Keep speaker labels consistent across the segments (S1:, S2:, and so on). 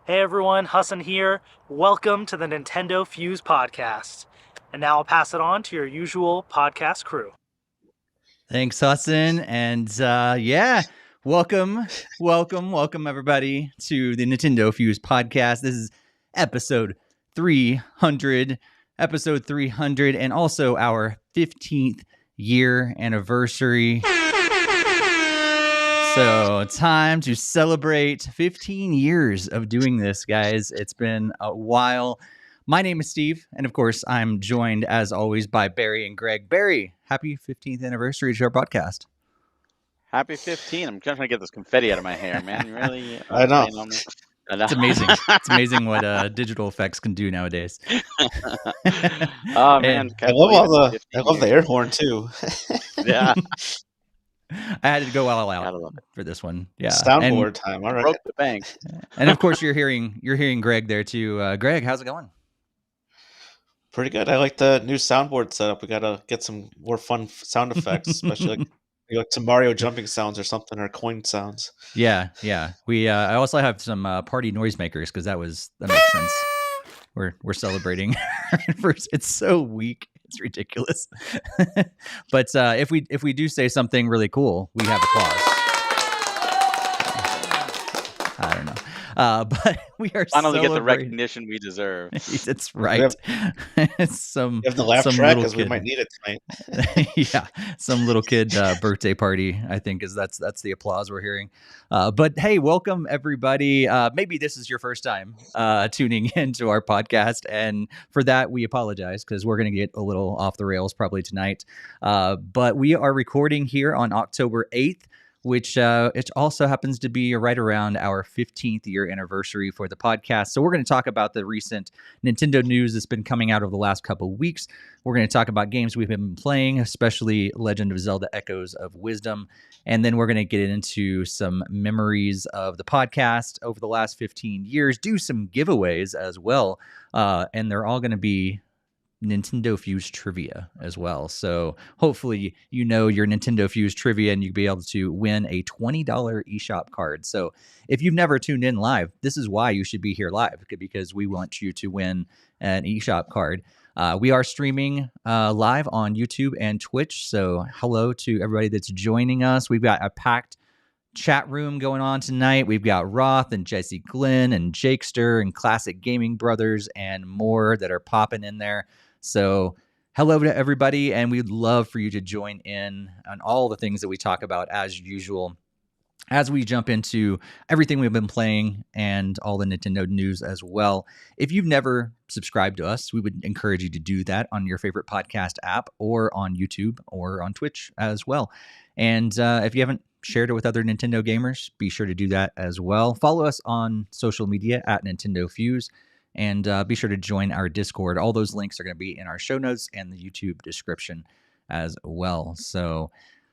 S1: Hey everyone, Hassan here. Welcome to the NintendoFuse Podcast. And now I'll pass it on to your usual podcast crew.
S2: Thanks, Hassan. And welcome everybody to the NintendoFuse Podcast. This is episode 300, and also our 15th year anniversary. So time to celebrate 15 years of doing this, guys. It's been a while. My name is Steve, and of course, I'm joined, as always, by Barry and Greg. Barry, happy 15th anniversary to our podcast.
S3: Happy 15. I'm trying to get this confetti out of my hair, man. Really?
S4: I know.
S2: It's amazing. It's amazing what digital effects can do nowadays.
S3: Oh, man.
S4: I love the air horn, too.
S3: Yeah.
S2: I had to go all out for this one. Yeah.
S4: Soundboard time. All right.
S3: Broke the bank.
S2: And of course, you're hearing Greg there too. Greg, how's it going?
S4: Pretty good. I like the new soundboard setup. We gotta get some more fun sound effects, especially like some Mario jumping sounds or something, or coin sounds.
S2: Yeah. We I also have some party noisemakers because that makes sense. We're celebrating. It's so weak. It's ridiculous. But if we do say something really cool, we have applause. I don't know. But we are
S3: finally get the recognition we deserve.
S2: That's right.
S4: We have the laugh track because we might need it tonight.
S2: Yeah, some little kid birthday party. I think that's the applause we're hearing. But hey, welcome everybody. Maybe this is your first time tuning into our podcast, and for that we apologize because we're going to get a little off the rails probably tonight. But we are recording here on October 8th. Which it also happens to be right around our 15th year anniversary for the podcast. So we're going to talk about the recent Nintendo news that's been coming out over the last couple of weeks. We're going to talk about games we've been playing, especially Legend of Zelda Echoes of Wisdom. And then we're going to get into some memories of the podcast over the last 15 years, do some giveaways as well. And they're all going to be NintendoFuse trivia as well. So hopefully you know your NintendoFuse trivia and you'll be able to win a $20 eShop card. So if you've never tuned in live, this is why you should be here live, because we want you to win an eShop card. We are streaming live on YouTube and Twitch. So hello to everybody that's joining us. We've got a packed chat room going on tonight. We've got Roth and Jesse Glenn and Jakester and Classic Gaming Brothers and more that are popping in there. So hello to everybody, and we'd love for you to join in on all the things that we talk about as usual as we jump into everything we've been playing and all the Nintendo news as well. If you've never subscribed to us, we would encourage you to do that on your favorite podcast app or on YouTube or on Twitch as well. And if you haven't shared it with other Nintendo gamers, be sure to do that as well. Follow us on social media at NintendoFuse. And be sure to join our Discord. All those links are going to be in our show notes and the YouTube description as well. So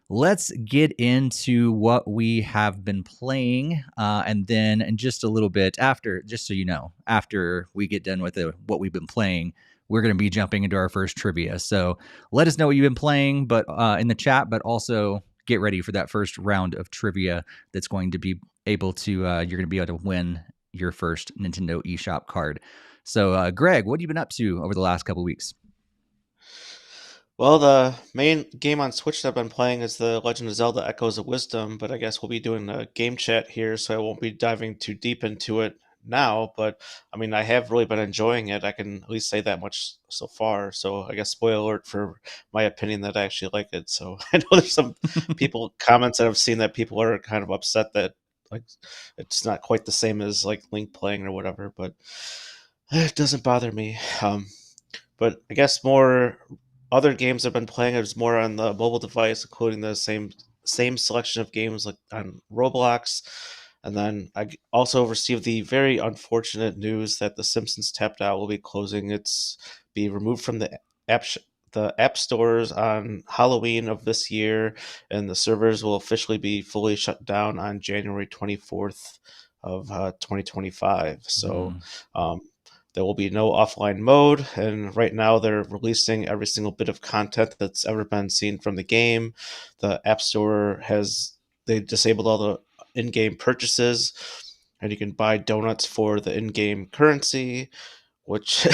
S2: let's get into what we have been playing. And then in just a little bit after, just so you know, after we get done with what we've been playing, we're going to be jumping into our first trivia. So let us know what you've been playing but in the chat, but also get ready for that first round of trivia that's going to be able to, you're going to be able to win your first Nintendo eShop card. So, Greg, what have you been up to over the last couple of weeks?
S4: Well, the main game on Switch that I've been playing is the Legend of Zelda Echoes of Wisdom, but I guess we'll be doing a game chat here, so I won't be diving too deep into it now, but I mean, I have really been enjoying it. I can at least say that much so far. So I guess spoiler alert for my opinion that I actually like it. So I know there's some comments that I've seen that people are kind of upset that like it's not quite the same as like Link playing or whatever, but it doesn't bother me. But I guess more other games I've been playing is more on the mobile device, including the same selection of games like on Roblox. And then I also received the very unfortunate news that the Simpsons Tapped Out will be closing. Be removed from the app stores on Halloween of this year, and the servers will officially be fully shut down on January 24th of 2025. So there will be no offline mode, and right now they're releasing every single bit of content that's ever been seen from the game. The App Store they disabled all the in-game purchases, and you can buy donuts for the in-game currency, which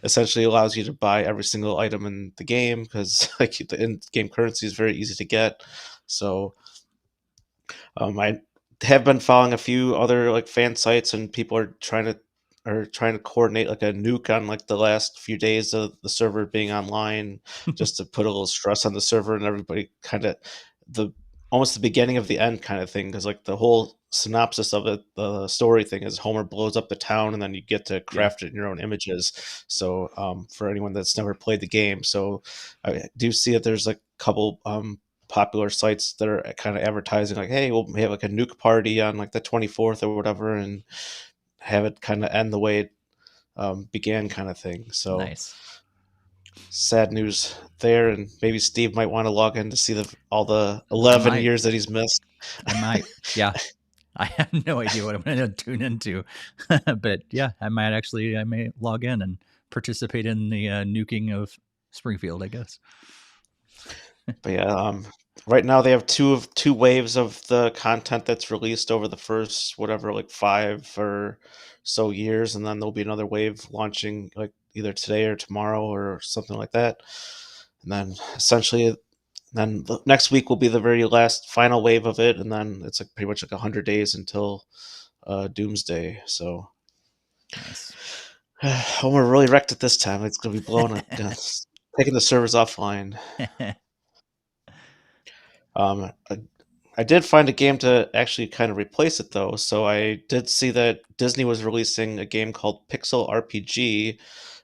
S4: essentially allows you to buy every single item in the game because like the in-game currency is very easy to get. So I have been following a few other like fan sites, and people are trying to coordinate like a nuke on like the last few days of the server being online, just to put a little stress on the server and everybody kind of the almost the beginning of the end kind of thing, because like the whole synopsis of it, the story thing is Homer blows up the town and then you get to craft it in your own images. So for anyone that's never played the game, so I do see that there's like a couple popular sites that are kind of advertising like, hey, we'll have like a nuke party on like the 24th or whatever, and have it kind of end the way it began, kind of thing. So
S2: Nice.
S4: sad news there, and maybe Steve might want to log in to see all the 11
S2: might.
S4: years that he's missed.
S2: I might. Yeah. I have no idea what I'm going to tune into, but yeah, I may log in and participate in the nuking of Springfield, I guess.
S4: But yeah, right now they have two waves of the content that's released over the first whatever like 5 or so years, and then there'll be another wave launching like either today or tomorrow or something like that. And then essentially, then the next week will be the very last final wave of it, and then it's like pretty much like 100 days until Doomsday. So
S2: Nice.
S4: Homer really wrecked it this time. It's gonna be blowing up, taking the servers offline. I did find a game to actually kind of replace it though. So I did see that Disney was releasing a game called Pixel RPG,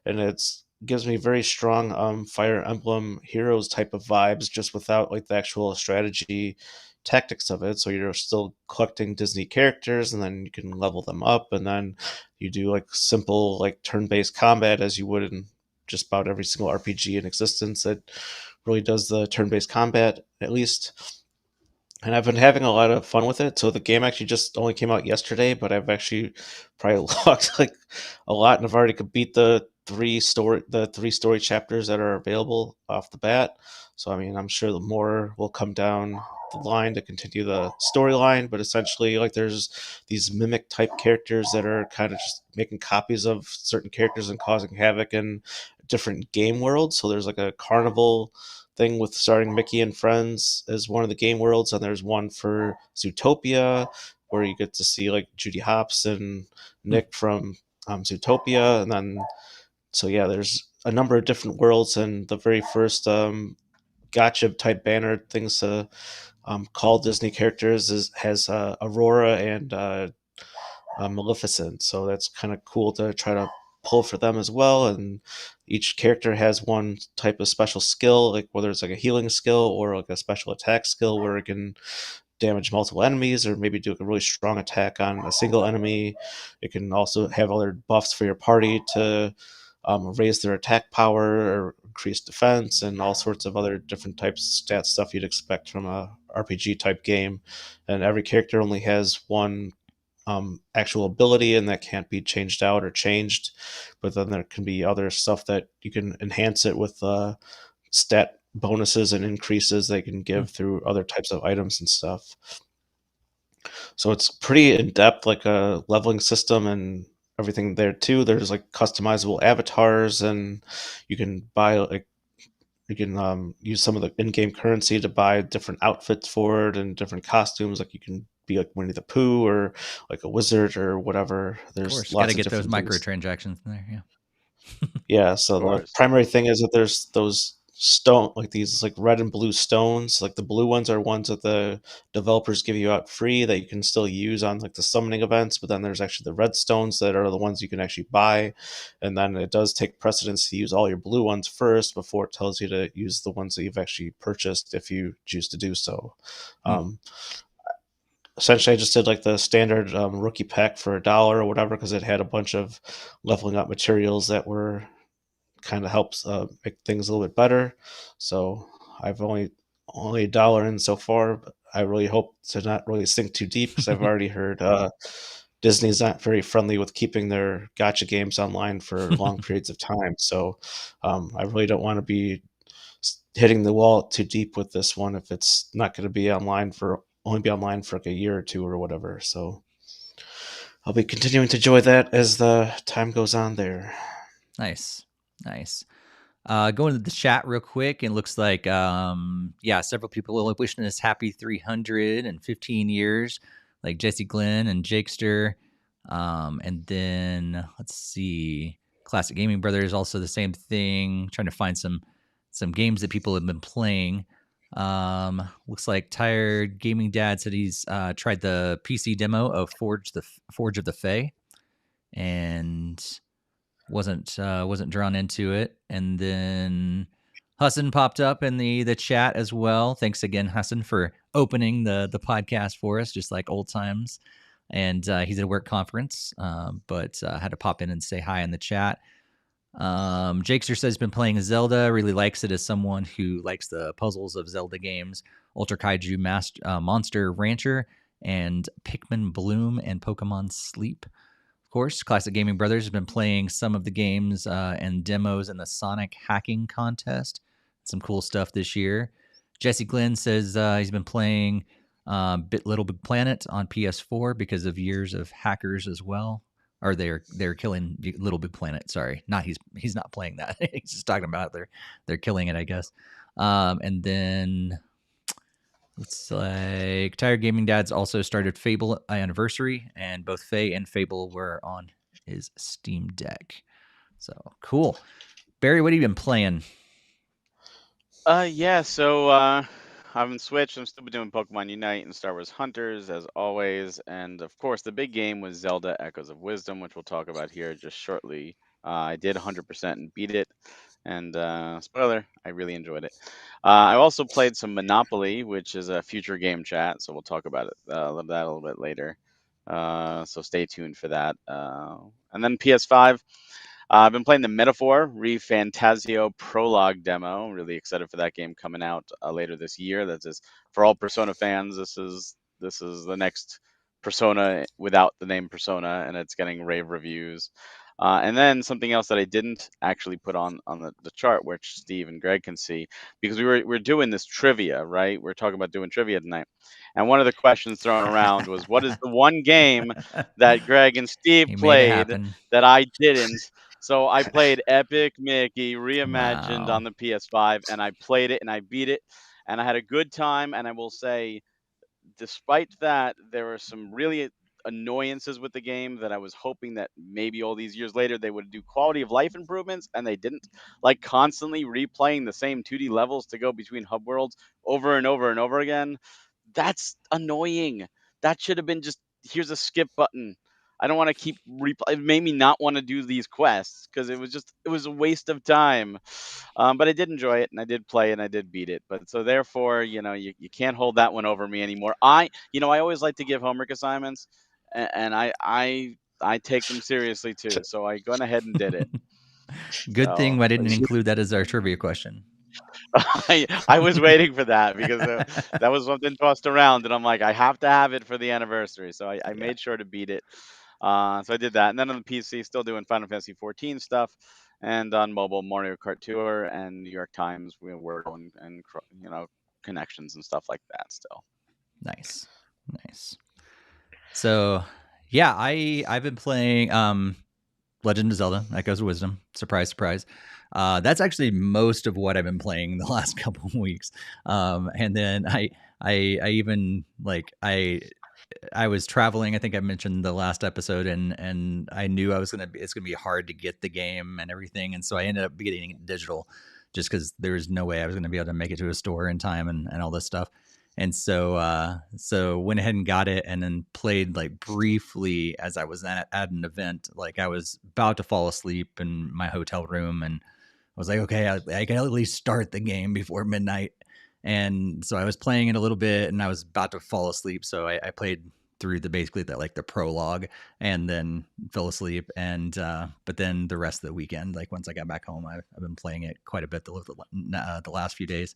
S4: and it's gives me very strong Fire Emblem Heroes type of vibes, just without like the actual strategy tactics of it. So you're still collecting Disney characters, and then you can level them up, and then you do like simple like turn-based combat as you would in just about every single RPG in existence that really does the turn-based combat, at least. And I've been having a lot of fun with it. So the game actually just only came out yesterday, but I've actually probably logged like a lot, and I've already could beat the three story chapters that are available off the bat. So I mean, I'm sure the more will come down the line to continue the storyline, but essentially like there's these mimic type characters that are kind of just making copies of certain characters and causing havoc in different game worlds. So there's like a carnival thing with starring Mickey and Friends as one of the game worlds, and there's one for Zootopia where you get to see like Judy Hopps and Nick from Zootopia, and then so yeah, there's a number of different worlds, and the very first gotcha type banner things to call Disney characters has Aurora and Maleficent, so that's kind of cool to try to pull for them as well. And each character has one type of special skill, like whether it's like a healing skill or like a special attack skill where it can damage multiple enemies or maybe do like a really strong attack on a single enemy. It can also have other buffs for your party to raise their attack power or increase defense and all sorts of other different types of stat stuff you'd expect from a RPG type game. And every character only has one actual ability, and that can't be changed out or changed. But then there can be other stuff that you can enhance it with stat bonuses and increases they can give through other types of items and stuff. So it's pretty in depth, like a leveling system and everything there too. There's like customizable avatars, and you can buy like you can use some of the in-game currency to buy different outfits for it and different costumes. Like you can be like Winnie the Pooh or like a wizard or whatever.
S2: Of
S4: There's
S2: course, got
S4: lots
S2: to
S4: of
S2: get those
S4: different things.
S2: microtransactions in there. Yeah.
S4: Yeah, so the
S3: course.
S4: primary thing is that there's those stone like these like red and blue stones. Like the blue ones are ones that the developers give you out free that you can still use on like the summoning events, but then there's actually the red stones that are the ones you can actually buy. And then it does take precedence to use all your blue ones first before it tells you to use the ones that you've actually purchased if you choose to do so. Um, Essentially, I just did like the standard rookie pack for $1 or whatever because it had a bunch of leveling up materials that were kind of helps make things a little bit better. So I've only $1 in so far, but I really hope to not really sink too deep because I've already heard Disney's not very friendly with keeping their gotcha games online for long periods of time. So I really don't want to be hitting the wall too deep with this one if it's not going to be online for only be online for like a year or two or whatever. So I'll be continuing to enjoy that as the time goes on there.
S2: Nice. Going to the chat real quick, and looks like several people are wishing us happy 315 years, like Jesse Glenn and Jakester. And then let's see, Classic Gaming Brothers also the same thing. Trying to find some games that people have been playing. Looks like Tired Gaming Dad said he's tried the PC demo of Forge of the Fae, and wasn't drawn into it. And then Hassan popped up in the chat as well. Thanks again, Hassan, for opening the podcast for us, just like old times. And he's at a work conference, but had to pop in and say hi in the chat. Jakester says he's been playing Zelda, really likes it as someone who likes the puzzles of Zelda games, Ultra Kaiju Monster Rancher, and Pikmin Bloom and Pokemon Sleep. Of course, Classic Gaming Brothers has been playing some of the games and demos in the Sonic hacking contest. Some cool stuff this year. Jesse Glenn says he's been playing Little Big Planet on PS4 because of years of hackers as well. Or they're killing Little Big Planet. Sorry, he's not playing that. He's just talking about they're killing it, I guess. And then it's like Tired Gaming Dad's also started Fable Anniversary, and both Faye and Fable were on his Steam Deck. So cool. Barry, what have you been playing?
S3: So I haven't switched. I'm still doing Pokemon Unite and Star Wars Hunters as always, and of course the big game was Zelda Echoes of Wisdom, which we'll talk about here just shortly. I did 100% and beat it, and spoiler, I really enjoyed it. I also played some Monopoly, which is a future game chat, so we'll talk about it a little bit later. So stay tuned for that. And then PS5. I've been playing the Metaphor ReFantazio Prologue demo. Really excited for that game coming out later this year. That's just for all Persona fans. This is the next Persona without the name Persona, and it's getting rave reviews. And then something else that I didn't actually put on the chart, which Steve and Greg can see, because we're doing this trivia, right? We're talking about doing trivia tonight, and one of the questions thrown around was, "What is the one game that Greg and Steve played that I didn't?" So I played Epic Mickey Reimagined on the PS5, and I played it and I beat it, and I had a good time. And I will say, despite that, there were some really annoyances with the game that I was hoping that maybe all these years later they would do quality of life improvements, and they didn't. Like constantly replaying the same 2D levels to go between hub worlds over and over and over again. That's annoying. That should have been just, here's a skip button. I don't want to keep it made me not want to do these quests because it was a waste of time. But I did enjoy it, and I did play, and I did beat it. But so therefore, you can't hold that one over me anymore. I always like to give homework assignments, and I take them seriously too. So I went ahead and did it.
S2: Good thing I didn't include that as our trivia question.
S3: I was waiting for that because that was something tossed around, and I'm like, I have to have it for the anniversary. So I made sure to beat it. So I did that, and then on the PC, still doing Final Fantasy 14 stuff, and on mobile, Mario Kart Tour and New York Times, Word and connections and stuff like that. Still,
S2: nice. So yeah, I've been playing Legend of Zelda: Echoes of Wisdom. Surprise, surprise. That's actually most of what I've been playing the last couple of weeks. And then I even I was traveling. I think I mentioned the last episode, and I knew it's gonna be hard to get the game and everything, and so I ended up getting it digital, just because there was no way I was gonna be able to make it to a store in time and all this stuff. And so went ahead and got it, and then played like briefly as I was at an event. Like I was about to fall asleep in my hotel room, and I was like, okay, I can at least start the game before midnight. And so I was playing it a little bit, and I was about to fall asleep. So I played through the prologue, and then fell asleep. And but then the rest of the weekend, like once I got back home, I've been playing it quite a bit the last few days.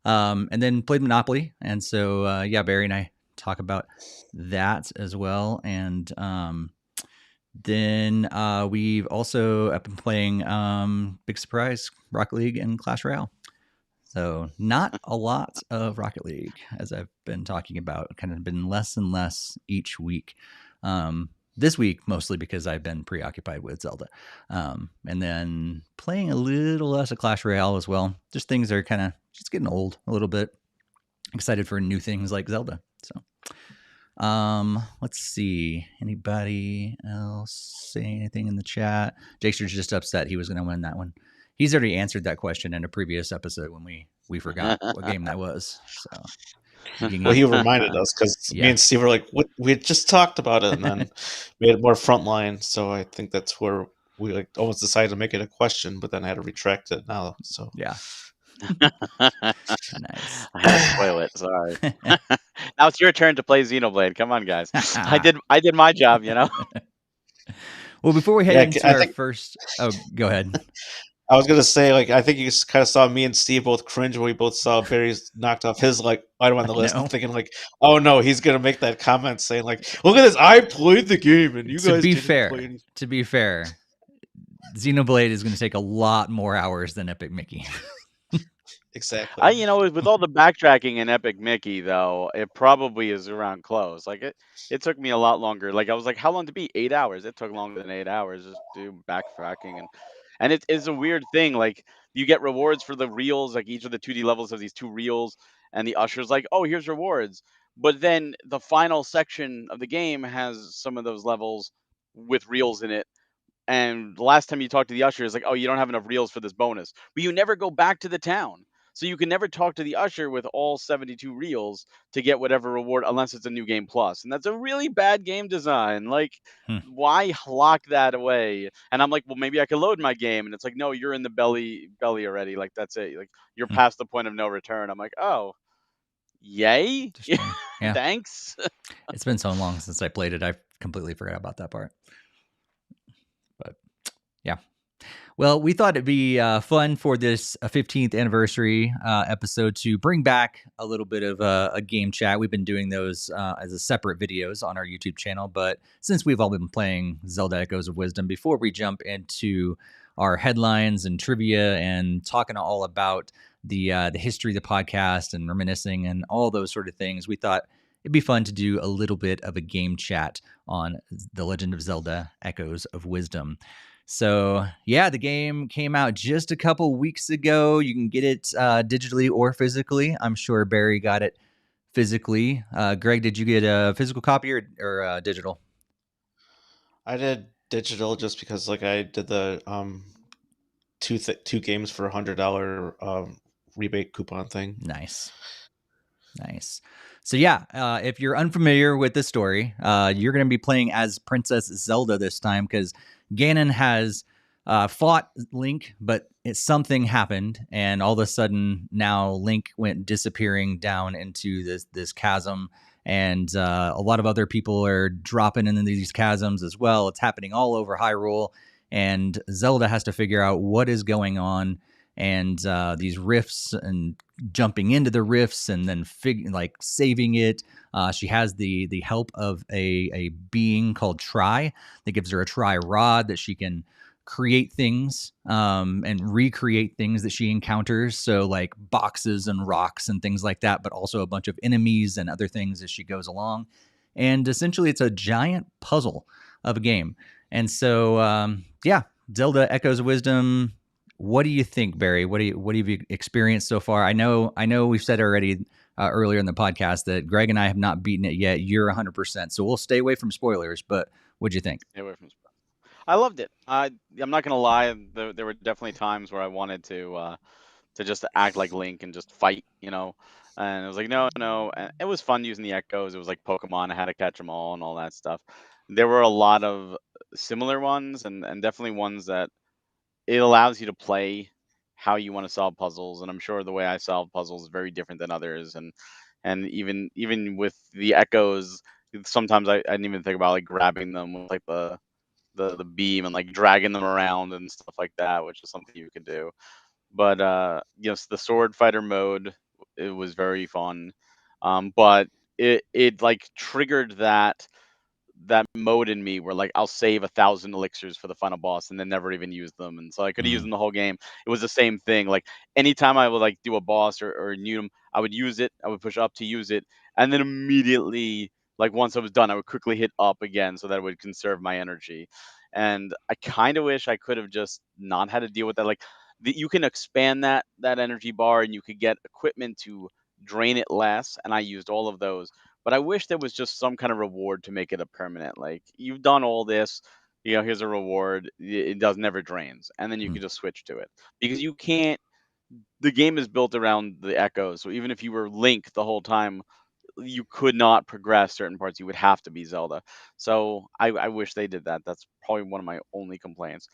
S2: And then played Monopoly. And so Barry and I talk about that as well. And then we've also been playing big surprise Rocket League and Clash Royale. So not a lot of Rocket League, as I've been talking about, kind of been less and less each week. this week mostly because I've been preoccupied with Zelda, and then playing a little less of Clash Royale as well. Just things are kind of just getting old a little bit. Excited for new things like Zelda. So, let's see. Anybody else say anything in the chat? Jakester's just upset he was going to win that one. He's already answered that question in a previous episode when we forgot what game that was. So,
S4: Well, he reminded us because me and Steve were like, "What? We had just talked about it," and then made it more frontline. So I think that's where we like almost decided to make it a question, but then I had to retract it now. So
S2: yeah. Nice.
S3: I had to spoil it. Sorry. Now it's your turn to play Xenoblade. Come on, guys. I did my job.
S2: Well, before we head into our first, go ahead.
S4: I was gonna say, like, I think you kind of saw me and Steve both cringe when we both saw Barry's knocked off his like item on the list, and thinking like, "Oh no, he's gonna make that comment saying like, look at this, I played the game and you guys didn't play anything."
S2: To be fair, Xenoblade is going to take a lot more hours than Epic Mickey.
S4: Exactly.
S3: With all the backtracking in Epic Mickey, though, it probably is around close. Like it took me a lot longer. Like I was like, how long to beat? 8 hours. It took longer than 8 hours just to do backtracking, and it is a weird thing. Like you get rewards for the reels. Like each of the 2D levels have these 2 reels, and the usher's like, oh, here's rewards. But then the final section of the game has some of those levels with reels in it. And the last time you talk to the usher, is like, oh, you don't have enough reels for this bonus. But you never go back to the town. So you can never talk to the usher with all 72 reels to get whatever reward unless it's a new game plus. And that's a really bad game design. Like, why lock that away? And I'm like, well, maybe I could load my game. And it's like, no, you're in the belly already. Like, that's it. Like, you're past the point of no return. I'm like, oh, yay.
S2: Yeah.
S3: Thanks.
S2: It's been so long since I played it. I completely forgot about that part. But yeah. Well, we thought it'd be fun for this 15th anniversary episode to bring back a little bit of a game chat. We've been doing those as a separate videos on our YouTube channel, but since we've all been playing Zelda Echoes of Wisdom, before we jump into our headlines and trivia and talking all about the history of the podcast and reminiscing and all those sort of things, we thought it'd be fun to do a little bit of a game chat on The Legend of Zelda Echoes of Wisdom. So, yeah, the game came out just a couple weeks ago. You can get it digitally or physically. I'm sure Barry got it physically. Greg, did you get a physical copy or digital?
S4: I did digital just because, like, I did the two games for $100 rebate coupon thing.
S2: Nice. So, yeah, if you're unfamiliar with the story, you're going to be playing as Princess Zelda this time because Ganon has fought Link, but something happened, and all of a sudden now Link went disappearing down into this chasm, and a lot of other people are dropping into these chasms as well. It's happening all over Hyrule, and Zelda has to figure out what is going on, and these rifts and jumping into the rifts and then saving it. She has the help of a being called Tri that gives her a Tri rod that she can create things and recreate things that she encounters. So like boxes and rocks and things like that, but also a bunch of enemies and other things as she goes along. And essentially it's a giant puzzle of a game. And so, Zelda Echoes of Wisdom. What do you think, Barry? What have you experienced so far? I know we've said already earlier in the podcast that Greg and I have not beaten it yet. You're 100%, so we'll stay away from spoilers. But what'd you think?
S3: Stay away from spoilers. I loved it. I'm not gonna lie. There were definitely times where I wanted to just act like Link and just fight, And it was like, no. And it was fun using the echoes. It was like Pokemon. I had to catch them all and all that stuff. There were a lot of similar ones and definitely ones that it allows you to play how you want to solve puzzles. And I'm sure the way I solve puzzles is very different than others. And even with the echoes, sometimes I didn't even think about like grabbing them with like the beam and like dragging them around and stuff like that, which is something you could do. But the sword fighter mode, it was very fun. But it like triggered that mode in me where like I'll save 1,000 elixirs for the final boss and then never even use them. And so I could have used them the whole game. It was the same thing. Like anytime I would like do a boss or need them, I would use it. I would push up to use it and then immediately Like once I was done, I would quickly hit up again so that it would conserve my energy. And I kind of wish I could have just not had to deal with that. Like you can expand that energy bar, and you could get equipment to drain it less. And I used all of those. But I wish there was just some kind of reward to make it a permanent. Like you've done all this, here's a reward. It does never drains, and then you
S2: Hmm.
S3: can just switch to it because you can't. The game is built around the echoes, so even if you were Link the whole time, you could not progress certain parts. You would have to be Zelda. So I wish they did that. That's probably one of my only complaints.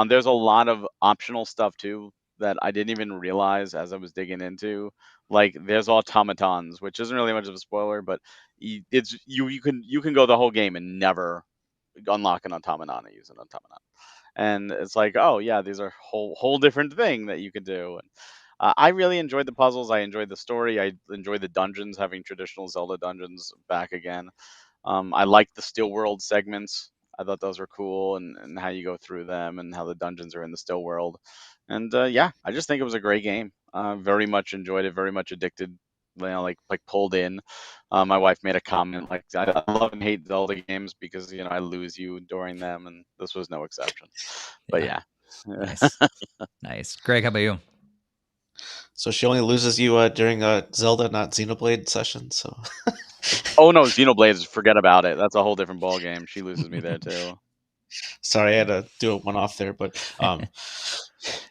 S3: There's a lot of optional stuff too that I didn't even realize as I was digging into. Like there's automatons, which isn't really much of a spoiler, but you can go the whole game and never unlock an automaton or use an automaton. And it's like, oh yeah, these are whole different thing that you could do. And I really enjoyed the puzzles. I enjoyed the story. I enjoyed the dungeons, having traditional Zelda dungeons back again. I liked the still world segments. I thought those were cool, and how you go through them and how the dungeons are in the still world. And yeah, I just think it was a great game. Very much enjoyed it. Very much addicted. Like pulled in. My wife made a comment like, I love and hate Zelda games because I lose you during them, and this was no exception. But yeah.
S2: Nice. Nice. Greg, how about you?
S4: So she only loses you during a Zelda, not Xenoblade session. So
S3: Oh no, Xenoblades, forget about it. That's a whole different ball game. She loses me there too.
S4: sorry, I had to do a one off there, but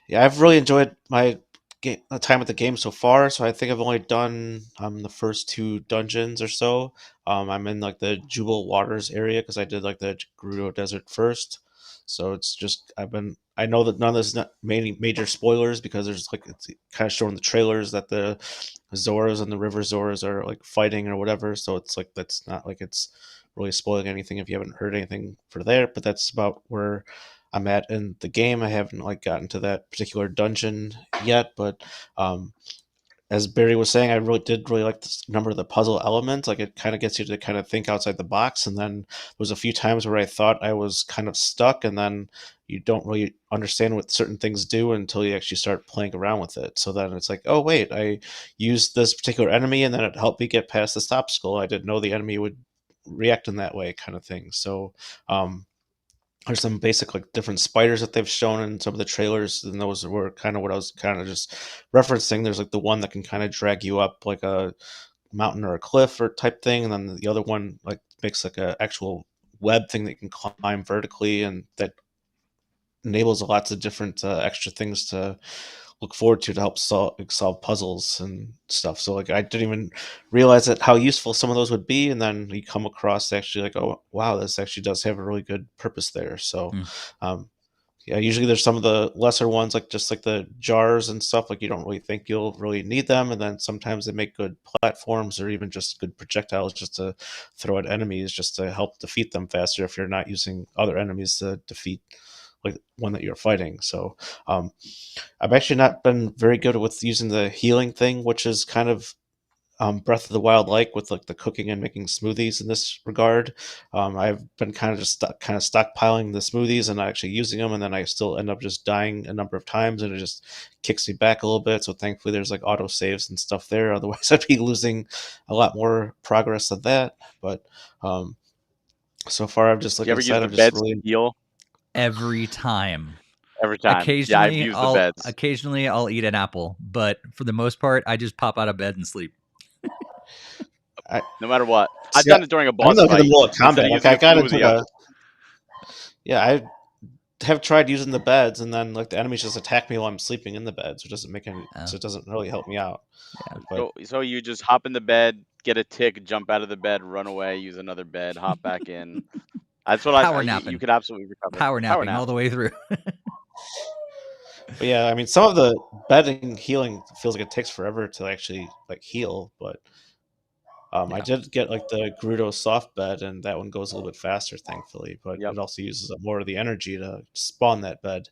S4: yeah, I've really enjoyed my time at the game so far. So I think I've only done the first 2 dungeons or so. I'm in like the Jubal Waters area because I did like the Gerudo Desert first. So it's just I know that none of this is not major spoilers because there's like it's kind of showing the trailers that the Zoras and the River Zoras are like fighting or whatever. So it's like that's not like it's really spoiling anything if you haven't heard anything for there. But that's about where I'm at in the game. I haven't like gotten to that particular dungeon yet, but um, as Barry was saying, I really like this number of the puzzle elements. Like it kind of gets you to kind of think outside the box. And then there was a few times where I thought I was kind of stuck, and then you don't really understand what certain things do until you actually start playing around with it. So then it's like, oh wait, I used this particular enemy, and then it helped me get past this obstacle. I didn't know the enemy would react in that way, kind of thing. So there's some basic like different spiders that they've shown in some of the trailers, and those were kind of what I was kind of just referencing. There's like the one that can kind of drag you up like a mountain or a cliff or type thing, and then the other one like makes like a actual web thing that you can climb vertically, and that enables lots of different extra things to look forward to help solve puzzles and stuff. So like I didn't even realize that how useful some of those would be, and then you come across actually like, oh wow, this actually does have a really good purpose there. So
S2: Mm.
S4: yeah, usually there's some of the lesser ones like just like the jars and stuff, like you don't really think you'll really need them, and then sometimes they make good platforms or even just good projectiles just to throw at enemies just to help defeat them faster if you're not using other enemies to defeat like one that you're fighting. So I've actually not been very good with using the healing thing, which is kind of Breath of the Wild like with like the cooking and making smoothies in this regard. I've been kind of just kind of stockpiling the smoothies and not actually using them, and then I still end up just dying a number of times, and it just kicks me back a little bit. So thankfully, there's like auto saves and stuff there. Otherwise, I'd be losing a lot more progress of that. But so far, I've just
S3: Do
S4: like
S3: you
S4: I
S3: ever use
S4: said,
S3: the
S4: I've just
S3: beds to
S4: really
S3: heal?
S2: Every time.
S3: Every time. Yeah, I've used the beds.
S2: Occasionally I'll eat an apple, but for the most part, I just pop out of bed and sleep.
S4: I
S3: No matter what. I've
S4: see.
S3: done it during a
S4: I'm
S3: boss
S4: like in the
S3: fight.
S4: middle of
S3: Instead
S4: combat.
S3: of
S4: Like
S3: using
S4: I
S3: a
S4: got into
S3: smoothie, I'll
S4: a
S3: just
S4: yeah. I have tried using the beds, and then like the enemies just attack me while I'm sleeping in the bed, so it doesn't make any.
S2: Oh,
S4: So it doesn't really help me out.
S2: yeah.
S4: But
S3: so you just hop in the bed, get a tick, jump out of the bed, run away, use another bed, hop back in. That's what
S2: Power
S3: you
S2: napping.
S3: could absolutely recover.
S2: Power
S3: Power
S2: napping all
S3: nap.
S2: the way through.
S4: yeah, I mean, some of the bedding healing feels like it takes forever to actually like heal, but I
S2: Yeah.
S4: did get like the Gerudo soft bed, and that one goes a little bit faster, thankfully. But
S3: Yep.
S4: it also uses up more of the energy to spawn that bed.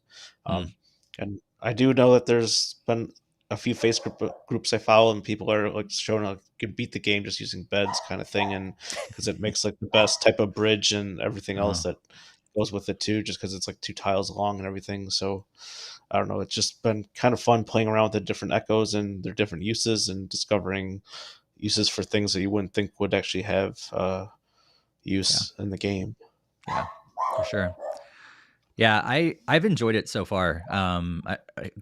S2: Mm.
S4: And I do know that there's been a few groups I follow, and people are like showing like you can beat the game just using beds, kind of thing, and because it makes like the best type of bridge and everything else
S2: Oh.
S4: that goes with it too, just because it's like 2 tiles long and everything. So I don't know. It's just been kind of fun playing around with the different echoes and their different uses and discovering uses for things that you wouldn't think would actually have use in the game.
S2: Yeah, for sure. Yeah, I've enjoyed it so far.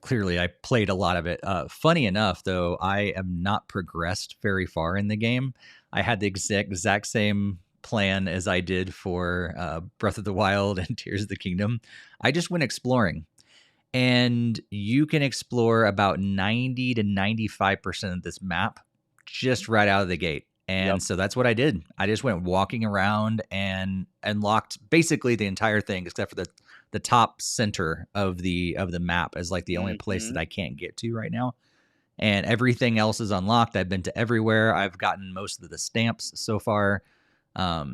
S2: Clearly, I played a lot of it. Funny enough, though, I am not progressed very far in the game. I had the exact same plan as I did for Breath of the Wild and Tears of the Kingdom. I just went exploring, and you can explore about 90 to 95% of this map just right out of the gate. And so that's what I did. I just went walking around and unlocked basically the entire thing except for the top center of the map as like the only place that I can't get to right now. And everything else is unlocked. I've been to everywhere. I've gotten most of the stamps so far. Yeah,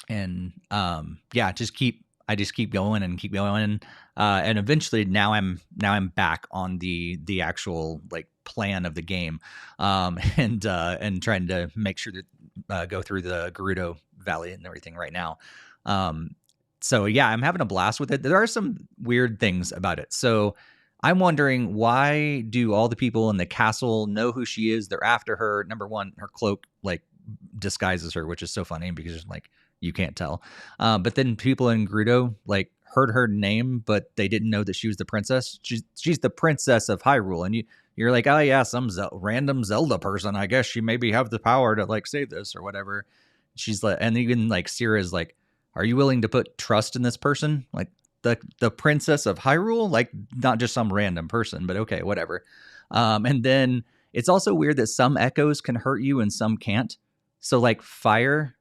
S2: I just keep going and keep going. And eventually now I'm back on the actual like plan of the game. And trying to make sure to go through the Gerudo Valley and everything right now. So yeah, I'm having a blast with it. There are some weird things about it. So I'm wondering, why do all the people in the castle know who she is? They're after her. Number one, her cloak like disguises her, which is so funny because like you can't tell. But then people in Gerudo like heard her name, but they didn't know that she was the princess. She's the princess of Hyrule, and you're like, oh yeah, some random Zelda person. I guess she maybe have the power to like save this or whatever. She's like, and even like Sierra's like, are you willing to put trust in this person? Like the princess of Hyrule, like not just some random person, but okay, whatever. And then it's also weird that some echoes can hurt you and some can't. So like fire,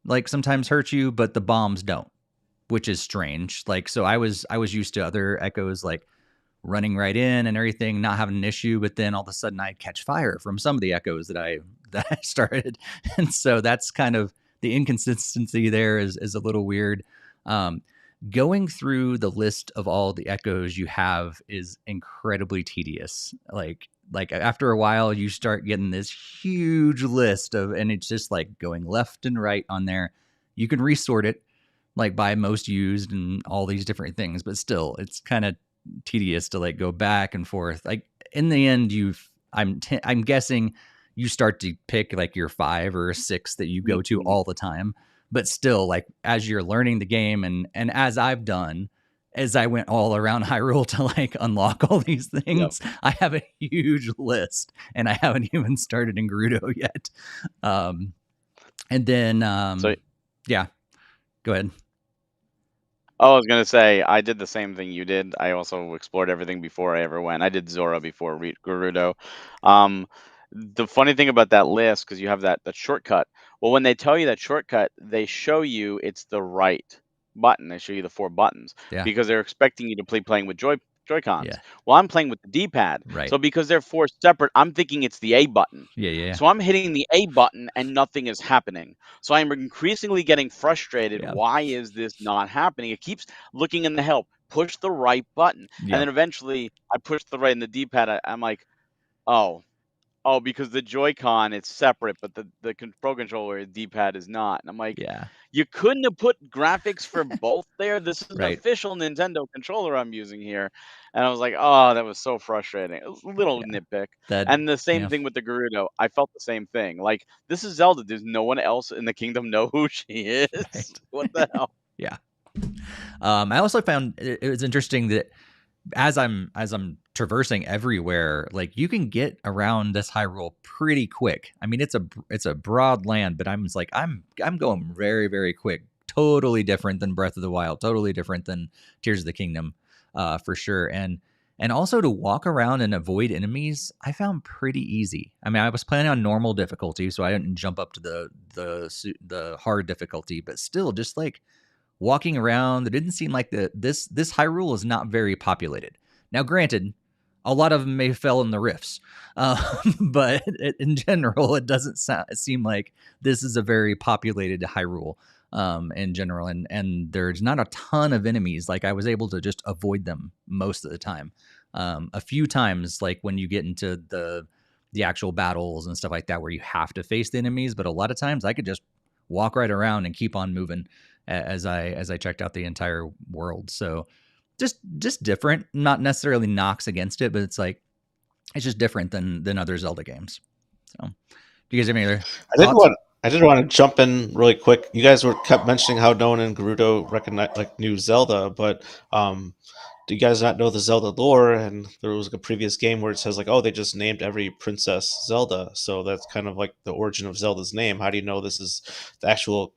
S2: like sometimes hurt you, but the bombs don't, which is strange. Like, so I was used to other echoes like running right in and everything, not having an issue, but then all of a sudden I'd catch fire from some of the echoes that I started. And so that's kind of the inconsistency there is a little weird. Going through the list of all the echoes you have is incredibly tedious. Like after a while you start getting this huge list and it's just like going left and right on there. You can resort it like by most used and all these different things, but still it's kind of tedious to like go back and forth. Like in the end, I'm guessing you start to pick like your 5 or 6 that you go to all the time. But still, like as you're learning the game and as I've done, as I went all around Hyrule to like unlock all these things, I have a huge list and I haven't even started in Gerudo yet. And then, yeah, go ahead.
S3: Oh, I was going to say, I did the same thing you did. I also explored everything before I ever went. I did Zora before Gerudo. The funny thing about that list, because you have that shortcut. Well, when they tell you that shortcut, they show you it's the right button. They show you the 4 buttons because they're expecting you to playing with Joy-Cons.
S2: Yeah.
S3: Well, I'm playing with the D-pad.
S2: Right.
S3: So because they're 4 separate, I'm thinking it's the A button.
S2: Yeah.
S3: So I'm hitting the A button and nothing is happening. So I'm increasingly getting frustrated.
S2: Yeah.
S3: Why is this not happening? It keeps looking in the help. Push the right button. And then eventually I push the right in the D-pad. I'm like, oh, because the Joy-Con is separate, but the Pro Controller D-pad is not. And I'm like, you couldn't have put graphics for both there? This is the official Nintendo controller I'm using here. And I was like, oh, that was so frustrating. It was a little nitpick. And the same thing with the Gerudo. I felt the same thing. Like, this is Zelda. Does no one else in the kingdom know who she is? Right. What the hell?
S2: Yeah. I also found it was interesting that as I'm traversing everywhere, like you can get around this Hyrule pretty quick. I mean, it's a broad land, but I'm going very, very quick. Totally different than Breath of the Wild. Totally different than Tears of the Kingdom, for sure. And also to walk around and avoid enemies, I found pretty easy. I mean, I was planning on normal difficulty, so I didn't jump up to the hard difficulty, but still, just like walking around, it didn't seem like this Hyrule is not very populated. Now, granted, a lot of them may fell in the rifts, but in general, it doesn't seem like this is a very populated Hyrule in general. And there's not a ton of enemies. Like I was able to just avoid them most of the time. A few times, like when you get into the actual battles and stuff like that, where you have to face the enemies, but a lot of times I could just walk right around and keep on moving as I checked out the entire world. So just different, not necessarily knocks against it, but it's like, it's just different than other Zelda games. So do you guys have any other thoughts?
S4: I did want to jump in really quick. You guys kept mentioning how no one in Gerudo knew Zelda, but do you guys not know the Zelda lore? And there was a previous game where it says like, oh, they just named every princess Zelda, so that's kind of like the origin of Zelda's name. How do you know this is the actual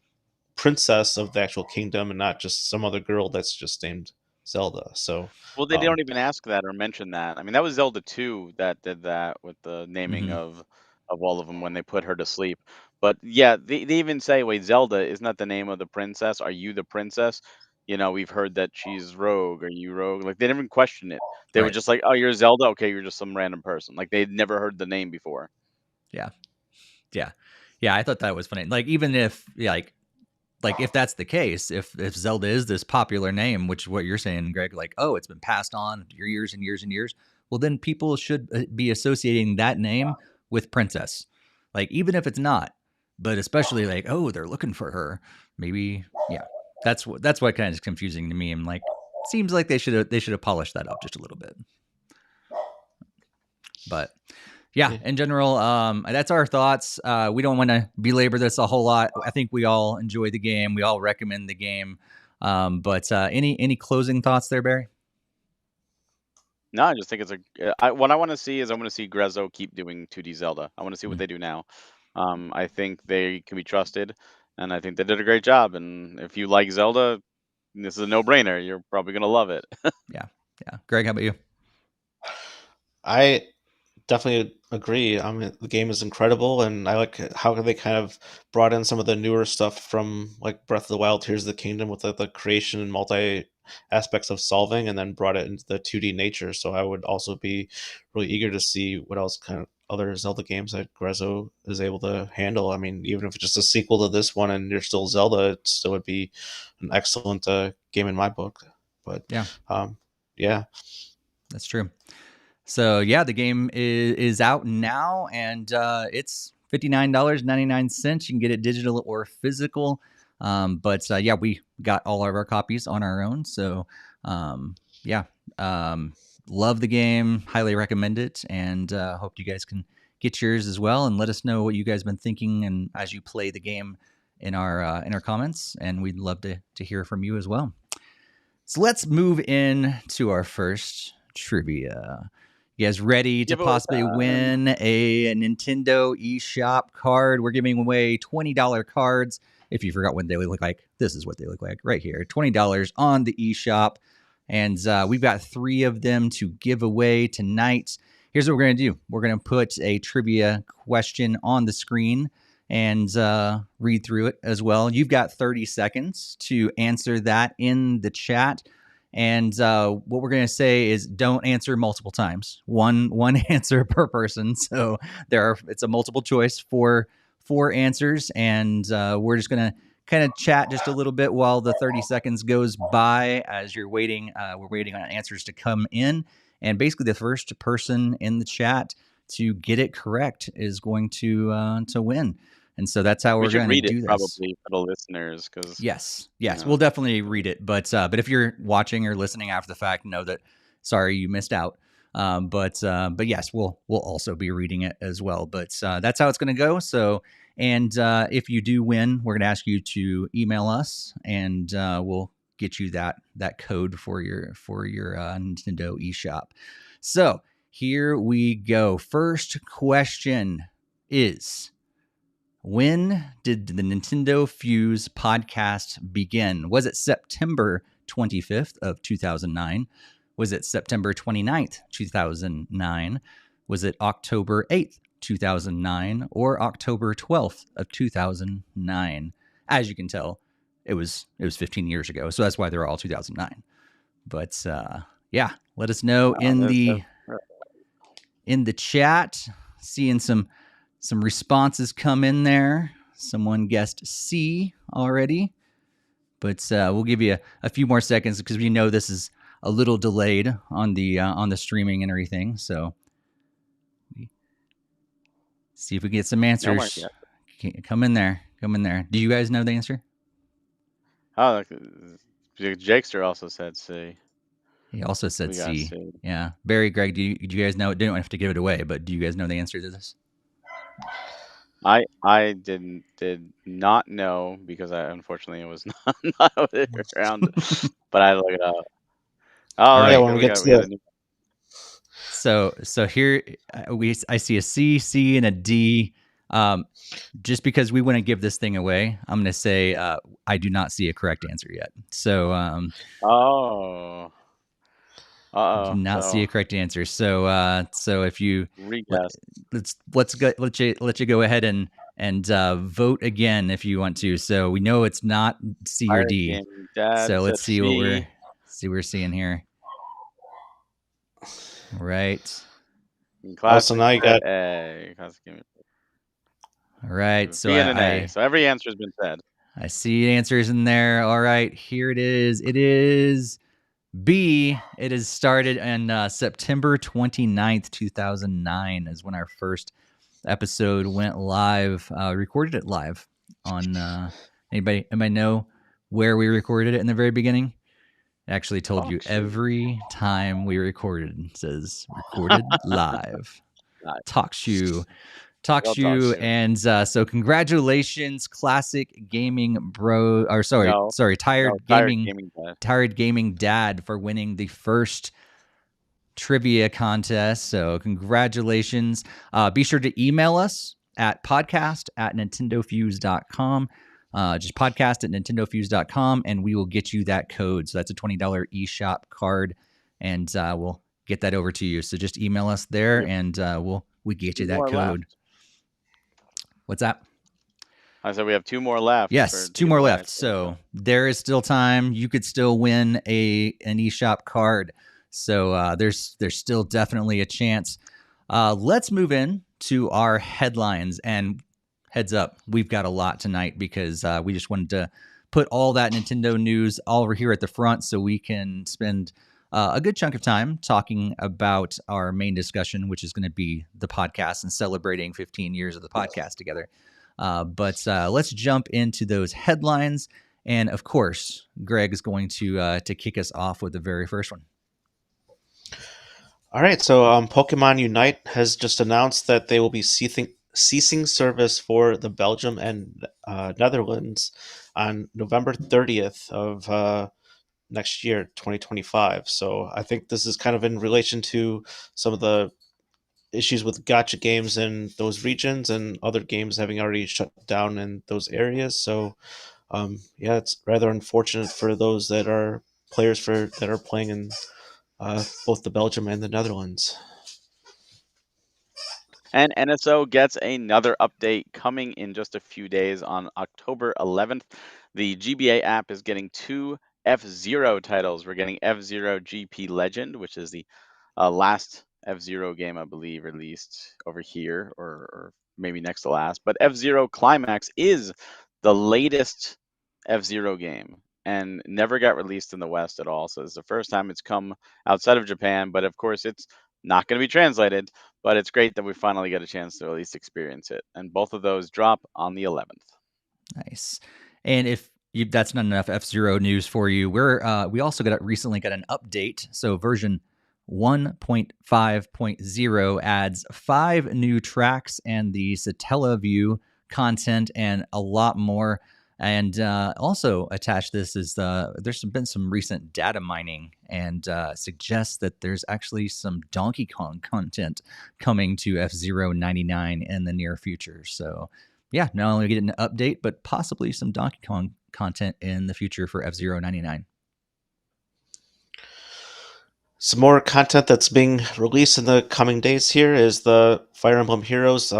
S4: princess of the actual kingdom and not just some other girl that's just named Zelda? So,
S3: Well, they don't even ask that or mention that. I mean, that was Zelda 2 that did that with the naming of all of them when they put her to sleep. But yeah, they even say, "Wait, Zelda isn't that the name of the princess? Are you the princess?" You know, we've heard that she's Rogue. Are you Rogue? Like they didn't even question it. They were
S2: Right.
S3: just like, "Oh, you're Zelda. Okay, you're just some random person." Like they'd never heard the name before.
S2: Yeah. Yeah. Yeah. I thought that was funny. Like, even if, like if that's the case, if Zelda is this popular name, which is what you're saying, Greg, like, oh, it's been passed on for years and years and years, well, then people should be associating that name with princess. Like, even if it's not, but especially like, oh, they're looking for her. Maybe, yeah. That's what kind of is confusing to me. I'm like, seems like they should have polished that up just a little bit. But yeah, in general, that's our thoughts. We don't want to belabor this a whole lot. I think we all enjoy the game. We all recommend the game. But any closing thoughts there, Barry?
S3: No, I just think it's what I want to see is I want to see Grezzo keep doing 2D Zelda. I want to see what they do now. I think they can be trusted, and I think they did a great job. And if you like Zelda, this is a no-brainer. You're probably gonna love it.
S2: Yeah. Greg, how about you?
S4: I definitely agree. I mean, the game is incredible, and I like how they kind of brought in some of the newer stuff from like Breath of the Wild, Tears of the Kingdom, with the creation and multi aspects of solving, and then brought it into the 2D nature. So I would also be really eager to see what else kind of other Zelda games that Grezzo is able to handle. I mean, even if it's just a sequel to this one and you're still Zelda, it still would be an excellent game in my book. But
S2: Yeah.
S4: Yeah,
S2: That's true. So yeah, the game is out now, and it's $59.99. You can get it digital or physical. But yeah, we got all of our copies on our own. So yeah, love the game. Highly recommend it, and hope you guys can get yours as well. And let us know what you guys been thinking, and as you play the game in our comments. And we'd love to hear from you as well. So let's move in to our first trivia. You guys ready to possibly win a Nintendo eShop card? We're giving away $20 cards. If you forgot what they look like, this is what they look like right here. $20 on the eShop. And we've got 3 of them to give away tonight. Here's what we're going to do. We're going to put a trivia question on the screen and read through it as well. You've got 30 seconds to answer that in the chat. And what we're going to say is don't answer multiple times. One answer per person. So it's a multiple choice for 4 answers. And we're just going to kind of chat just a little bit while the 30 seconds goes by as you're waiting. We're waiting on answers to come in. And basically the first person in the chat to get it correct is going to win. And so that's how we're going to do this.
S3: Probably for the listeners, because
S2: yes, we'll definitely read it. But if you're watching or listening after the fact, know that sorry you missed out. But yes, we'll also be reading it as well. But that's how it's going to go. So if you do win, we're going to ask you to email us, and we'll get you that code for your Nintendo eShop. So here we go. First question is: when did the NintendoFuse podcast begin? Was it September 25th of 2009? Was it September 29th, 2009? Was it October 8th, 2009? Or October 12th of 2009? As you can tell, it was 15 years ago, so that's why they're all 2009. But yeah, let us know in the chat. Seeing some responses come in there. Someone guessed C already, but we'll give you a few more seconds because we know this is a little delayed on the streaming and everything. So see if we get some answers. Come in there. Do you guys know the answer?
S3: Oh, Jakester also said C.
S2: He also said C. Yeah, Barry, Greg, do you guys know? Didn't have to give it away, but do you guys know the answer to this?
S3: I did not know because I unfortunately was not around, but I look it up. Oh,
S2: All
S3: that's
S4: Yeah,
S2: right.
S4: when we
S3: good.
S4: get to
S3: We got a
S4: the
S3: new.
S2: So here I see a C, and a D. Um, just because we want to give this thing away, I'm going to say I do not see a correct answer yet. So
S3: Oh,
S2: do
S3: uh-oh.
S2: not see
S3: So
S2: a correct answer. So if you
S3: reguess.
S2: let you go ahead and vote again if you want to. So we know it's not C or
S3: Pirate
S2: D.
S3: Gaming Dad
S2: So let's
S3: said
S2: see what we're
S3: C.
S2: seeing here. Right.
S3: And
S4: also
S3: Classic
S4: now you
S3: said
S4: got
S3: A. Classic Gaming.
S2: All right. So
S3: B and an A. So every answer has been said.
S2: I see answers in there. All right, here it is. It is B. It is started on September 29th, 2009 is when our first episode went live. Recorded it live on anybody know where we recorded it in the very beginning? It actually told you
S3: Talk shoe.
S2: every time we recorded. It says recorded live.
S3: Nice.
S2: Talk shoe.
S3: Real
S2: Talks
S3: talk
S2: you
S3: shoe.
S2: and so congratulations, classic gaming bro, or sorry,
S3: No,
S2: tired
S3: Pirate
S2: gaming,
S3: Gaming Dad.
S2: dad for winning the first trivia contest. So congratulations. Be sure to email us at podcast@nintendofuse.com. Just podcast@nintendofuse.com, and we will get you that code. So that's a $20 eShop card, and we'll get that over to you. So just email us there,
S3: Yep.
S2: and we get you
S3: Two
S2: that
S3: more
S2: code.
S3: left.
S2: What's that?
S3: I said we have two more left.
S2: Yes,
S3: To
S2: two
S3: give
S2: more
S3: away.
S2: left. So there is still time. You could still win an eShop card. So there's still definitely a chance. Let's move in to our headlines. And heads up, we've got a lot tonight because we just wanted to put all that Nintendo news all over here at the front so we can spend a good chunk of time talking about our main discussion, which is going to be the podcast and celebrating 15 years of the podcast together. But let's jump into those headlines. And of course, Greg is going to kick us off with the very first one.
S4: All right, so Pokemon Unite has just announced that they will be ceasing service for the Belgium and Netherlands on November 30th of next year, 2025. So I think this is kind of in relation to some of the issues with gacha games in those regions and other games having already shut down in those areas. So yeah, it's rather unfortunate for those that are players that are playing in both the Belgium and the Netherlands.
S3: And NSO gets another update coming in just a few days on October 11th. The GBA app is getting two F-Zero titles. We're getting F-Zero GP Legend, which is the last F-Zero game, I believe, released over here, or maybe next to last. But F-Zero Climax is the latest F-Zero game and never got released in the West at all. So it's the first time it's come outside of Japan, but of course it's not going to be translated, but it's great that we finally get a chance to at least experience it. And both of those drop on the 11th.
S2: Nice. And if that's not enough F-Zero news for you, we also recently got an update. So version 1.5.0 adds 5 new tracks and the Satellaview content and a lot more. And also attached this is there's been some recent data mining and suggests that there's actually some Donkey Kong content coming to F-Zero 99 in the near future. So yeah, not only get an update, but possibly some Donkey Kong content in the future for F-Zero 99.
S4: Some more content that's being released in the coming days here is the Fire Emblem Heroes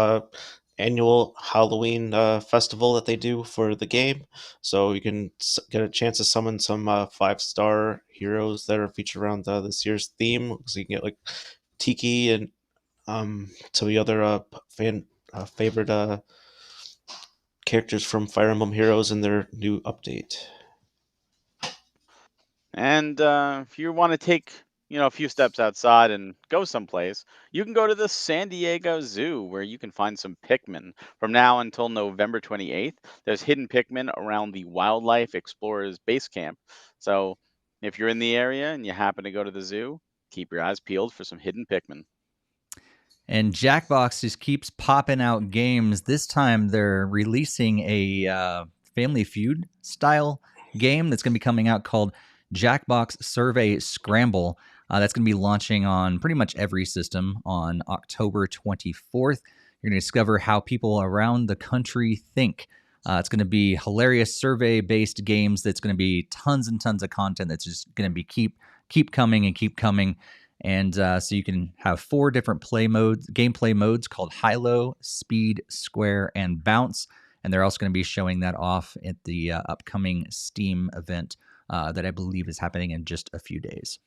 S4: annual Halloween festival that they do for the game. So you can get a chance to summon some 5-star heroes that are featured around this year's theme. So you can get like Tiki and some of the other favorite characters from Fire Emblem Heroes in their new update.
S3: And if you want to take, a few steps outside and go someplace, you can go to the San Diego Zoo where you can find some Pikmin. From now until November 28th, there's hidden Pikmin around the Wildlife Explorers Base Camp. So if you're in the area and you happen to go to the zoo, keep your eyes peeled for some hidden Pikmin.
S2: And Jackbox just keeps popping out games. This time they're releasing a Family Feud style game that's going to be coming out called Jackbox Survey Scramble. That's going to be launching on pretty much every system on October 24th. You're going to discover how people around the country think. It's going to be hilarious survey-based games. That's going to be tons and tons of content that's just going to be keep coming and keep coming. And so you can have 4 different gameplay modes called high-low, speed, square, and bounce. And they're also going to be showing that off at the upcoming Steam event that I believe is happening in just a few days.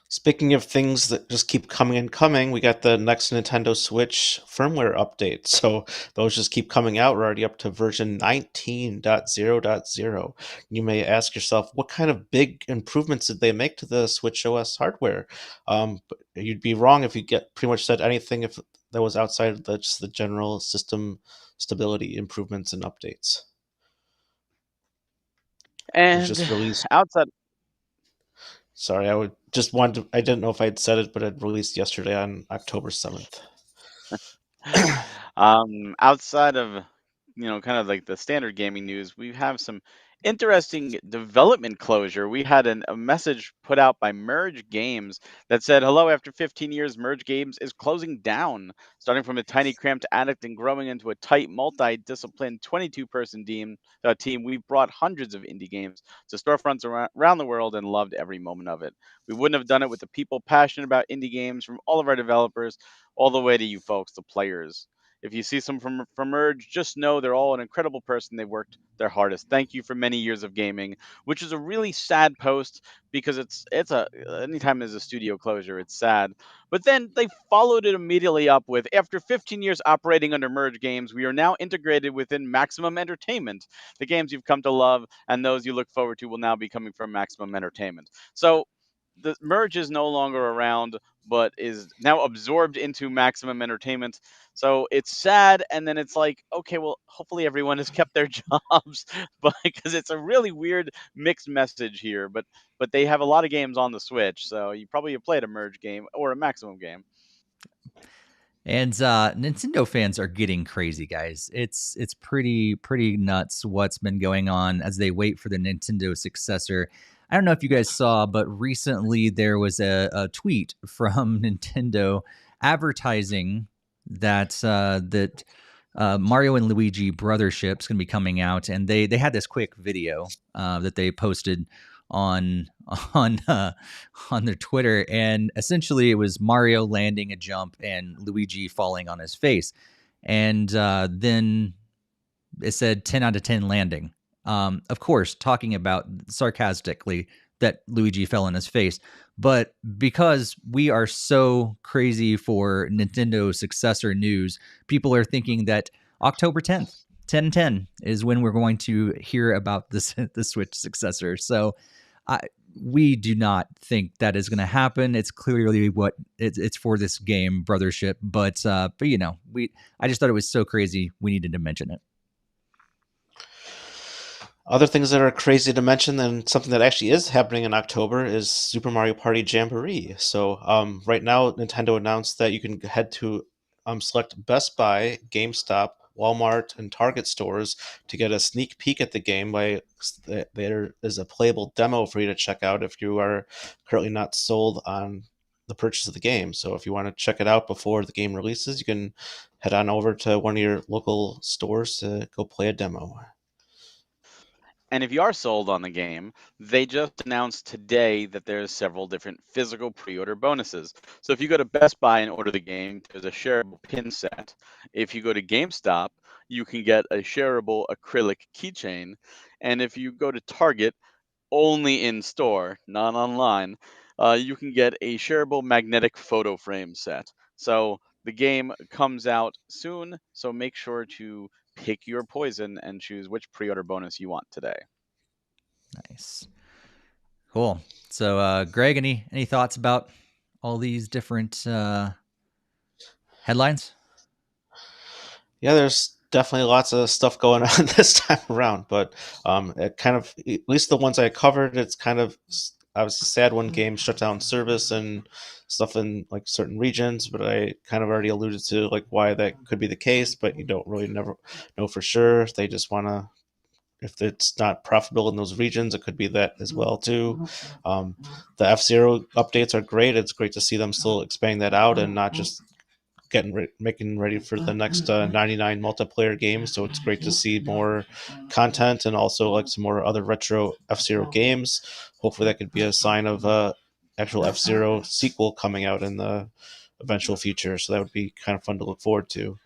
S4: Speaking of things that just keep coming and coming, we got the next Nintendo Switch firmware update. So those just keep coming out. We're already up to version 19.0.0. You may ask yourself, what kind of big improvements did they make to the Switch OS hardware? But you'd be wrong if you pretty much said anything if that was outside of just the general system stability improvements and updates. It was
S3: And
S4: just released.
S3: outside
S4: Sorry, I didn't know if I'd said it, but it released yesterday on October 7th.
S3: outside of kind of like the standard gaming news, we have some interesting development closure. We had a message put out by Merge Games that said, "Hello, after 15 years, Merge Games is closing down. Starting from a tiny cramped attic and growing into a tight multi-disciplined 22-person team, we've brought hundreds of indie games to storefronts around the world and loved every moment of it. We wouldn't have done it with the people passionate about indie games, from all of our developers all the way to you folks, the players. If you see some from Merge, just know they're all an incredible person. They worked their hardest. Thank you for many years of gaming," which is a really sad post because anytime there's a studio closure, it's sad. But then they followed it immediately up with, "After 15 years operating under Merge Games, we are now integrated within Maximum Entertainment. The games you've come to love and those you look forward to will now be coming from Maximum Entertainment." So the Merge is no longer around, but is now absorbed into Maximum Entertainment. So it's sad, and then it's like, okay, well, hopefully everyone has kept their jobs, but because it's a really weird mixed message here. But they have a lot of games on the Switch, so you probably have played a Merge game or a Maximum game.
S2: And Nintendo fans are getting crazy, guys. It's pretty nuts what's been going on as they wait for the Nintendo successor. I don't know if you guys saw, but recently there was a tweet from Nintendo advertising that Mario and Luigi Brothership's going to be coming out, and they had this quick video that they posted on on uh, on their Twitter, and essentially it was Mario landing a jump and Luigi falling on his face, and then it said 10 out of 10 landing. Of course, talking about sarcastically that Luigi fell on his face, but because we are so crazy for Nintendo successor news, people are thinking that October 10th, 10/10 is when we're going to hear about the Switch successor. So we do not think that is going to happen. It's clearly what it's for this game, Brothership. But I just thought it was so crazy. We needed to mention it.
S4: Other things that are crazy to mention, and something that actually is happening in October, is Super Mario Party Jamboree. So right now, Nintendo announced that you can head to select Best Buy, GameStop, Walmart, and Target stores to get a sneak peek at the game. There is a playable demo for you to check out if you are currently not sold on the purchase of the game. So if you want to check it out before the game releases, you can head on over to one of your local stores to go play a demo.
S3: And if you are sold on the game, they just announced today that there's several different physical pre-order bonuses. So if you go to Best Buy and order the game, there's a shareable pin set. If you go to GameStop, you can get a shareable acrylic keychain. And if you go to Target, only in store, not online, you can get a shareable magnetic photo frame set. So the game comes out soon, so make sure to pick your poison and choose which pre-order bonus you want today.
S2: Nice. Cool. So, Greg, any thoughts about all these different headlines?
S4: Yeah, there's definitely lots of stuff going on this time around, but it kind of, at least the ones I covered, it's kind of obviously sad when games shut down service and stuff in like certain regions, but I kind of already alluded to like why that could be the case, but you don't really never know for sure. They just want to, if it's not profitable in those regions, it could be that as well too. The F-Zero updates are great. It's great to see them still expanding that out and not just making ready for the next 99 multiplayer games. So it's great to see more content and also like some more other retro F-Zero games. Hopefully that could be a sign of actual F-Zero sequel coming out in the eventual future. So that would be kind of fun to look forward to.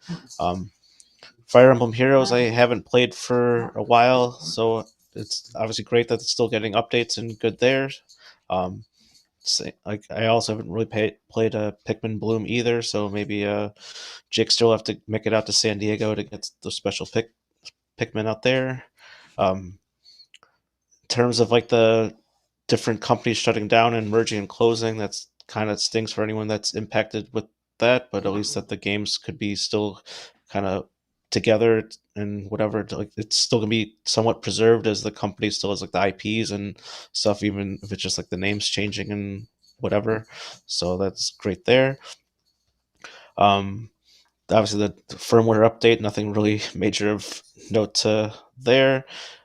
S4: Fire Emblem Heroes I haven't played for a while, so it's obviously great that it's still getting updates and good there. Um, like I also haven't really played Pikmin Bloom either, so maybe Jake still have to make it out to San Diego to get the special Pikmin out there. In terms of like the different companies shutting down and merging and closing, that's kind of stings for anyone that's impacted with that. But at least that the games could be still kind of together and whatever. Like it's still gonna be somewhat preserved as the company still has like the IPs and stuff, even if it's just like the names changing and whatever. So that's great there. Um, Obviously the firmware update, nothing really major of note there.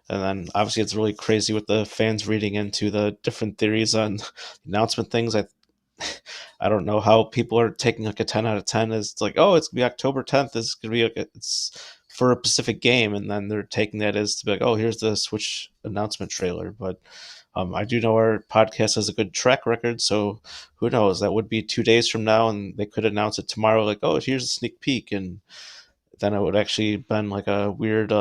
S4: And then obviously it's really crazy with the fans reading into the different theories on announcement things. I don't know how people are taking like a 10 out of 10 as like, oh, it's gonna be October 10th. It's gonna be like it's for a specific game, and then they're taking that as to be like, oh, here's the Switch announcement trailer. But I do know our podcast has a good track record, so who knows? That would be 2 days from now, and they could announce it tomorrow, like, oh, here's a sneak peek, and then it would actually been like a weird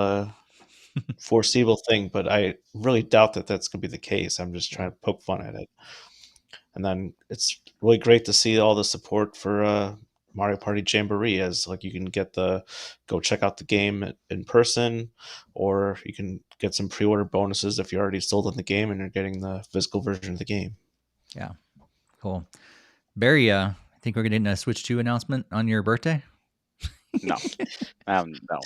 S4: foreseeable thing. But I really doubt that that's gonna be the case. I'm just trying to poke fun at it. And then it's really great to see all the support for Mario Party Jamboree, as like you can go check out the game in person, or you can get some pre-order bonuses if you're already sold on the game and you're getting the physical version of the game.
S2: Yeah, cool. Barry, I think we're getting a Switch 2 announcement on your birthday.
S3: No, no.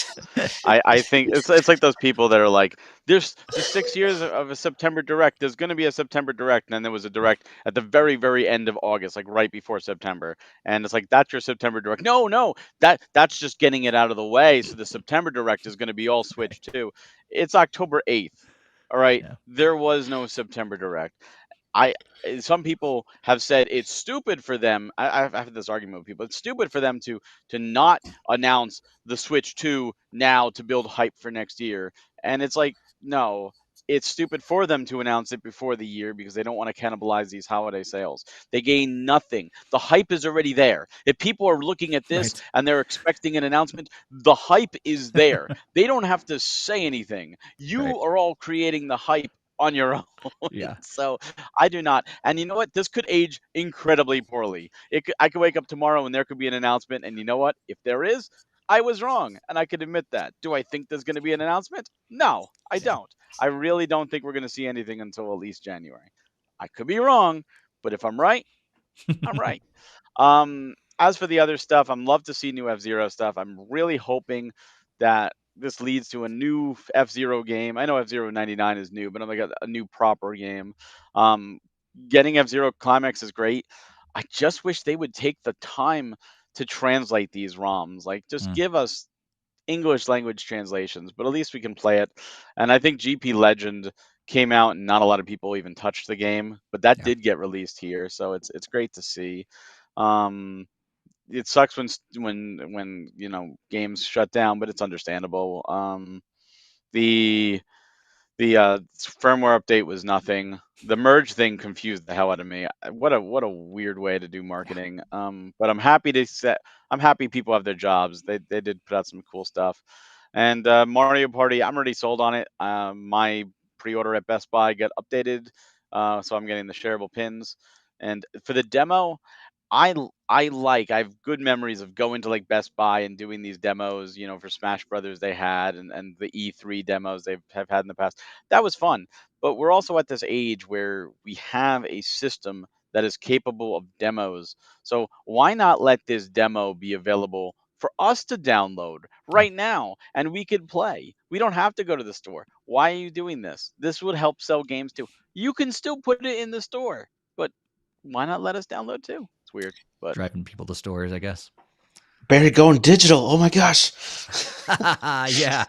S3: I think it's like those people that are like, there's 6 years of a September Direct. There's going to be a September Direct, and then there was a Direct at the very, very end of August, like right before September, and it's like that's your September Direct. No, that's just getting it out of the way. So the September Direct is going to be all Switch too. It's October 8th. All right,
S2: Yeah.
S3: there was no September Direct. I Some people have said it's stupid for them. I've had this argument with people. It's stupid for them to not announce the Switch 2 now to build hype for next year. And it's like, no, it's stupid for them to announce it before the year because they don't want to cannibalize these holiday sales. They gain nothing. The hype is already there. If people are looking at this
S2: Right.
S3: and they're expecting an announcement, the hype is there. They don't have to say anything. You
S2: Right.
S3: are all creating the hype on your own.
S2: Yeah.
S3: So I do not. And you know what? This could age incredibly poorly. I could wake up tomorrow and there could be an announcement. And you know what? If there is, I was wrong. And I could admit that. Do I think there's going to be an announcement? No, I don't. I really don't think we're going to see anything until at least January. I could be wrong, but if I'm right, I'm right. As for the other stuff, I'm love to see new F-Zero stuff. I'm really hoping that this leads to a new F-Zero game. I know F-Zero 99 is new, but I'm like a new proper game. Um, Getting F-Zero Climax is great. I just wish they would take the time to translate these ROMs. Like, just
S2: Mm.
S3: give us English language translations, but at least we can play it. And I think GP Legend came out and not a lot of people even touched the game, but that
S2: Yeah.
S3: did get released here, so it's great to see. Um, it sucks when games shut down, but it's understandable. The firmware update was nothing. The merge thing confused the hell out of me. What a weird way to do marketing. But I'm happy people have their jobs. They did put out some cool stuff. And Mario Party, I'm already sold on it. My pre-order at Best Buy got updated, so I'm getting the shareable pins. And for the demo, I have good memories of going to like Best Buy and doing these demos, for Smash Brothers they had and the E3 demos they have had in the past. That was fun. But we're also at this age where we have a system that is capable of demos. So why not let this demo be available for us to download right now and we could play. We don't have to go to the store. Why are you doing this? This would help sell games too. You can still put it in the store, but why not let us download too? It's weird, but
S2: Driving people to stores, I guess.
S4: Barry going digital. Oh my gosh.
S2: Yeah.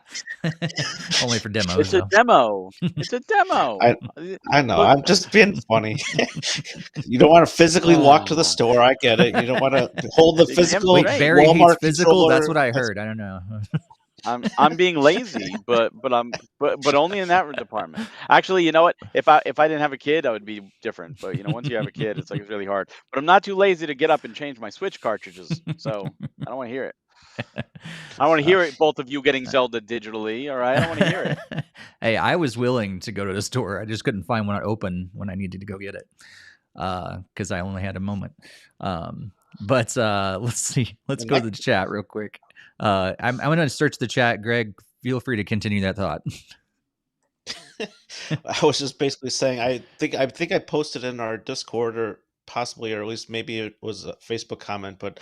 S2: Only for demos,
S3: it's a
S2: though.
S3: demo. It's a demo.
S4: I know.
S3: Look,
S4: I'm just being funny. You don't want to physically walk to the store. I get it. You don't want to hold the
S3: Damn
S4: physical
S2: Wait,
S3: straight.
S2: Barry hates
S4: Walmart
S2: physical? That's
S4: controller.
S2: what I heard. I don't know.
S3: I'm being lazy, but only in that department. Actually, you know what? If I didn't have a kid, I would be different. But once you have a kid, it's really hard. But I'm not too lazy to get up and change my Switch cartridges. So I don't want to hear it. I don't want to hear it. Both of you getting Zelda digitally. All right, I don't want to hear it.
S2: Hey, I was willing to go to the store. I just couldn't find one open when I needed to go get it because I only had a moment. But let's see. Let's go to the chat real quick. I'm going to search the chat. Greg, feel free to continue that thought.
S4: I was just basically saying I think I posted in our Discord or possibly, or at least maybe it was a Facebook comment, but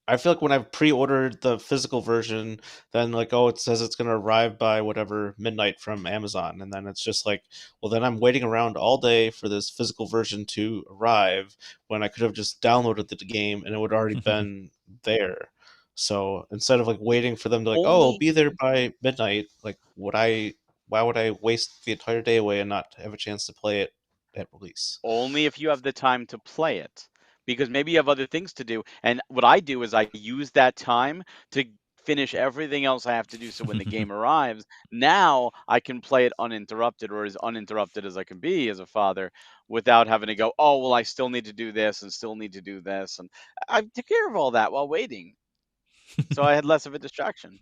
S4: I feel like when I've pre-ordered the physical version, then it says it's going to arrive by whatever midnight from Amazon, and then it's just like, well, then I'm waiting around all day for this physical version to arrive when I could have just downloaded the game and it would already been there. So instead of waiting for them to it'll be there by midnight, why would I waste the entire day away and not have a chance to play it at release?
S3: Only if you have the time to play it, because maybe you have other things to do. And what I do is I use that time to finish everything else I have to do. So when the game arrives, now I can play it uninterrupted, or as uninterrupted as I can be as a father, without having to go, oh, well, I still need to do this and still need to do this. And I took care of all that while waiting. So I had less of a distraction.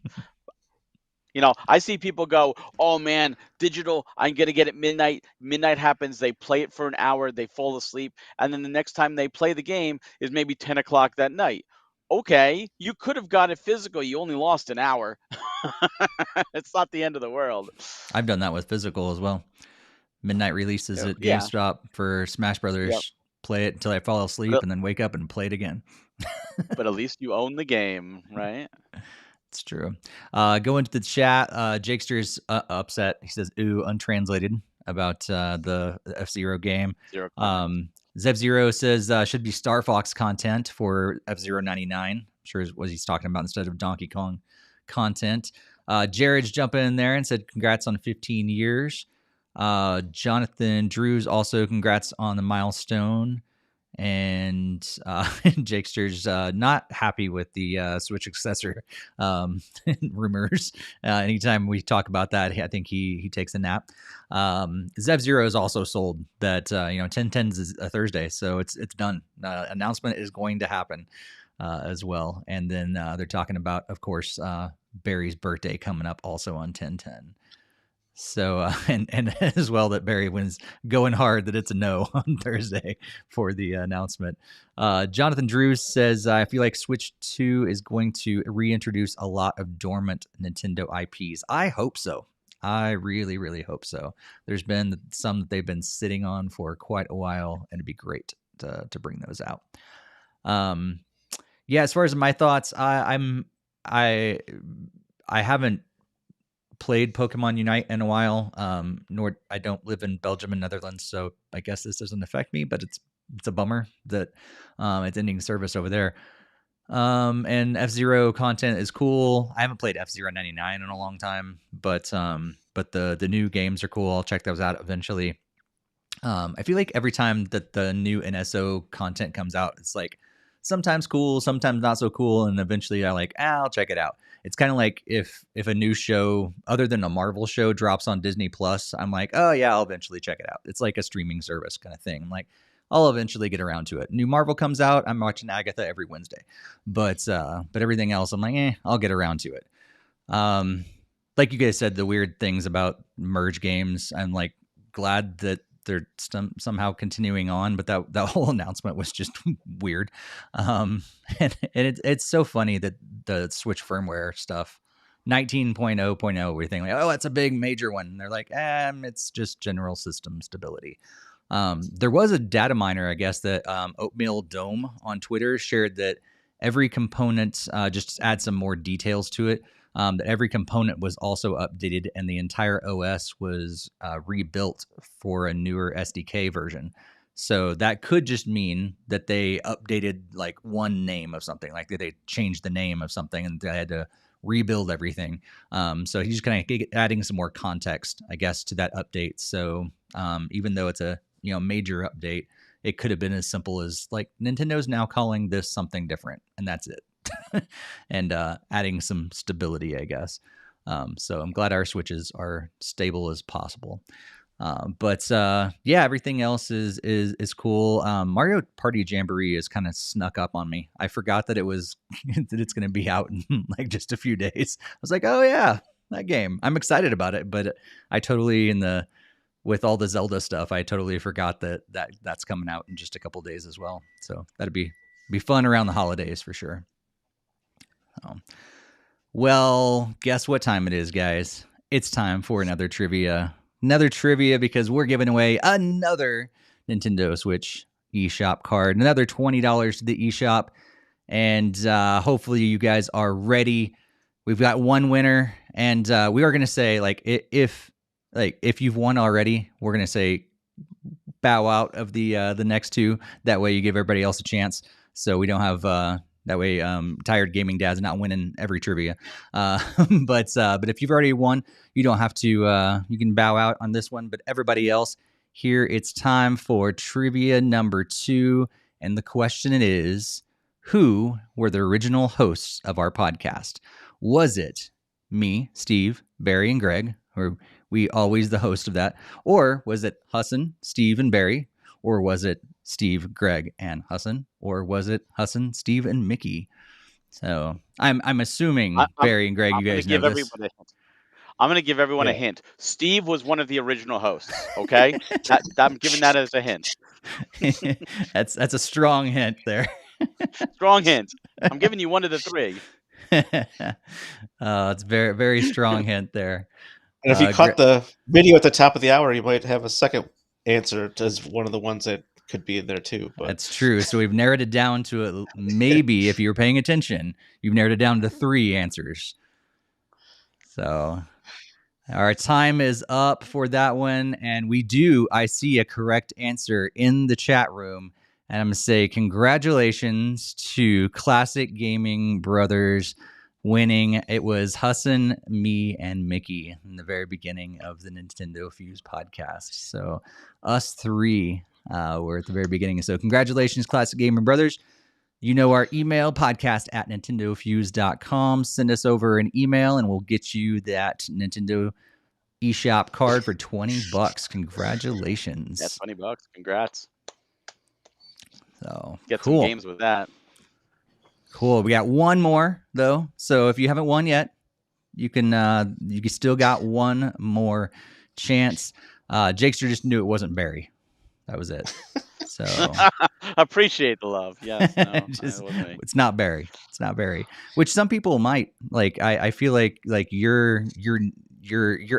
S3: I see people go, oh man, digital, I'm going to get it midnight. Midnight happens, they play it for an hour, they fall asleep, and then the next time they play the game is maybe 10 o'clock that night. Okay, you could have got it physical, you only lost an hour. It's not the end of the world.
S2: I've done that with physical as well. Midnight releases at
S3: Yeah.
S2: GameStop for Smash Brothers.
S3: Yep.
S2: Play it until I fall asleep and then wake up and play it again.
S3: But at least you own the game, right?
S2: It's true. Go into the chat. Jakester's upset. He says, ooh, untranslated about the F-Zero game. Zev-Zero says, should be Star Fox content for F-Zero 99. I'm sure is what he's talking about instead of Donkey Kong content. Jared's jumping in there and said, congrats on 15 years. Jonathan Drews also congrats on the milestone. And Jakester's not happy with the Switch successor rumors. Anytime we talk about that, I think he takes a nap. Zev-Zero is also sold that 10/10 is a Thursday, so it's done. Announcement is going to happen as well. And then they're talking about, of course, Barry's birthday coming up also on 10/10. So, and as well that Barry was going hard that it's a no on Thursday for the announcement. Jonathan Drews says, I feel like Switch 2 is going to reintroduce a lot of dormant Nintendo IPs. I hope so. I really, really hope so. There's been some that they've been sitting on for quite a while, and it'd be great to bring those out. Yeah, as far as my thoughts, I haven't played Pokemon Unite in a while, nor I don't live in Belgium and Netherlands, so I guess this doesn't affect me, but it's a bummer that it's ending service over there. And F-Zero content is cool. I haven't played F-Zero 99 in a long time, but the new games are cool. I'll check those out eventually. I feel like every time that the new NSO content comes out, it's like sometimes cool, sometimes not so cool, and eventually I'll check it out. It's kind of like if a new show other than a Marvel show drops on Disney Plus, I'm like, oh yeah, I'll eventually check it out. It's like a streaming service kind of thing. I'm like, I'll eventually get around to it. New Marvel comes out, I'm watching Agatha every Wednesday, but everything else, I'm like, I'll get around to it. Like you guys said, the weird things about merge games, I'm like glad that they're somehow continuing on, but that whole announcement was just weird. And it's so funny that the Switch firmware stuff, 19.0.0, we think oh, that's a big major one. And they're like, it's just general system stability. There was a data miner, I guess, that Oatmeal Dome on Twitter shared that every component, just add some more details to it. That every component was also updated, and the entire OS was rebuilt for a newer SDK version. So that could just mean that they updated like one name of something, like they changed the name of something, and they had to rebuild everything. So he's kind of adding some more context, I guess, to that update. So even though it's a major update, it could have been as simple as like Nintendo's now calling this something different, and that's it. And adding some stability, I guess. So I'm glad our Switches are stable as possible. But yeah, everything else is cool. Mario Party Jamboree has kind of snuck up on me. I forgot that it was that it's going to be out in like just a few days. I was like, oh yeah, that game. I'm excited about it, but I totally with all the Zelda stuff, I totally forgot that's coming out in just a couple days as well. So that'd be fun around the holidays for sure. Well, guess what time it is, guys? It's time for another trivia. Another trivia because we're giving away another Nintendo Switch eShop card, another $20 to the eShop, and hopefully you guys are ready. We've got one winner, and we are going to say, like, if you've won already, we're going to say bow out of the next two. That way you give everybody else a chance, so we don't have that way tired gaming dad's not winning every trivia. But if you've already won, you don't have to. You can bow out on this one. But everybody else, here it's time for trivia number 2, and the question is: who were the original hosts of our podcast? Was it me, Steve, Barry, and Greg? Or we always the host of that? Or was it Hassan, Steve, and Barry? Or was it Steve, Greg, and Hassan? Or was it Hassan, Steve, and Mickey? So I'm assuming Barry and Greg, you guys know this.
S3: I'm going to give everyone a hint. Steve was one of the original hosts. Okay, I'm giving that as a hint.
S2: That's a strong hint there.
S3: Strong hint. I'm giving you one of the three.
S2: It's very, very strong hint there.
S4: And if you caught the video at the top of the hour, you might have a second answer as one of the ones that could be in there too. But
S2: that's true. So we've narrowed it down to maybe, if you were paying attention, you've narrowed it down to 3 answers. So our time is up for that one. And I see a correct answer in the chat room. And I'm going to say congratulations to Classic Gaming Brothers winning. It was Hassan, me, and Mickey in the very beginning of the NintendoFuse podcast. So us 3 were at the very beginning. So congratulations, Classic Gaming Brothers. You know our email, podcast@nintendofuse.com. Send us over an email and we'll get you that Nintendo eShop card for $20. Congratulations.
S3: That's $20. Congrats.
S2: So
S3: get
S2: cool.
S3: Some games with that.
S2: Cool. We got one more though. So if you haven't won yet, you still got one more chance. Jakester just knew it wasn't Barry. That was it. So
S3: appreciate the love. Yes. No,
S2: it's not Barry. It's not Barry. Which some people might like. I feel like you're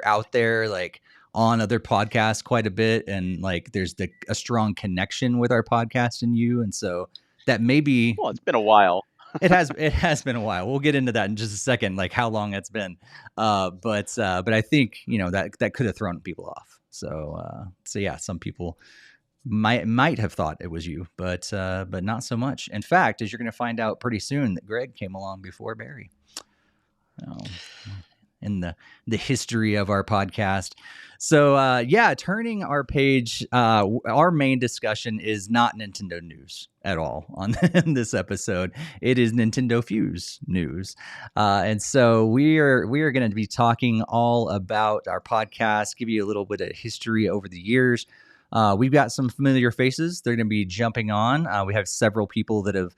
S2: out there like on other podcasts quite a bit, and like there's a strong connection with our podcast and you, and so that maybe.
S3: Well, it's been a while.
S2: It has been a while. We'll get into that in just a second, like how long it's been. But I think that could have thrown people off. So yeah, some people might have thought it was you, but not so much. In fact, as you're going to find out pretty soon, that Greg came along before Barry. In the history of our podcast. So yeah, turning our page, our main discussion is not Nintendo news at all on this episode. It is NintendoFuse news. And so we are going to be talking all about our podcast, give you a little bit of history over the years. We've got some familiar faces. They're going to be jumping on. We have several people that have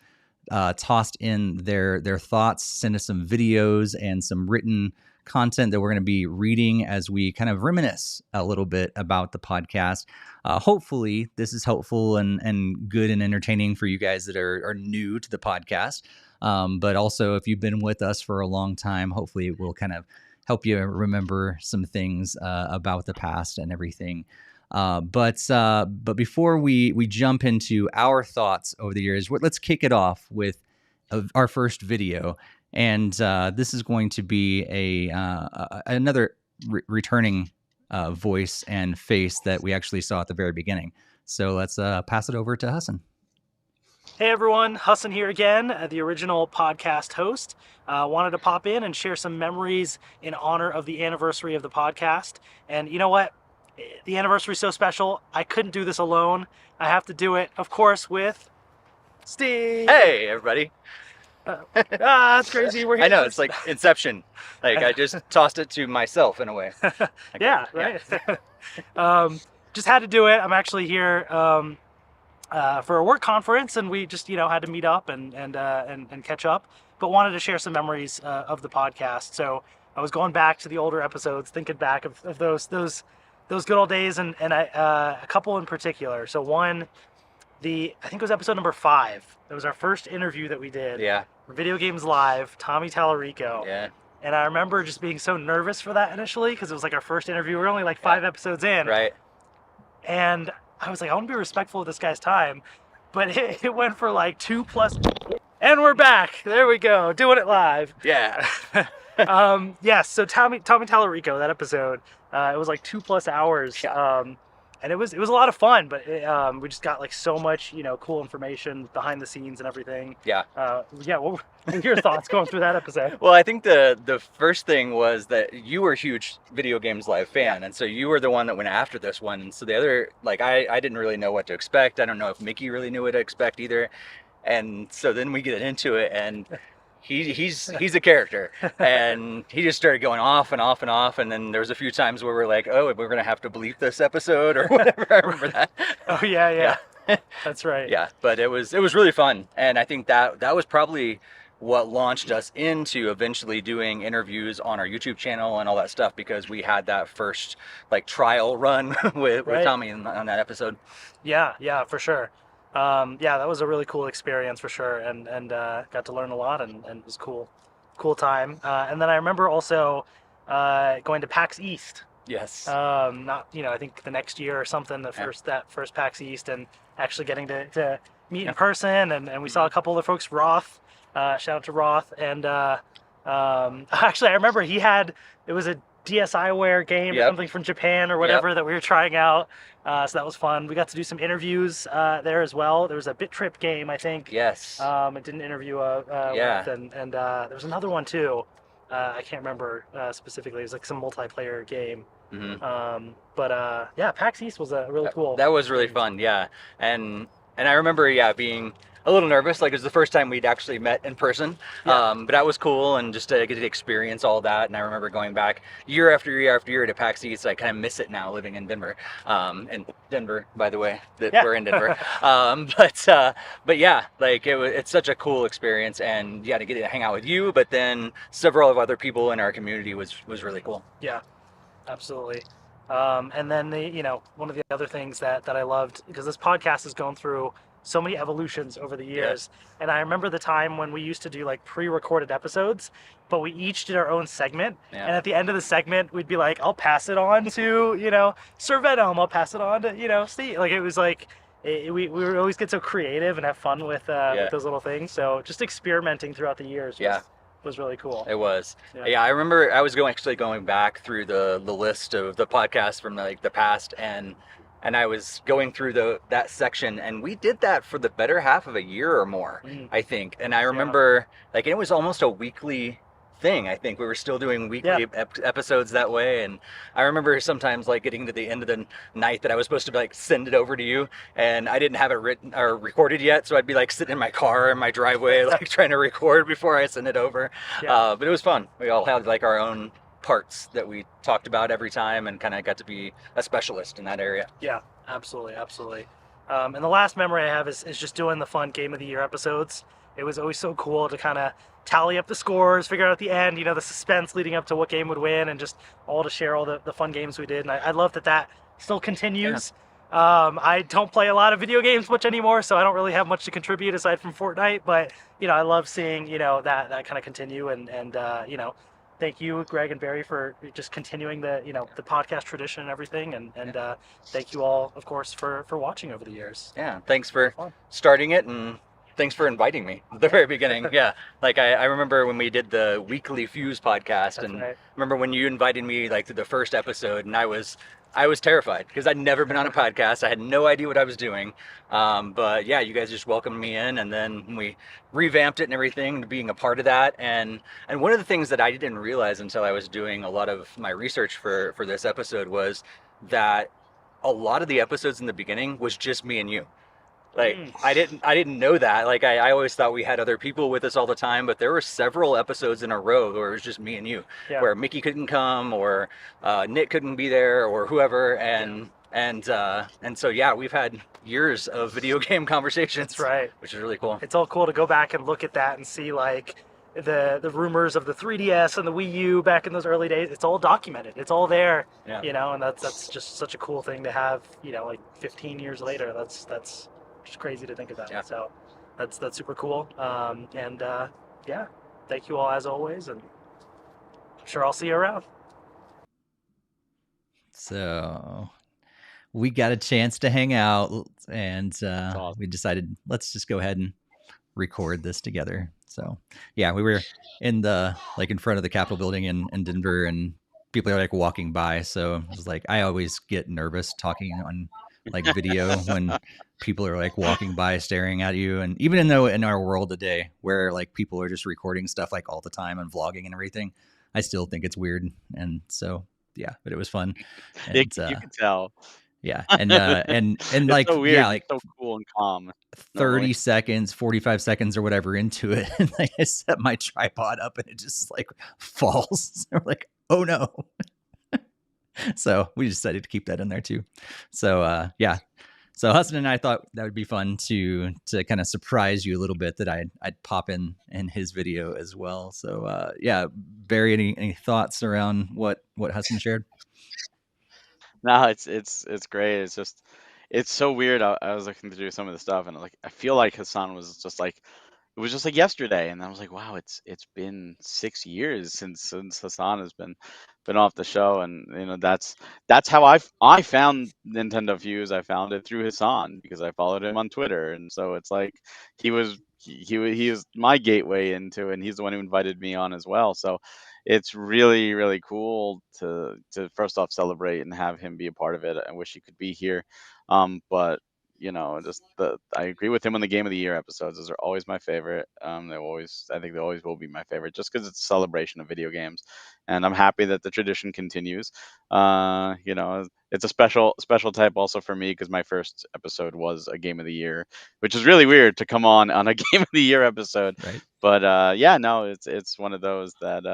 S2: tossed in their thoughts, sent us some videos and some written content that we're going to be reading as we kind of reminisce a little bit about the podcast. Hopefully this is helpful and good and entertaining for you guys that are new to the podcast. But also if you've been with us for a long time, hopefully it will kind of help you remember some things about the past and everything. But before we jump into our thoughts over the years, let's kick it off with our first video, and this is going to be another returning voice and face that we actually saw at the very beginning. So let's pass it over to Hassan.
S1: Hey everyone, Hassan here again, the original podcast host. Wanted to pop in and share some memories in honor of the anniversary of the podcast. And you know what? The anniversary is so special, I couldn't do this alone. I have to do it, of course, with Steve.
S5: Hey, everybody.
S1: That's crazy. We're here.
S5: I know, it's like Inception. Like, I just tossed it to myself in a way. Like,
S1: yeah, right. Just had to do it. I'm actually here for a work conference, and we just had to meet up and catch up. But wanted to share some memories of the podcast. So I was going back to the older episodes, thinking back of those good old days, and a couple in particular. So one, I think it was episode number 5. It was our first interview that we did.
S5: Yeah.
S1: For Video Games Live, Tommy Tallarico.
S5: Yeah.
S1: And I remember just being so nervous for that initially because it was like our first interview. We were only like 5 episodes in.
S5: Right.
S1: And I was like, I want to be respectful of this guy's time. But it went for like 2+. And we're back. There we go. Doing it live.
S5: Yeah.
S1: Yes. So Tommy Tallarico, that episode, it was like 2+ hours.
S5: Yeah.
S1: And it was a lot of fun, but we just got like so much, cool information behind the scenes and everything.
S5: Yeah.
S1: What were your thoughts going through that episode?
S5: Well, I think the first thing was that you were a huge Video Games Live fan, and so you were the one that went after this one. And so the other, like, I didn't really know what to expect. I don't know if Mickey really knew what to expect either. And so then we get into it, and he's a character, and he just started going off and off and off, and then there was a few times where we're like, oh, we're gonna have to bleep this episode or whatever. I remember that.
S1: Oh yeah. That's right.
S5: Yeah, but it was really fun, and I think that was probably what launched us into eventually doing interviews on our YouTube channel and all that stuff, because we had that first like trial run with Tommy on that episode.
S1: Yeah, for sure. That was a really cool experience for sure, and got to learn a lot, and it was cool time. And then I remember also going to PAX East.
S5: Yes.
S1: I think the next year or something, that first PAX East, and actually getting to meet in person, and we saw a couple of the folks, Roth, shout out to Roth, and actually I remember it was a DSiWare game, something from Japan or whatever that we were trying out. So that was fun. We got to do some interviews there as well. There was a Bit Trip game, I think.
S5: Yes.
S1: I did an interview with, and there was another one too. I can't remember specifically. It was like some multiplayer game.
S5: Mm-hmm.
S1: PAX East was a really cool.
S5: That was really fun, yeah. And I remember, being a little nervous, like it was the first time we'd actually met in person. But that was cool, and just to get to experience all that. And I remember going back year after year after year to PAX East. I kind of miss it now, living in Denver. In Denver, by the way, we're in Denver. But yeah, like it's such a cool experience, and to get to hang out with you, but then several of other people in our community was really cool.
S1: Yeah, absolutely. And then one of the other things that I loved, because this podcast has gone through so many evolutions over the years. And I remember the time when we used to do like pre-recorded episodes, but we each did our own segment. And at the end of the segment, we'd be like, I'll pass it on to, Sir Venom. I'll pass it on to, Steve. Like, it was like, we would always get so creative and have fun with those little things. So just experimenting throughout the years was really cool.
S5: It was. Yeah, I remember I was going back through the list of the podcasts from like the past, and I was going through that section, and we did that for the better half of a year or more, I think. And I remember, like, it was almost a weekly thing. I think we were still doing weekly episodes that way. And I remember sometimes like getting to the end of the night that I was supposed to like send it over to you, and I didn't have it written or recorded yet. So I'd be like sitting in my car in my driveway, like trying to record before I send it over. But it was fun. We all had like our own parts that we talked about every time, and kind of got to be a specialist in that area.
S1: Yeah, absolutely. And the last memory I have is just doing the fun Game of the Year episodes. It was always so cool to kind of tally up the scores, figure out at the end, the suspense leading up to what game would win, and just all to share all the fun games we did. And I love that still continues. I don't play a lot of video games much anymore, so I don't really have much to contribute aside from Fortnite, but I love seeing that kind of continue, and thank you, Greg and Barry, for just continuing the the podcast tradition and everything, and thank you all, of course, for watching over the years.
S5: Yeah, thanks for starting it, and thanks for inviting me at the very beginning. Yeah, like I remember when we did the weekly Fuse podcast,
S1: That's
S5: and
S1: right.
S5: remember when you invited me like to the first episode, and I was terrified because I'd never been on a podcast. I had no idea what I was doing. But yeah, you guys just welcomed me in, and then we revamped it and everything to being a part of that. And one of the things that I didn't realize until I was doing a lot of my research for this episode was that a lot of the episodes in the beginning was just me and you. Like I didn't know that. Like I always thought we had other people with us all the time, but there were several episodes in a row where it was just me and you,
S1: Yeah.
S5: where Mickey couldn't come or Nick couldn't be there or whoever, and so yeah, we've had years of video game conversations.
S1: That's right.
S5: Which is really cool.
S1: It's all cool to go back and look at that and see like the rumors of the 3DS and the Wii U back in those early days. It's all documented. It's all there.
S5: Yeah.
S1: You know, and that's just such a cool thing to have. You know, like 15 years later. That's just crazy to think about.
S5: Yeah.
S1: So that's super cool. Yeah, thank you all as always, and I'm sure I'll see you around.
S2: So we got a chance to hang out, and
S3: awesome.
S2: we decided let's just go ahead and record this together. So yeah, we were in front of the Capitol building in Denver, and people are like walking by. So it was like, I always get nervous talking on like video when people are like walking by staring at you. And even though in our world today where like people are just recording stuff like all the time and vlogging and everything, I still think it's weird. And so yeah, but it was fun. And,
S3: you can tell.
S2: yeah, and
S3: It's
S2: like
S3: so weird.
S2: yeah, like
S3: It's so cool and calm.
S2: 30
S3: normally.
S2: seconds, 45 seconds or whatever into it, and like I set my tripod up and it just like falls. We're like, oh no. So we decided to keep that in there too. So yeah. So Hudson and I thought that would be fun to kind of surprise you a little bit, that I'd pop in his video as well. So yeah, Barry, any thoughts around what Hudson shared?
S3: No, it's great. It's just it's so weird. I was looking through some of the stuff, and like I feel like Hassan was just like it was just like yesterday, and I was like, wow, it's been 6 years since Hassan has been off the show, and you know that's how I found Nintendo Fuse. I found it through Hassan because I followed him on Twitter, and so it's like he is my gateway into it, and he's the one who invited me on as well. So it's really really cool to first off celebrate and have him be a part of it. I wish he could be here, but you know, just I agree with him on the Game of the Year episodes. Those are always my favorite. I think they always will be my favorite, just because it's a celebration of video games, and I'm happy that the tradition continues. You know, it's a special type also for me because my first episode was a Game of the Year, which is really weird to come on a Game of the Year episode.
S2: Right.
S3: But yeah, no, it's one of those that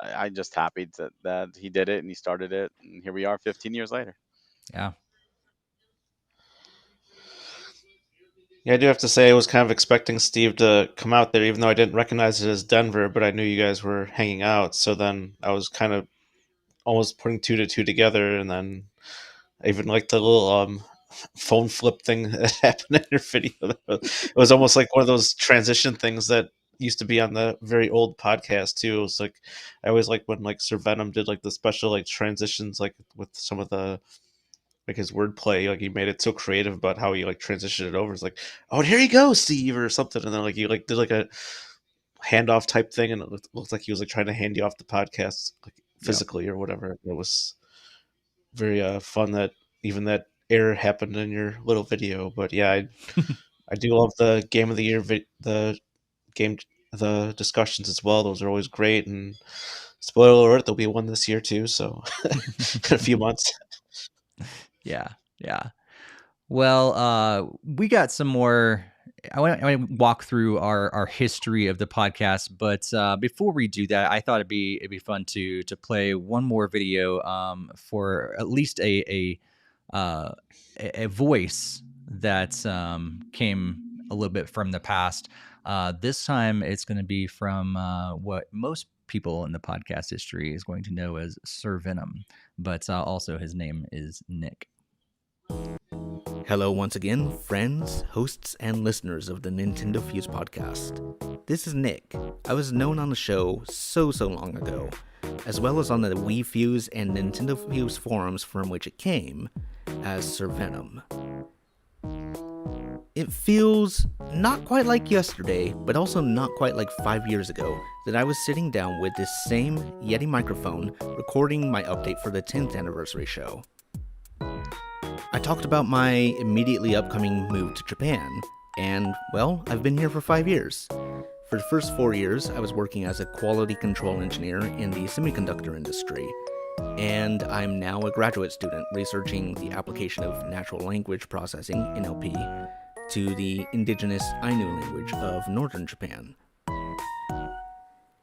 S3: I'm just happy that he did it and he started it, and here we are 15 years later.
S2: Yeah.
S4: Yeah, I do have to say I was kind of expecting Steve to come out there, even though I didn't recognize it as Denver, but I knew you guys were hanging out. So then I was kind of almost putting two to two together, and then I even like the little phone flip thing that happened in your video. It was almost like one of those transition things that used to be on the very old podcast too. It was like I always like when like Sir Venom did like the special like transitions, like with some of the like his wordplay, like he made it so creative about how he like transitioned it over. It's like, oh, here you go, Steve, or something, and then like he like did like a handoff type thing, and it looked like he was like trying to hand you off the podcast like physically or whatever. It was very fun that even that error happened in your little video. But yeah, I do love the Game of the Year, the discussions as well. Those are always great. And spoiler alert, there'll be one this year too. So in a few months.
S2: Yeah. Yeah. Well, we got some more. I want to walk through our history of the podcast, but before we do that, I thought it'd be fun to play one more video for at least a voice that came a little bit from the past. This time, it's going to be from what most people in the podcast history is going to know as Sir Venom, but also his name is Nick.
S6: Hello once again, friends, hosts, and listeners of the NintendoFuse Podcast. This is Nick. I was known on the show so long ago, as well as on the Wii Fuse and NintendoFuse forums from which it came, as Sir Venom. It feels not quite like yesterday, but also not quite like 5 years ago, that I was sitting down with this same Yeti microphone recording my update for the 10th anniversary show. I talked about my immediately upcoming move to Japan, and, well, I've been here for 5 years. For the first 4 years, I was working as a quality control engineer in the semiconductor industry, and I'm now a graduate student researching the application of natural language processing, NLP, to the indigenous Ainu language of northern Japan.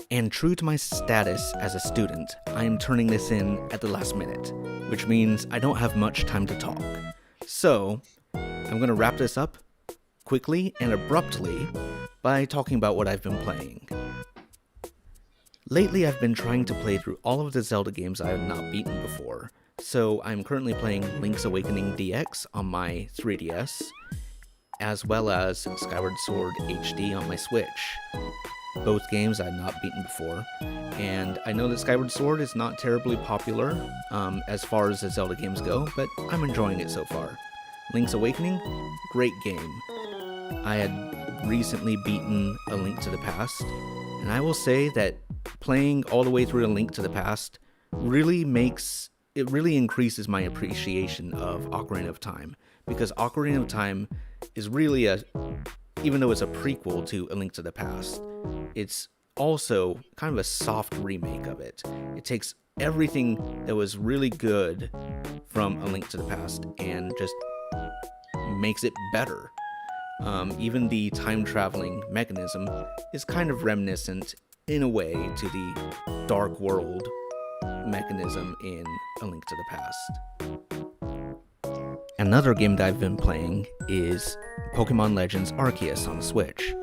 S6: And true to my status as a student, I am turning this in at the last minute, which means I don't have much time to talk. So, I'm going to wrap this up quickly and abruptly by talking about what I've been playing. Lately, I've been trying to play through all of the Zelda games I have not beaten before, so I'm currently playing Link's Awakening DX on my 3DS, as well as Skyward Sword HD on my Switch. Both games I had not beaten before, and I know that Skyward Sword is not terribly popular as far as the Zelda games go, but I'm enjoying it so far. Link's Awakening, great game. I had recently beaten A Link to the Past, and I will say that playing all the way through A Link to the Past really increases my appreciation of Ocarina of Time, because Ocarina of Time is really even though it's a prequel to A Link to the Past, it's also kind of a soft remake of it. It takes everything that was really good from A Link to the Past and just makes it better. Even the time-traveling mechanism is kind of reminiscent, in a way, to the Dark World mechanism in A Link to the Past. Another game that I've been playing is Pokemon Legends Arceus on the Switch.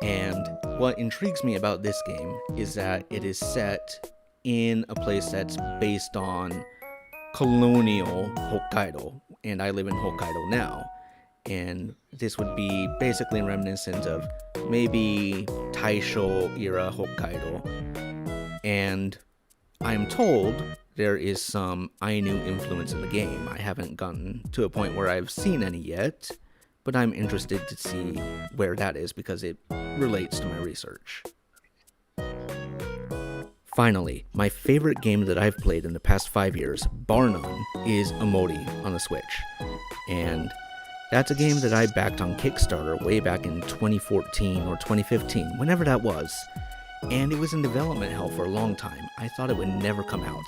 S6: And what intrigues me about this game is that it is set in a place that's based on colonial Hokkaido, and I live in Hokkaido now. And this would be basically reminiscent of maybe Taisho era Hokkaido. And I'm told there is some Ainu influence in the game. I haven't gotten to a point where I've seen any yet, but I'm interested to see where that is because it relates to my research. Finally, my favorite game that I've played in the past 5 years, bar none, is Omori on the Switch. And that's a game that I backed on Kickstarter way back in 2014 or 2015, whenever that was. And it was in development hell for a long time. I thought it would never come out.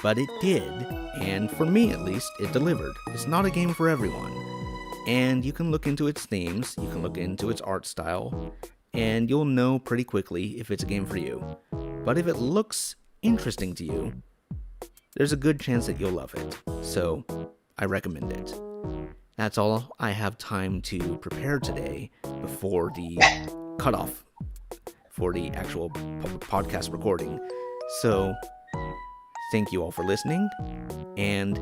S6: But it did, and for me at least, it delivered. It's not a game for everyone. And you can look into its themes, you can look into its art style, and you'll know pretty quickly if it's a game for you. But if it looks interesting to you, there's a good chance that you'll love it. So, I recommend it. That's all I have time to prepare today before the cutoff for the actual podcast recording. So, thank you all for listening, and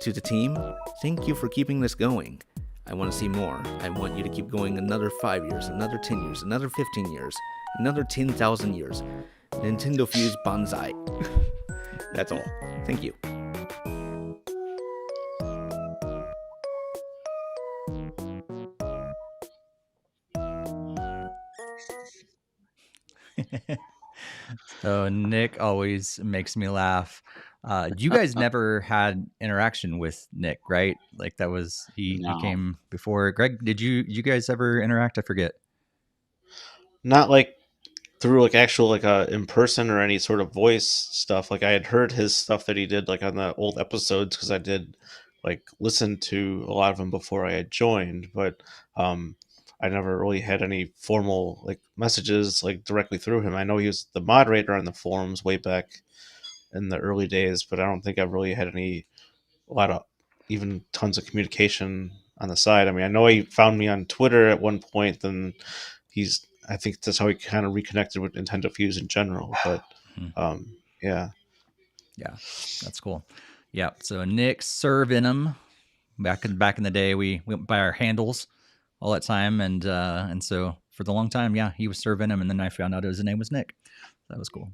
S6: to the team, thank you for keeping this going. I want to see more. I want you to keep going another 5 years, another 10 years, another 15 years, another 10,000 years. NintendoFuse Banzai. That's all. Thank you.
S2: So Nick always makes me laugh. You guys never had interaction with Nick, right? Like that was he came before. Greg, did you guys ever interact? I forget.
S4: Not like through like actual like in person or any sort of voice stuff. Like I had heard his stuff that he did like on the old episodes because I did like listen to a lot of them before I had joined, but I never really had any formal like messages like directly through him. I know he was the moderator on the forums way back in the early days, but I don't think I've really had a lot of even tons of communication on the side. I mean, I know he found me on Twitter at one point, and I think that's how he kind of reconnected with NintendoFuse in general. But yeah,
S2: that's cool. Yeah, so Nick Sir Venom, back in the day, we went by our handles all that time, and so for the long time, yeah, he was Sir Venom, and then I found out his name was Nick. that was cool.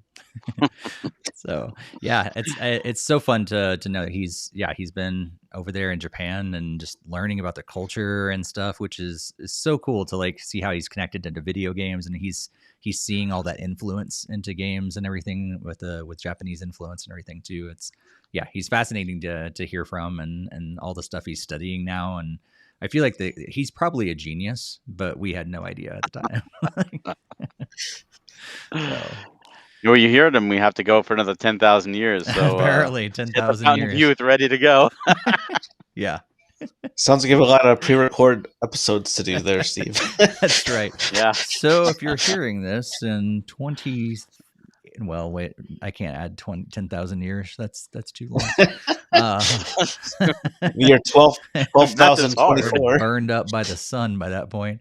S2: So yeah, it's so fun to know that he's been over there in Japan and just learning about the culture and stuff, which is so cool to like see how he's connected into video games, and he's seeing all that influence into games and everything with Japanese influence and everything too. It's he's fascinating to hear from, and all the stuff he's studying now. And I feel like he's probably a genius, but we had no idea at the time. So.
S3: Well, you heard him. We have to go for another 10,000 years. So
S2: apparently,
S3: get the
S2: 10,000
S3: Fountain of
S2: years.
S3: Youth ready to go.
S2: Yeah,
S4: Sounds like you have a lot of pre-record episodes to do there, Steve.
S2: that's right.
S3: Yeah.
S2: So if you're hearing this in 20, well, wait, I can't add 10,000 years. That's too long.
S4: Year 12,024.
S2: Already burned up by the sun by that point.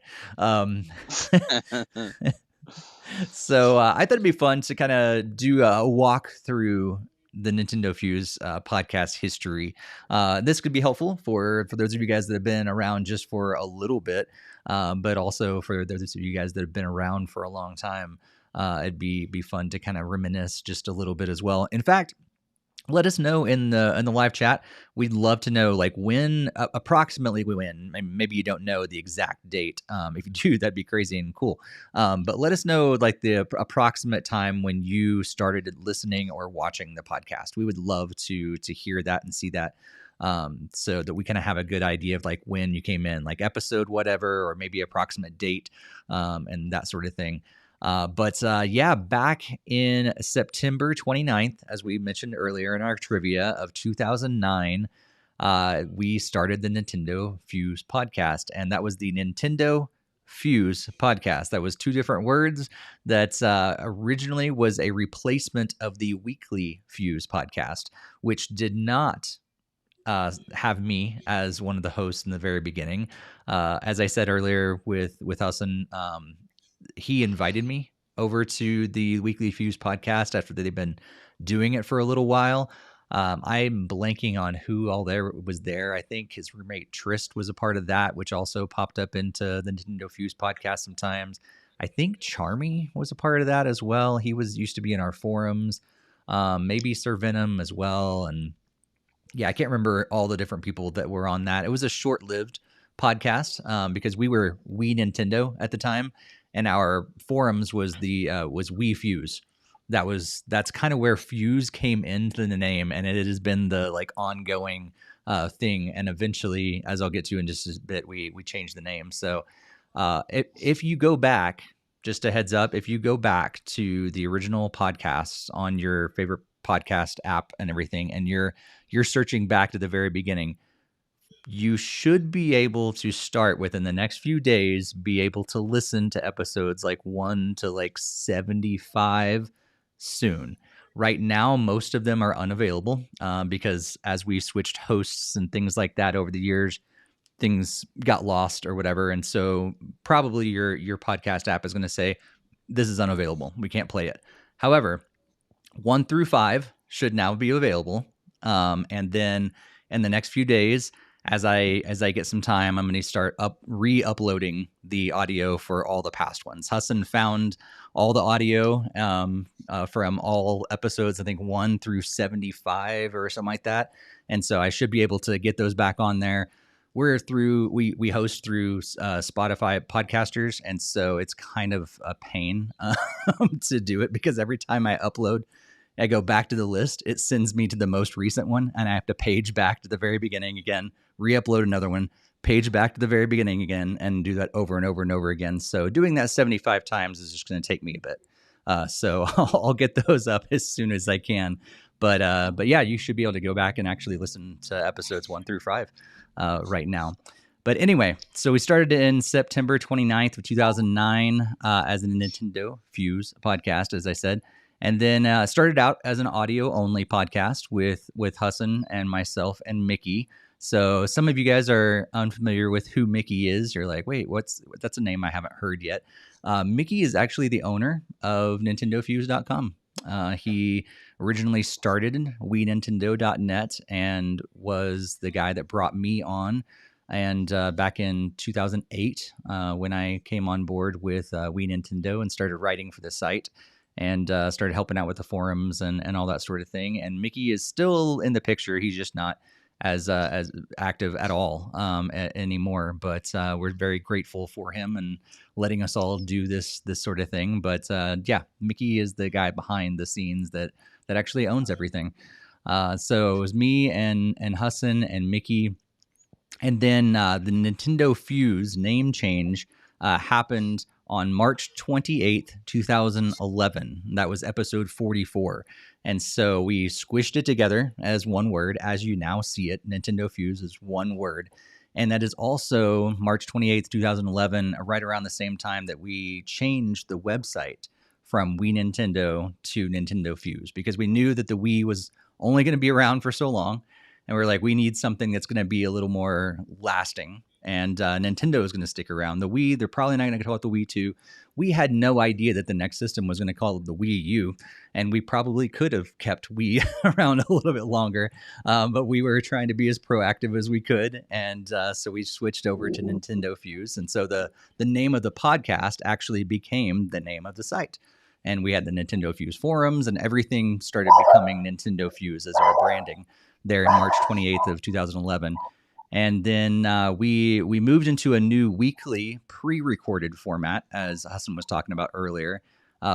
S2: So I thought it'd be fun to kind of do a walk through the NintendoFuse podcast history. This could be helpful for those of you guys that have been around just for a little bit, but also for those of you guys that have been around for a long time. It'd be fun to kind of reminisce just a little bit as well. In fact, let us know in the live chat. We'd love to know like when approximately when. Maybe you don't know the exact date. If you do, that'd be crazy and cool. But let us know like the approximate time when you started listening or watching the podcast. We would love to hear that and see that, so that we kind of have a good idea of like when you came in, like episode whatever, or maybe approximate date, and that sort of thing. But back in September 29th, as we mentioned earlier in our trivia of 2009, we started the NintendoFuse Podcast, and that was the NintendoFuse Podcast. That was two different words that originally was a replacement of the Weekly Fuse Podcast, which did not have me as one of the hosts in the very beginning. As I said earlier with Hassan, he invited me over to the Weekly Fuse Podcast after they've been doing it for a little while. I'm blanking on who all was there. I think his roommate Trist was a part of that, which also popped up into the NintendoFuse Podcast sometimes. I think Charmy was a part of that as well. He used to be in our forums. Maybe Sir Venom as well. And yeah, I can't remember all the different people that were on that. It was a short-lived podcast because we were We Nintendo at the time. And our forums was We Fuse. That's kind of where Fuse came into the name, and it has been the like ongoing thing. And eventually, as I'll get to in just a bit, we changed the name. So if you go back, just a heads up, if you go back to the original podcasts on your favorite podcast app and everything, and you're searching back to the very beginning, you should be able to start within the next few days, be able to listen to episodes like 1 to like 75 soon. Right now, most of them are unavailable because as we switched hosts and things like that over the years, things got lost or whatever. And so probably your podcast app is going to say, this is unavailable. We can't play it. However, 1 through 5 should now be available. And then in the next few days, as I get some time, I'm going to start re-uploading the audio for all the past ones. Hassan found all the audio from all episodes, I think 1 through 75 or something like that. And so I should be able to get those back on there. We host through Spotify podcasters, and so it's kind of a pain to do it because every time I upload, I go back to the list, it sends me to the most recent one, and I have to page back to the very beginning again, re-upload another one, page back to the very beginning again, and do that over and over and over again. So doing that 75 times is just going to take me a bit. So I'll get those up as soon as I can. But yeah, you should be able to go back and actually listen to episodes 1 through 5 right now. But anyway, so we started in September 29th of 2009 as a NintendoFuse podcast, as I said. And then started out as an audio-only podcast with Hassan and myself and Mickey. So some of you guys are unfamiliar with who Mickey is. You're like, wait, that's a name I haven't heard yet. Mickey is actually the owner of NintendoFuse.com. He originally started WeNintendo.net and was the guy that brought me on. And back in 2008, when I came on board with We Nintendo and started writing for the site, and started helping out with the forums and all that sort of thing. And Mickey is still in the picture. He's just not as active at all anymore. But we're very grateful for him and letting us all do this sort of thing. But yeah, Mickey is the guy behind the scenes that actually owns everything. So it was me and Hassan and Mickey. And then the NintendoFuse name change happened on March 28th, 2011. That was episode 44. And so we squished it together as one word. As you now see it, NintendoFuse is one word. And that is also March 28th, 2011, right around the same time that we changed the website from We Nintendo to NintendoFuse, because we knew that the Wii was only going to be around for so long. And we're like, we need something that's going to be a little more lasting. And Nintendo is going to stick around. The Wii, they're probably not going to call it the Wii 2. We had no idea that the next system was going to call it the Wii U. And we probably could have kept Wii around a little bit longer. But we were trying to be as proactive as we could. And so we switched over to NintendoFuse. And so the name of the podcast actually became the name of the site. And we had the NintendoFuse forums, and everything started becoming NintendoFuse as our branding there in March 28th of 2011. And then we moved into a new weekly pre-recorded format, as Hassan was talking about earlier,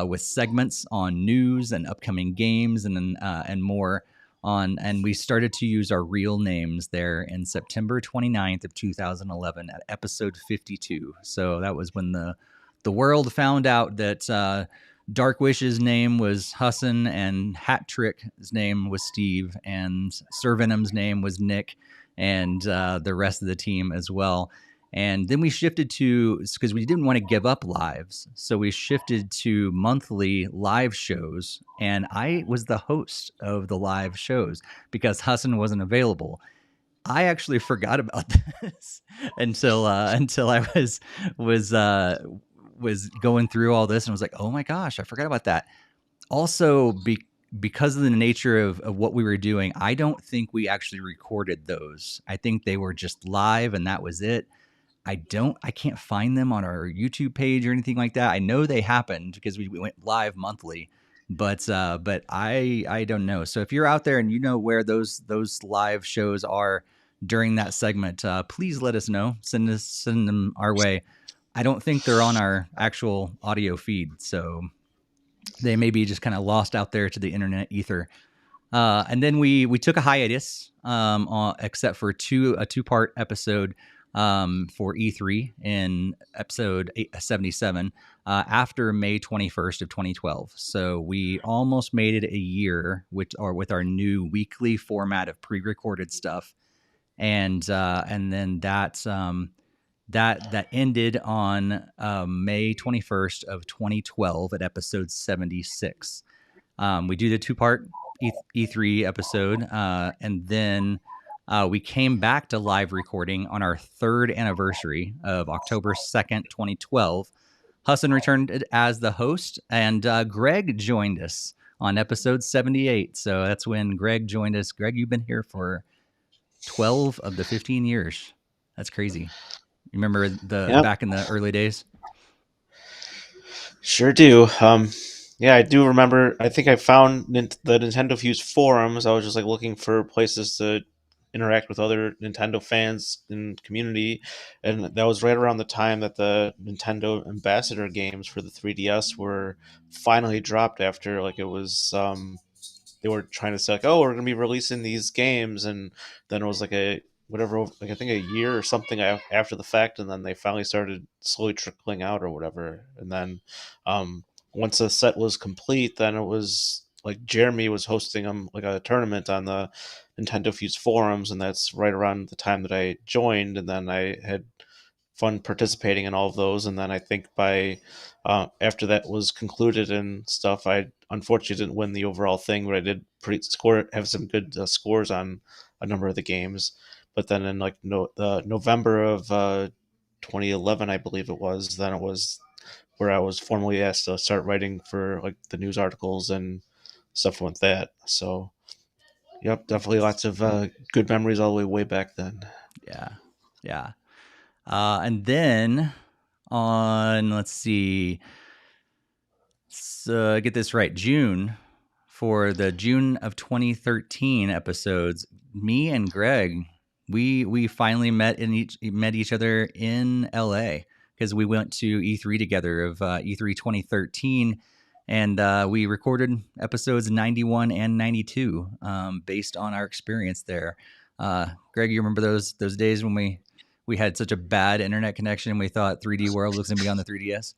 S2: with segments on news and upcoming games and more on. And we started to use our real names there in September 29th of 2011 at episode 52. So that was when the world found out that Dark Wish's name was Hassan, and Hat Trick's name was Steve, and Sir Venom's name was Nick, and the rest of the team as well. And then we shifted to, because we didn't want to give up lives, so we shifted to monthly live shows, and I was the host of the live shows because Hassan wasn't available. I actually forgot about this until I was going through all this and was like, oh my gosh, I forgot about that. Also, because of the nature of what we were doing, I don't think we actually recorded those. I think they were just live and that was it. I can't find them on our YouTube page or anything like that. I know they happened because we went live monthly, but I don't know. So if you're out there and you know where those live shows are during that segment, please let us know. Send them our way. I don't think they're on our actual audio feed, so they may be just kind of lost out there to the internet ether. And then we took a hiatus, except for a two-part episode for E3 in episode 77 after May 21st of 2012. So we almost made it a year with our new weekly format of pre-recorded stuff, and then that ended on May 21st of 2012 at episode 76. We do the two-part E3 episode, and then we came back to live recording on our third anniversary of October 2nd, 2012. Hassan returned as the host, and Greg joined us on episode 78. So that's when Greg joined us. Greg, you've been here for 12 of the 15 years. That's crazy. Remember back in the early days?
S4: Sure do. Yeah, I do remember. I think I found the NintendoFuse forums. I was just like looking for places to interact with other Nintendo fans and community, and that was right around the time that the Nintendo Ambassador games for the 3DS were finally dropped after like it was they were trying to say like, oh, we're going to be releasing these games, and then it was like I think a year or something after the fact, and then they finally started slowly trickling out or whatever. And then once the set was complete, then it was like Jeremy was hosting like a tournament on the NintendoFuse forums, and that's right around the time that I joined, and then I had fun participating in all of those. And then I think by after that was concluded and stuff, I unfortunately didn't win the overall thing, but I did have some good scores on a number of the games. But then in like November of 2011, I believe it was, then it was where I was formally asked to start writing for like the news articles and stuff like that. So yep, definitely lots of good memories all the way back then.
S2: Yeah. And then let's see. So get this right, June, for the June of 2013 episodes, me and Greg, we finally met each other in LA because we went to E3 together of E3 2013, and we recorded episodes 91 and 92 based on our experience there. Greg, you remember those days when we had such a bad internet connection and we thought 3D World was going to be on the 3DS?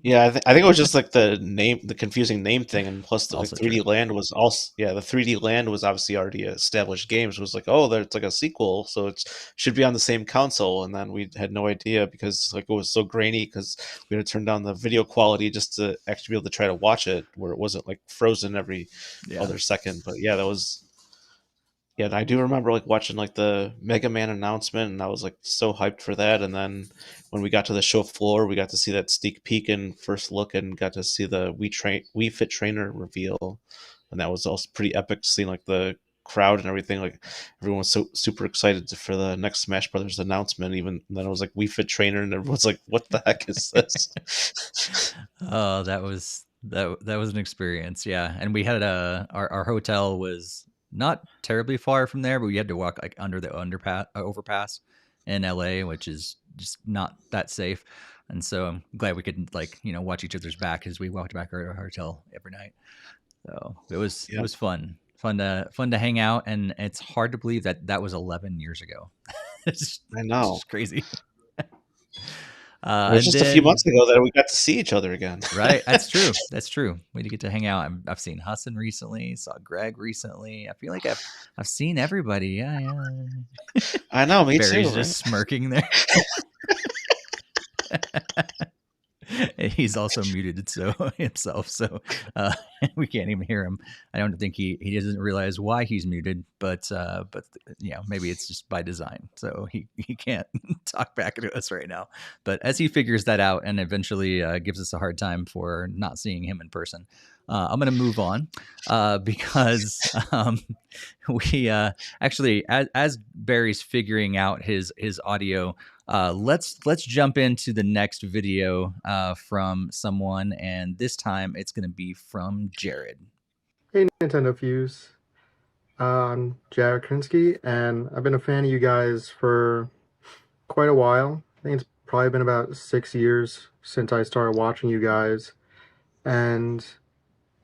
S4: Yeah, I think it was just like the confusing name thing, and plus the like,
S2: Also
S4: 3D
S2: true.
S4: Land was also the 3D Land was obviously already established games. It was like, oh, it's like a sequel, so it should be on the same console, and then we had no idea because like it was so grainy because we had to turn down the video quality just to actually be able to try to watch it where it wasn't like frozen every other second. But yeah, that was. Yeah, and I do remember like watching like the Mega Man announcement, and I was like so hyped for that. And then when we got to the show floor, we got to see that sneak peek and first look, and got to see the Wii Fit Trainer reveal, and that was also pretty epic. Seeing like the crowd and everything, like everyone was so super excited for the next Smash Brothers announcement. Even then, it was like Wii Fit Trainer, and everyone's like, "What the heck is this?"
S2: Oh, that was an experience, yeah. And we had our hotel was not terribly far from there, but we had to walk like under the overpass in LA, which is just not that safe. And so I'm glad we could like watch each other's back as we walked back to our hotel every night. So it was fun to hang out, and it's hard to believe that was 11 years ago.
S4: I know,
S2: it's crazy.
S4: It was just a few months ago that we got to see each other again.
S2: Right. That's true. That's true. We get to hang out. I've seen Hassan recently, saw Greg recently. I feel like I've seen everybody. Yeah.
S4: I know, me
S2: Barry's
S4: too.
S2: just smirking there. He's also muted himself, so we can't even hear him. I don't think he doesn't realize why he's muted, but maybe it's just by design, so he can't talk back to us right now. But as he figures that out and eventually gives us a hard time for not seeing him in person, I'm going to move on because we actually, as Barry's figuring out his audio. Let's jump into the next video from someone, and this time it's going to be from Jared.
S7: Hey, NintendoFuse. I'm Jared Krinsky, and I've been a fan of you guys for quite a while. I think it's probably been about 6 years since I started watching you guys, and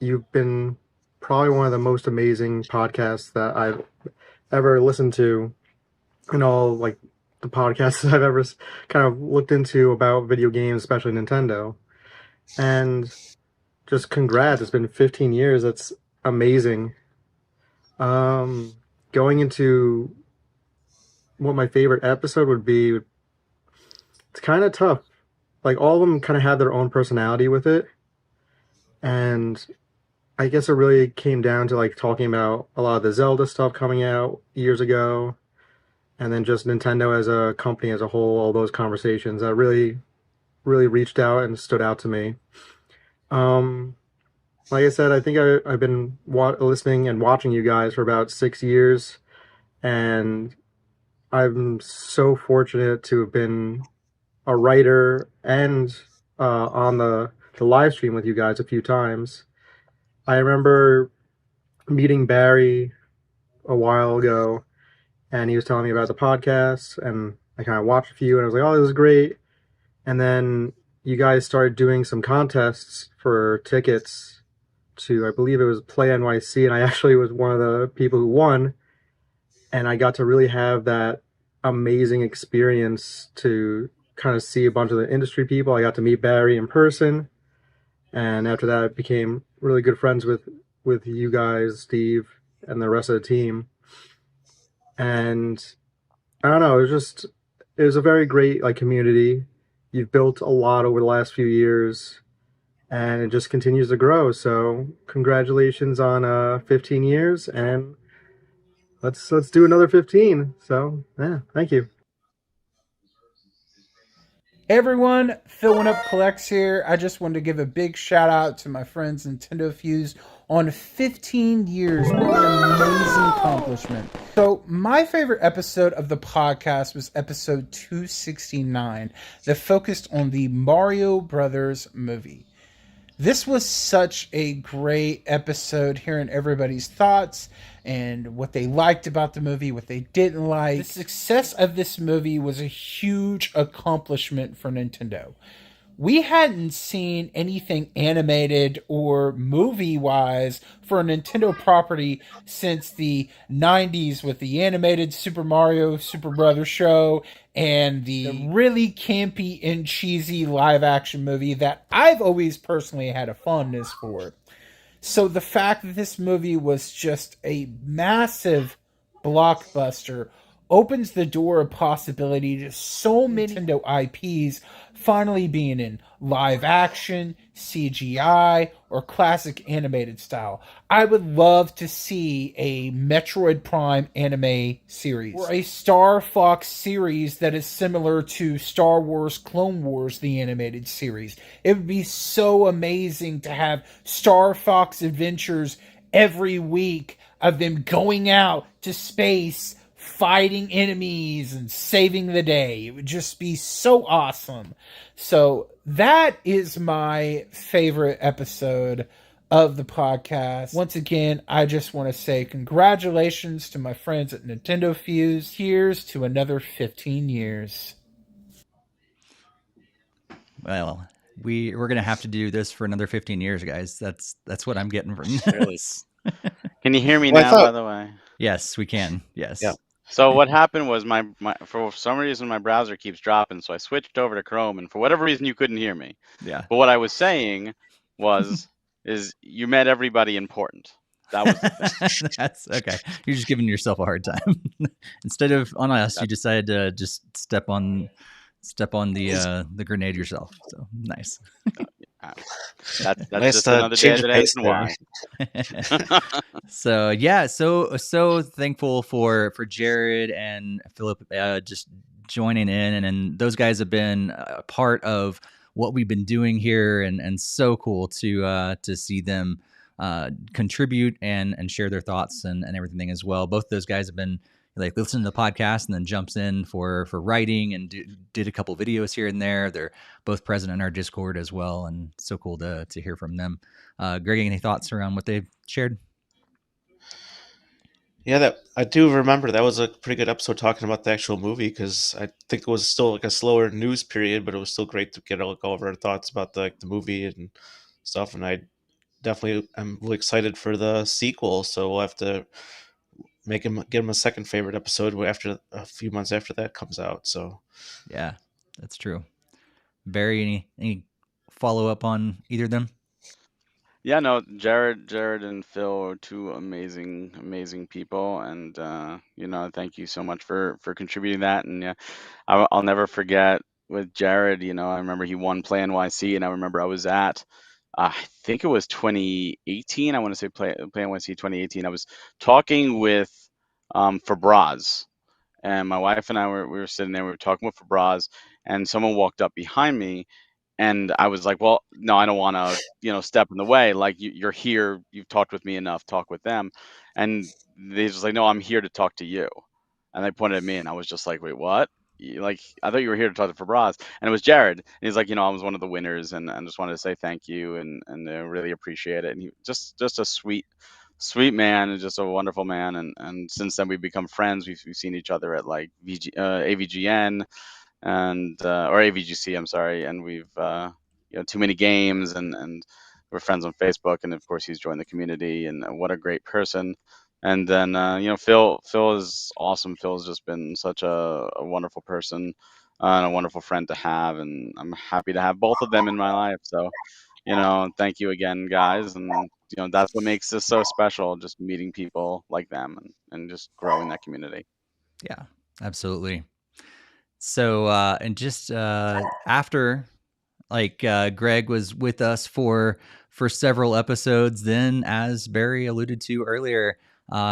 S7: you've been probably one of the most amazing podcasts that I've ever listened to in all, like, the podcasts I've ever kind of looked into about video games, especially Nintendo. And just congrats, it's been 15 years. That's amazing. Going into what my favorite episode would be, it's kind of tough. Like, all of them kind of have their own personality with it. And I guess it really came down to like talking about a lot of the Zelda stuff coming out years ago. And then just Nintendo as a company as a whole, all those conversations that really, really reached out and stood out to me. Like I said, I think I've been listening and watching you guys for about 6 years. And I'm so fortunate to have been a writer and on the live stream with you guys a few times. I remember meeting Barry a while ago, and he was telling me about the podcast, and I kind of watched a few, and I was like, oh, this is great. And then you guys started doing some contests for tickets to, I believe it was Play NYC, and I actually was one of the people who won, and I got to really have that amazing experience to kind of see a bunch of the industry people. I got to meet Barry in person, and after that, I became really good friends with you guys, Steve, and the rest of the team. And I don't know, it was a very great like community. You've built a lot over the last few years, and it just continues to grow. So congratulations on 15 years, and let's do another 15. So yeah, thank you.
S8: Hey everyone, Phil One Up Collects here. I just wanted to give a big shout out to my friends NintendoFuse on 15 years. What an amazing accomplishment. So my favorite episode of the podcast was episode 269 that focused on the Mario Brothers movie. This was such a great episode, hearing everybody's thoughts and what they liked about the movie, what they didn't like. The success of this movie was a huge accomplishment for Nintendo. We hadn't seen anything animated or movie-wise for a Nintendo property since the 90s with the animated Super Mario Super Brothers show and the really campy and cheesy live-action movie that I've always personally had a fondness for. So the fact that this movie was just a massive blockbuster opens the door of possibility to so many Nintendo IPs finally being in live action, CGI, or classic animated style. I would love to see a Metroid Prime anime series or a Star Fox series that is similar to Star Wars Clone Wars, the animated series. It would be so amazing to have Star Fox adventures every week of them going out to space, fighting enemies and saving the day. It would just be so awesome. So that is my favorite episode of the podcast. Once again, I just want to say congratulations to my friends at NintendoFuse. Here's to another 15 years.
S2: Well, we're gonna have to do this for another 15 years, guys. That's what I'm getting from this.
S3: Can you hear me
S4: Well, I
S3: now,
S4: thought-
S3: by the way?
S2: Yes, we can. Yes.
S4: Yeah.
S3: So what happened was my for some reason my browser keeps dropping, so I switched over to Chrome, and for whatever reason you couldn't hear me.
S2: Yeah.
S3: But what I was saying was is you met everybody important. That was the thing.
S2: That's okay. You're just giving yourself a hard time. Instead of on us, you decided to just step on the grenade yourself. So nice.
S3: That's
S4: Nice
S3: just
S4: to
S3: another day
S4: change
S3: that
S4: the
S3: ends
S4: pace
S3: in
S4: there.
S3: Y.
S2: So yeah, so thankful for Jared and Philip just joining in, and those guys have been a part of what we've been doing here, and so cool to see them contribute and share their thoughts and everything as well. Both those guys have been like listening to the podcast and then jumps in for writing and did a couple videos here and there. They're both present in our Discord as well, and so cool to hear from them. Greg, any thoughts around what they've shared?
S4: Yeah, that I do remember. That was a pretty good episode talking about the actual movie, because I think it was still like a slower news period, but it was still great to go over our thoughts about the movie and stuff. And I definitely am really excited for the sequel. So we'll have to get him a second favorite episode after a few months after that comes out. So
S2: Yeah, that's true. Barry, any follow up on either of them?
S3: Yeah, no, Jared and Phil are two amazing people, and thank you so much for contributing that. And yeah, I'll never forget with Jared. I remember he won Play NYC, and I remember I was at, I think it was 2018. I want to say Play NYC 2018. I was talking with Fabraz, and my wife and I we were sitting there. We were talking with Fabraz, and someone walked up behind me. And I was like, well, no, I don't want to, step in the way. Like, you're here, you've talked with me enough, talk with them. And they just like, no, I'm here to talk to you. And they pointed at me, and I was just like, wait, what? Like, I thought you were here to talk to Fabraz. And it was Jared. And he's like, I was one of the winners, and I just wanted to say thank you and really appreciate it. And he just a sweet man, and just a wonderful man. And since then we've become friends. We've seen each other at like AVGN and or AVGC, I'm sorry, and we've too many games, and we're friends on Facebook, and of course he's joined the community, and what a great person. And then Phil is awesome. Phil's just been such a wonderful person and a wonderful friend to have, and I'm happy to have both of them in my life. So thank you again, guys, and that's what makes this so special, just meeting people like them and just growing that community.
S2: Yeah, absolutely. So, and just after, like, Greg was with us for several episodes, then, as Barry alluded to earlier,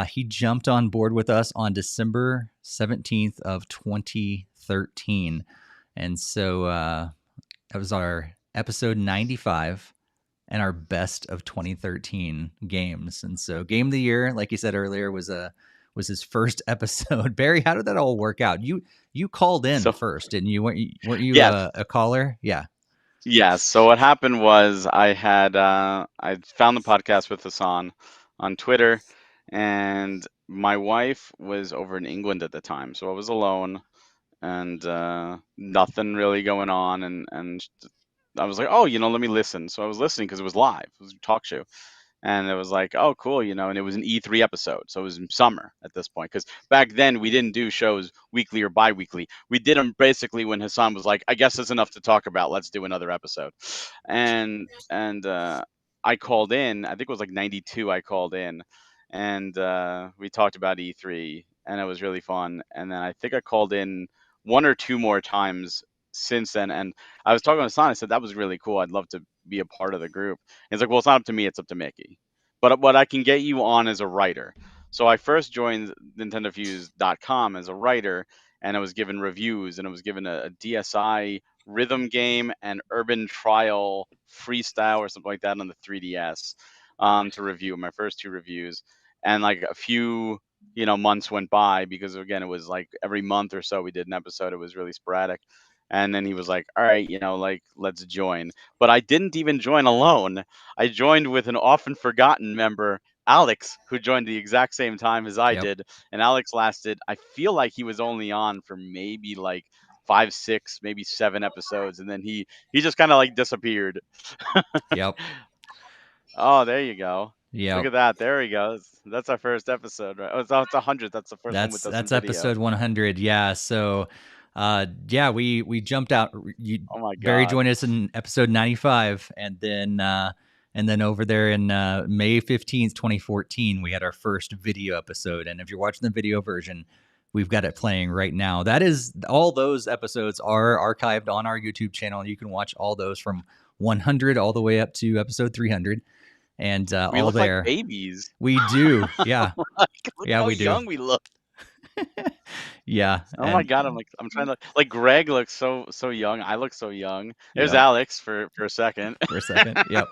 S2: he jumped on board with us on December 17th of 2013. And so that was our episode 95 and our best of 2013 games. And so Game of the Year, like you said earlier, was his first episode. Barry, how did that all work out? You called in first, didn't you? Weren't you
S3: Yes.
S2: a caller? Yeah.
S3: Yes. So what happened was I found the podcast with Hassan on Twitter, and my wife was over in England at the time, so I was alone and nothing really going on, and I was like, oh, let me listen. So I was listening because it was live, it was a talk show. And it was like, oh, cool, and it was an E3 episode, so it was in summer at this point. Because back then we didn't do shows weekly or bi-weekly. We did them basically when Hassan was like, I guess that's enough to talk about. Let's do another episode. And I called in. I think it was like '92. I called in, and we talked about E3, and it was really fun. And then I think I called in one or two more times since then. And I was talking to Hassan. I said that was really cool. I'd love to be a part of the group. He's like, well, it's not up to me, it's up to Mickey. But what I can get you on as a writer. So I first joined NintendoFuse.com as a writer, and I was given reviews, and I was given a DSi rhythm game and urban trial freestyle or something like that on the 3DS to review my first two reviews. And like a few months went by, because again it was like every month or so we did an episode. It was really sporadic. And then he was like, all right, like, let's join. But I didn't even join alone. I joined with an often forgotten member, Alex, who joined the exact same time as I
S2: Yep.
S3: did. And Alex lasted, I feel like he was only on for maybe like 5, 6, maybe 7 episodes. And then he just kind of like disappeared.
S2: Yep.
S3: Oh, there you go. Look
S2: Yep.
S3: at that. There he goes. That's our first episode, right? Oh, it's 100. That's the first one with us
S2: That's
S3: in video.
S2: episode 100. Yeah. So, yeah, we jumped out.
S3: Oh my
S2: Barry
S3: God.
S2: joined us in episode 95, and then over there in May 15th, 2014, we had our first video episode. And if you're watching the video version, we've got it playing right now. That is, all those episodes are archived on our YouTube channel. You can watch all those from 100 all the way up to episode 300. And
S3: We
S2: all
S3: look
S2: there.
S3: like babies.
S2: We do. Yeah.
S3: Look
S2: Yeah,
S3: how
S2: we do.
S3: young we look.
S2: Yeah.
S3: Oh my God, I'm trying to like Greg looks so young. I look so young. There's
S2: Yep.
S3: Alex for a second.
S2: For a second. Yep.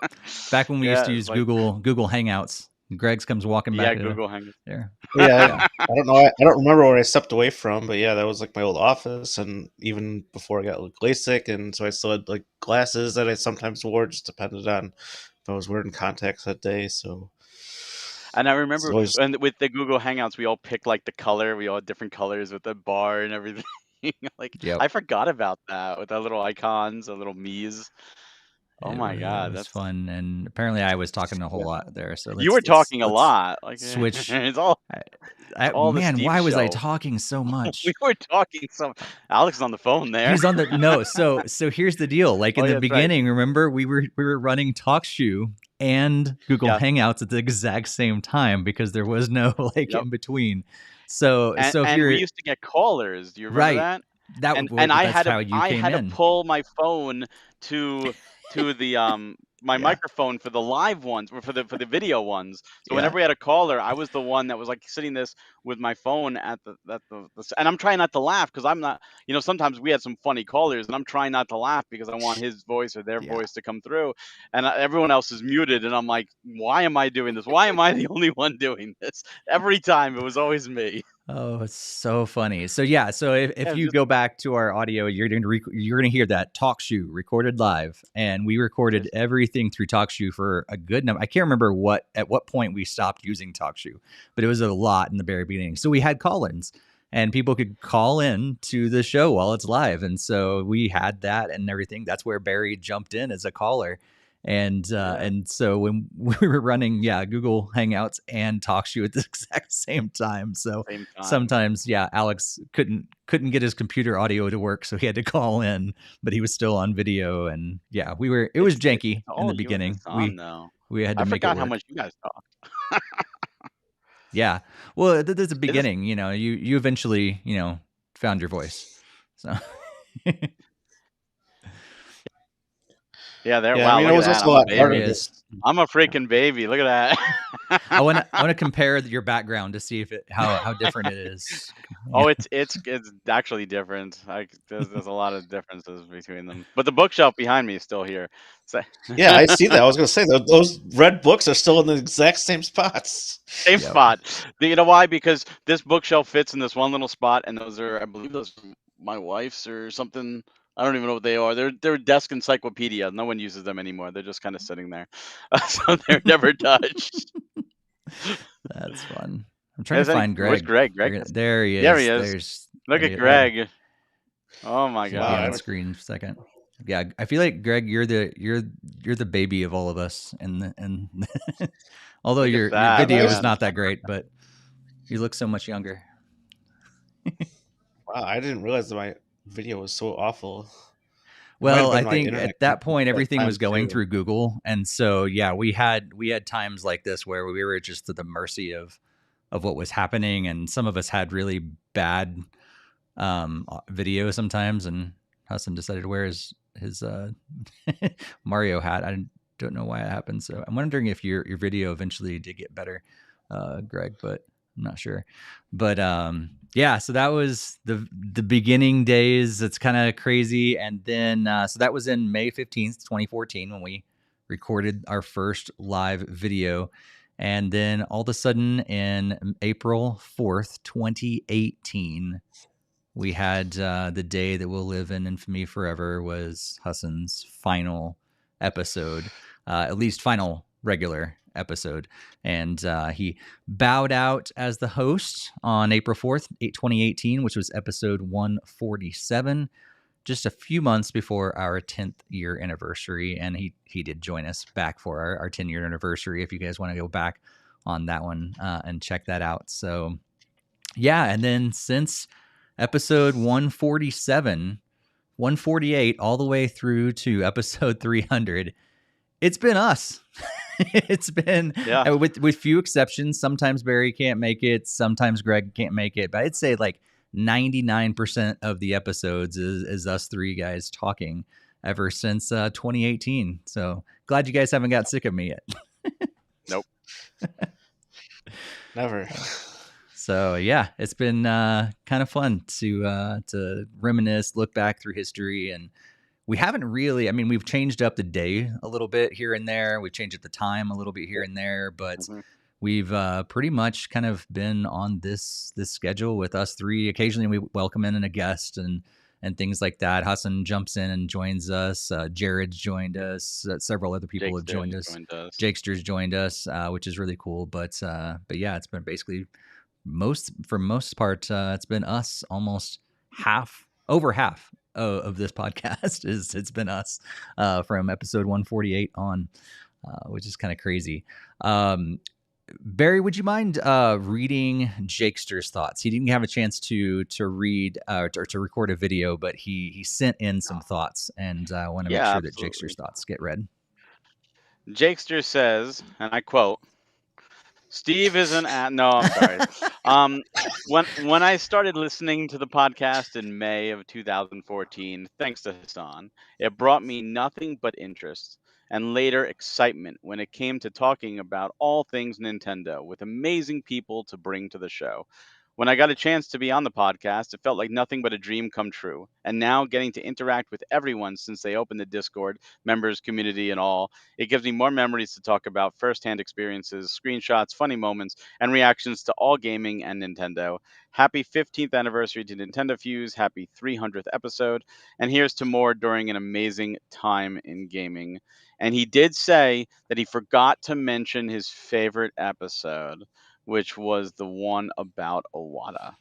S2: Back when we used to
S3: Yeah,
S2: use
S3: it's like,
S2: Google Hangouts. Greg's comes walking back to
S3: Google Hangouts.
S2: there.
S4: Yeah, I don't know. I don't remember where I stepped away from, but yeah, that was like my old office, and even before I got like LASIK, and so I still had like glasses that I sometimes wore, just depended on if I was wearing contacts that day. So,
S3: And I remember
S4: always-
S3: when with the Google Hangouts, we all picked like the color. We all had different colors with the bar and everything. Like,
S2: Yep.
S3: I forgot about that with the little icons, the little me's. Oh my God,
S2: it was
S3: that's
S2: fun. And apparently I was talking a whole lot there. So
S3: you were talking a lot. Like
S2: switch.
S3: It's all all the
S2: Man,
S3: Steve
S2: why was I
S3: show.
S2: talking so much?
S3: We were talking some. Alex is on the phone there.
S2: He's on the no. So here's the deal. Like in
S3: Oh,
S2: the
S3: yeah, that's right.
S2: beginning, remember we were running TalkShoe and Google
S3: Yeah.
S2: Hangouts at the exact same time because there was no like
S3: Yep.
S2: in between. So
S3: And,
S2: so if
S3: and
S2: you're
S3: we used to get callers. Do you remember
S2: right,
S3: that?
S2: that
S3: And
S2: w-
S3: I
S2: that's
S3: had
S2: how
S3: to
S2: you came in.
S3: pull my phone to the my
S2: Yeah.
S3: microphone for the live ones or for the video ones. So
S2: Yeah.
S3: whenever we had a caller, I was the one that was like sitting this with my phone at the and I'm trying not to laugh because I'm not, sometimes we had some funny callers and I'm trying not to laugh because I want his voice or their
S2: Yeah.
S3: voice to come through, and everyone else is muted, and I'm like, why am I doing this? Why am I the only one doing this? Every time it was always me.
S2: Oh, it's so funny. So yeah, so if
S3: Yeah,
S2: you
S3: just-
S2: go back to our audio, you're going to hear that TalkShoe recorded live, and we recorded everything through TalkShoe for a good number. I can't remember at what point we stopped using TalkShoe, but it was a lot in the very beginning. So we had call-ins, and people could call in to the show while it's live, and so we had that and everything. That's where Barry jumped in as a caller. And so when we were running Google Hangouts and TalkShoe at the exact same time, so
S3: Same time.
S2: sometimes Alex couldn't get his computer audio to work, so he had to call in, but he was still on video. And it was janky in
S3: Oh,
S2: the
S3: you
S2: beginning.
S3: were on, though.
S2: We had to
S3: I
S2: make it
S3: forgot
S2: work.
S3: how much you guys talked.
S2: Yeah, well, there's a beginning. You eventually found your voice. So
S3: Yeah, there.
S4: Yeah,
S3: Wow,
S4: I mean,
S3: look
S4: it
S3: at
S4: was
S3: that.
S4: also
S3: I'm
S4: a
S3: a
S4: lot
S3: baby.
S4: harder.
S2: There he is.
S3: I'm a freaking baby. Look at that.
S2: I want to compare your background to see if how different it is.
S3: Oh, it's actually different. There's a lot of differences between them. But the bookshelf behind me is still here. So,
S4: Yeah, I see that. I was going to say those red books are still in the exact same spots.
S3: same
S2: Yep.
S3: spot. You know why? Because this bookshelf fits in this one little spot, and I believe those are my wife's or something. I don't even know what they are. They're a desk encyclopedia. No one uses them anymore. They're just kind of sitting there, so they're never touched.
S2: That's fun. I'm trying to find
S3: Where's
S2: Greg.
S3: Greg?
S2: There he is.
S3: There he is.
S2: There's
S3: Look at
S2: there-
S3: Greg. Oh my
S2: He'll be on
S3: god.
S2: screen for a second. Yeah, I feel like Greg, you're the baby of all of us, and although
S3: Look at
S2: your
S3: that,
S2: video is
S3: man.
S2: not that great, but you look so much younger.
S4: Wow, I didn't realize that my video was so awful.
S2: Well,
S4: been
S2: I
S4: my
S2: think
S4: internet
S2: at that
S4: connection
S2: point
S4: at
S2: everything was
S4: times,
S2: going
S4: too.
S2: through Google, and so yeah, we had times like this where we were just at the mercy of what was happening, and some of us had really bad video sometimes, and Hassan decided to wear his Mario hat. I don't know why it happened, so I'm wondering if your video eventually did get better, Greg, but I'm not sure. But yeah, so that was the beginning days. It's kind of crazy. And then so that was in May 15th, 2014, when we recorded our first live video. And then all of a sudden in April 4th, 2018, we had the day that will live in infamy forever, was Hassan's final episode, at least final regular episode. And he bowed out as the host on April 4th, 2018, which was episode 147, just a few months before our 10th year anniversary. And he did join us back for our 10-year anniversary, if you guys want to go back on that one and check that out. So yeah, and then since episode 147, 148, all the way through to episode 300, it's been us. It's been, with few exceptions. Sometimes Barry can't make it. Sometimes Greg can't make it. But I'd say like 99% of the episodes is us three guys talking ever since 2018. So glad you guys haven't got sick of me yet.
S3: Nope.
S4: Never.
S2: So yeah, it's been kind of fun to reminisce, look back through history, and we haven't really. I mean, we've changed up the day a little bit here and there. We've changed up the time a little bit here and there, but we've pretty much kind of been on this schedule with us three. Occasionally, we welcome in a guest and things like that. Hassan jumps in and joins us. Jared's joined us. Several other people have joined us. Jakester's joined us, which is really cool. But yeah, it's been basically for most part, it's been us. Almost over half of this podcast it's been us from episode 148 on, which is kind of crazy. Barry, would you mind reading Jakester's thoughts? He didn't have a chance to read or to record a video, but he sent in some thoughts, and I want to make sure that Jakester's thoughts get read.
S3: Jakester says, and I quote, "Steve isn't at." No, I'm sorry. When I started listening to the podcast in May of 2014, thanks to Hassan, it brought me nothing but interest and later excitement when it came to talking about all things Nintendo with amazing people to bring to the show. When I got a chance to be on the podcast, it felt like nothing but a dream come true. And now getting to interact with everyone since they opened the Discord, members, community, and all, it gives me more memories to talk about, firsthand experiences, screenshots, funny moments, and reactions to all gaming and Nintendo. Happy 15th anniversary to NintendoFuse. Happy 300th episode. And here's to more during an amazing time in gaming. And he did say that he forgot to mention his favorite episode, which was the one about Iwata,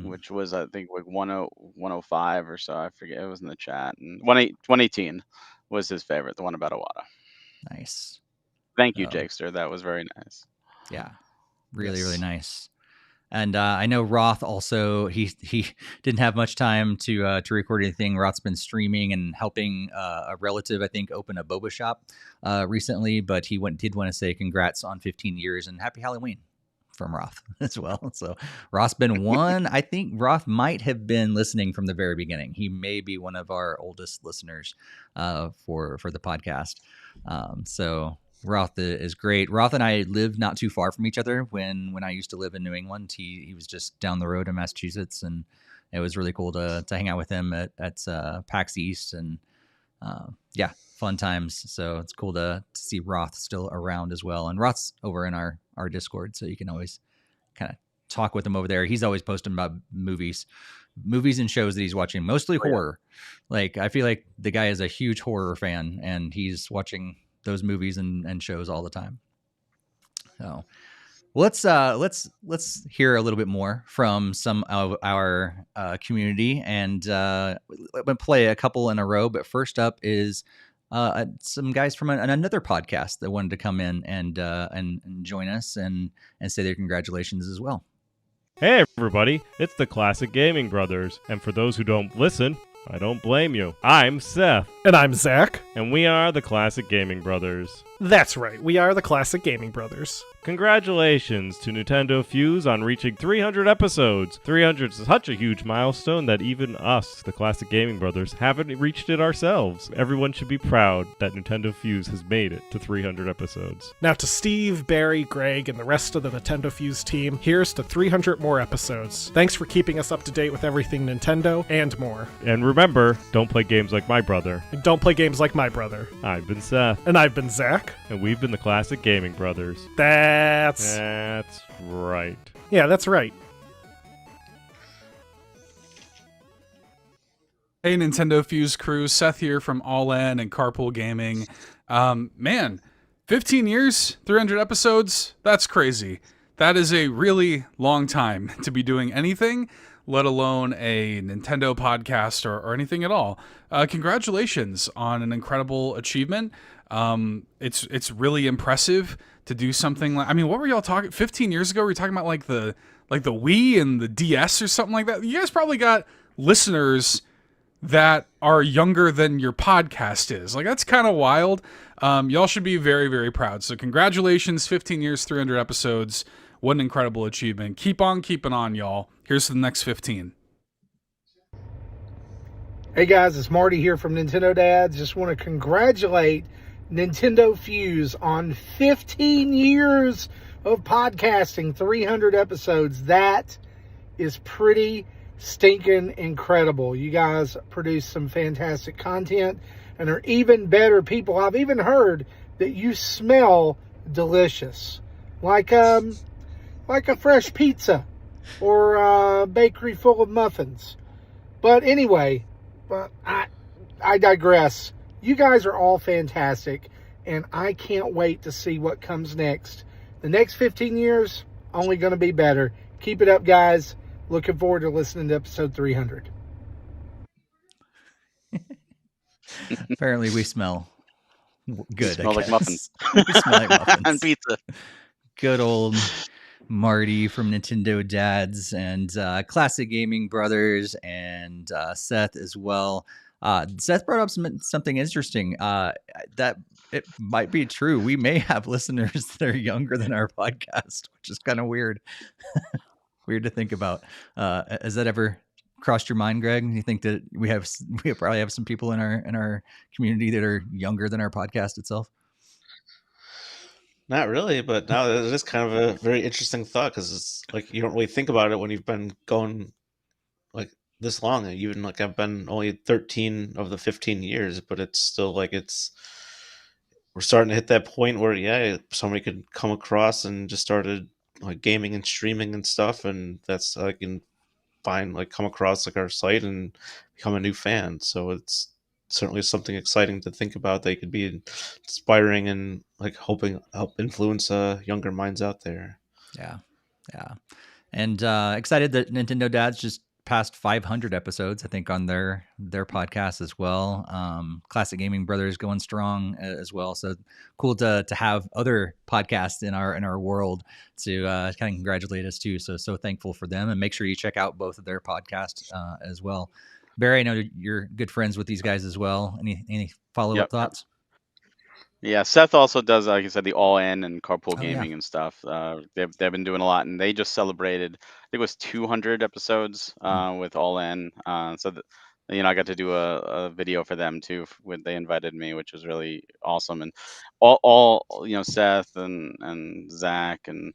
S3: which was, I think, like 105 or so. I forget. It was in the chat. And 118 was his favorite, the one about Iwata.
S2: Nice.
S3: Thank you, Jakester. That was very nice.
S2: Yeah, really nice. And I know Roth also, he didn't have much time to record anything. Roth's been streaming and helping a relative, I think, open a boba shop recently, but he did want to say congrats on 15 years and happy Halloween from Roth as well. So Roth's been one. I think Roth might have been listening from the very beginning. He may be one of our oldest listeners for the podcast. So Roth is great. Roth and I lived not too far from each other when I used to live in New England. He was just down the road in Massachusetts, and it was really cool to hang out with him at PAX East, and yeah, fun times. So it's cool to see Roth still around as well. And Roth's over in our Discord, so you can always kind of talk with him over there. He's always posting about movies and shows that he's watching, mostly horror. Like, I feel like the guy is a huge horror fan, and he's watching those movies and shows all the time. So let's hear a little bit more from some of our community, and I'm gonna play a couple in a row. But first up is some guys from another podcast that wanted to come in and join us and say their congratulations as well.
S9: Hey everybody, it's the Classic Gaming Brothers, and for those who don't listen, I don't blame you. I'm Seth.
S10: And I'm Zach.
S9: And we are the Classic Gaming Brothers.
S10: That's right, we are the Classic Gaming Brothers.
S9: Congratulations to NintendoFuse on reaching 300 episodes. 300 is such a huge milestone that even us, the Classic Gaming Brothers, haven't reached it ourselves. Everyone should be proud that NintendoFuse has made it to 300 episodes.
S10: Now to Steve, Barry, Greg, and the rest of the NintendoFuse team, here's to 300 more episodes. Thanks for keeping us up to date with everything Nintendo and more.
S9: And remember, don't play games like my brother.
S10: And don't play games like my brother.
S9: I've been Seth.
S10: And I've been Zach.
S9: And we've been the Classic Gaming Brothers.
S10: That's
S9: right.
S10: Yeah, that's right.
S11: Hey, NintendoFuse crew, Seth here from All In and Carpool Gaming. Man, 15 years, 300 episodes, that's crazy. That is a really long time to be doing anything, let alone a Nintendo podcast or anything at all. Congratulations on an incredible achievement. It's really impressive to do something like, I mean, what were y'all talking 15 years ago? Were you talking about like the Wii and the DS or something like that? You guys probably got listeners that are younger than your podcast is. Like, that's kind of wild. Y'all should be very, very proud. So congratulations, 15 years, 300 episodes. What an incredible achievement. Keep on keeping on, y'all. Here's to the next 15.
S12: Hey guys, it's Marty here from Nintendo Dads. Just want to congratulate NintendoFuse on 15 years of podcasting, 300 episodes. That is pretty stinking incredible. You guys produce some fantastic content and are even better people. I've even heard that you smell delicious, like a fresh pizza or a bakery full of muffins. But anyway, I digress. You guys are all fantastic, and I can't wait to see what comes next. The next 15 years, only going to be better. Keep it up, guys. Looking forward to listening to episode 300.
S2: Apparently we smell good.
S3: Smell like muffins.
S2: We smell like muffins.
S3: And pizza.
S2: Good old Marty from Nintendo Dads and Classic Gaming Brothers and Seth as well. Seth brought up something interesting that it might be true. We may have listeners that are younger than our podcast, which is kind of weird. Weird to think about. Has that ever crossed your mind, Greg? You think that we probably have some people in our community that are younger than our podcast itself?
S4: Not really, but now it is kind of a very interesting thought, because it's like you don't really think about it when you've been going like this long. Even like I've been only 13 of the 15 years, but it's still like we're starting to hit that point where somebody could come across and just started like gaming and streaming and stuff, and that's I can come across like our site and become a new fan. So it's certainly something exciting to think about. They could be inspiring and like help influence younger minds out there. Yeah.
S2: And excited that Nintendo Dads just passed 500 episodes, I think, on their podcast as well. Classic Gaming Brothers going strong as well. So cool to have other podcasts in our world to kind of congratulate us too. So thankful for them, and make sure you check out both of their podcasts as well. Barry, I know you're good friends with these guys as well. Any follow-up thoughts?
S3: Yeah, Seth also does, like I said, the All In and Carpool Gaming and stuff. They've been doing a lot, and they just celebrated, I think it was 200 episodes with All In. I got to do a video for them too when they invited me, which was really awesome. And all Seth and Zach and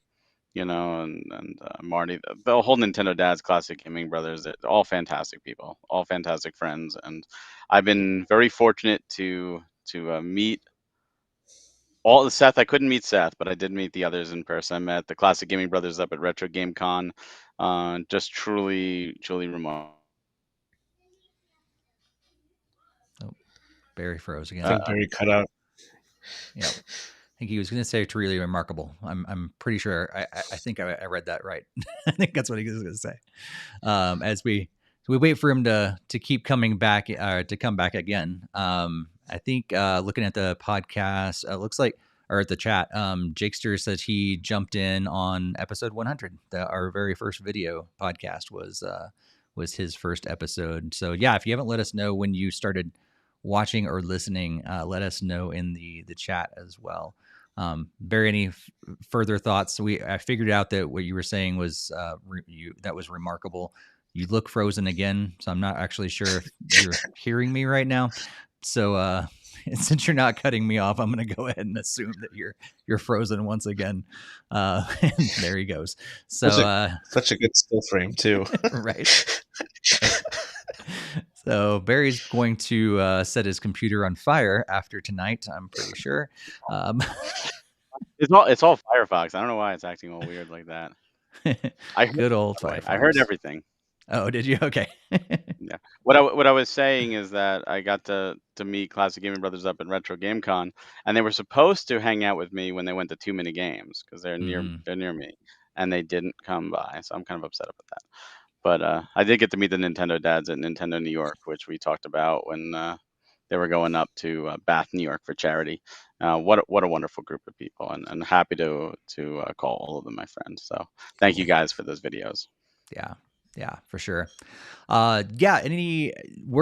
S3: Marty, the whole Nintendo Dads, Classic Gaming Brothers, they're all fantastic people, all fantastic friends, and I've been very fortunate to meet all Seth. I couldn't meet Seth, but I did meet the others in person. I met the Classic Gaming Brothers up at Retro Game Con. Just truly remarkable.
S2: Oh, Barry froze again.
S4: I think Barry cut out.
S2: Yep. I think he was going to say truly remarkable. I'm pretty sure. I think I read that right. I think that's what he was going to say. As we wait for him to keep coming back, to come back again. I think looking at the podcast, looks like, or at the chat, Jakester says he jumped in on episode 100. Our very first video podcast was his first episode. So yeah, if you haven't let us know when you started watching or listening, let us know in the chat as well. Barry, any further thoughts? I figured out that what you were saying was that was remarkable. You look frozen again, so I'm not actually sure if you're hearing me right now. So since you're not cutting me off, I'm going to go ahead and assume that you're frozen once again. And there he goes. So
S4: such a good still frame too.
S2: Right. So Barry's going to set his computer on fire after tonight, I'm pretty sure.
S3: It's all Firefox. I don't know why it's acting all weird like that.
S2: Good old Firefox.
S3: I heard everything.
S2: Oh, did you? Okay.
S3: Yeah. What I was saying is that I got to meet Classic Gaming Brothers up at Retro Game Con, and they were supposed to hang out with me when they went to Too Many Games because they're near me, and they didn't come by. So I'm kind of upset about that. But I did get to meet the Nintendo dads at Nintendo New York, which we talked about when they were going up to Bath, New York for charity. What a wonderful group of people, and happy to call all of them my friends. So thank you guys for those videos.
S2: Yeah, for sure. We're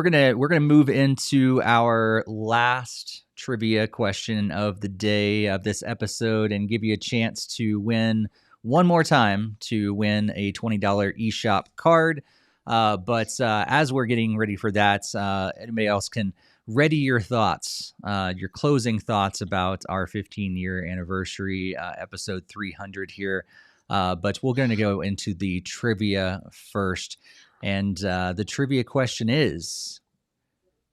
S2: gonna move into our last trivia question of the day of this episode and give you a chance to win one more time to win a $20 eShop card. But as we're getting ready for that, anybody else can ready your thoughts, your closing thoughts about our 15-year anniversary, episode 300 here. But we're going to go into the trivia first. And the trivia question is,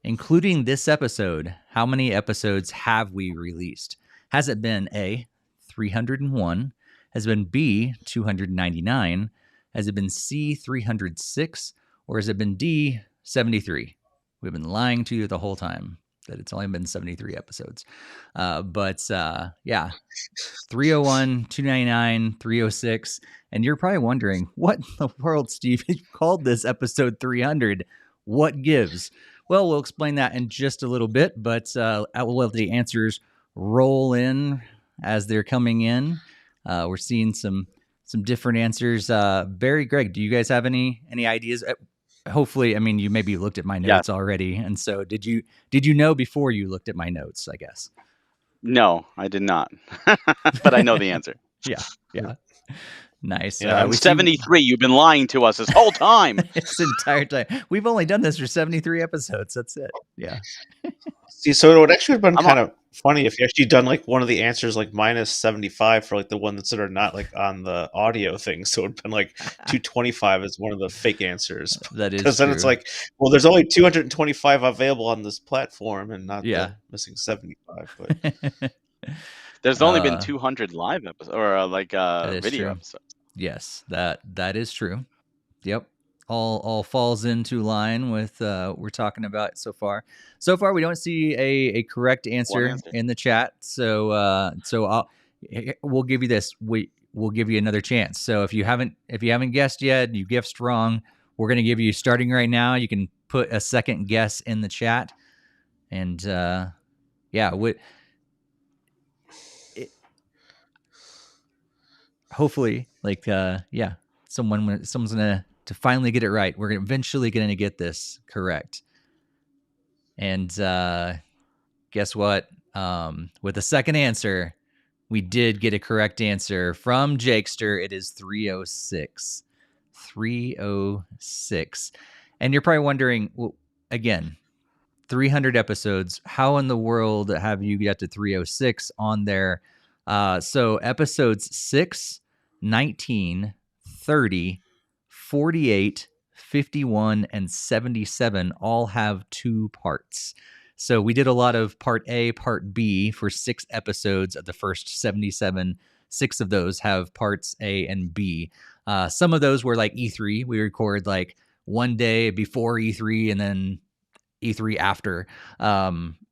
S2: including this episode, how many episodes have we released? Has it been A, 301? Has it been B, 299? Has it been C, 306? Or has it been D, 73? We've been lying to you the whole time that it's only been 73 episodes. Yeah, 301, 299, 306. And you're probably wondering, what in the world, Steve, you called this episode 300? What gives? Well, we'll explain that in just a little bit, but I will let the answers roll in as they're coming in. We're seeing some different answers. Barry, Greg, do you guys have any ideas? Hopefully, I mean, you maybe looked at my notes already, and so did you know before you looked at my notes, I guess?
S3: No, I did not, but I know the answer.
S2: Yeah. Nice.
S3: Yeah, 73. You've been lying to us this whole time.
S2: This entire time. We've only done this for 73 episodes. That's it. Yeah.
S4: See, so it would actually have been kind of funny if you actually done like one of the answers like minus 75 for like the ones that are not like on the audio thing. So it would have been like 225 as one of the fake answers.
S2: That is
S4: because then it's like, well, there's only 225 available on this platform and not the missing 75. But
S3: there's only been 200 live episodes or video
S2: true.
S3: episodes.
S2: Yes, that is true. Yep. All falls into line with we're talking about so far. So far, we don't see a correct answer in the chat. So we'll give you this. We'll give you another chance. So if you haven't guessed yet, you guessed wrong. We're going to give you starting right now. You can put a second guess in the chat, and hopefully, someone's gonna to finally get it right. We're eventually going to get this correct. And guess what? With the second answer, we did get a correct answer from Jakester. It is 306. 306. And you're probably wondering, well, again, 300 episodes. How in the world have you got to 306 on there? So episodes 6, 19, 30, 48, 51, and 77 all have 2 parts. So we did a lot of part A, part B for 6 episodes of the first 77. 6 of those have parts A and B. Some of those were like E3. We record like one day before E3 and then E3 after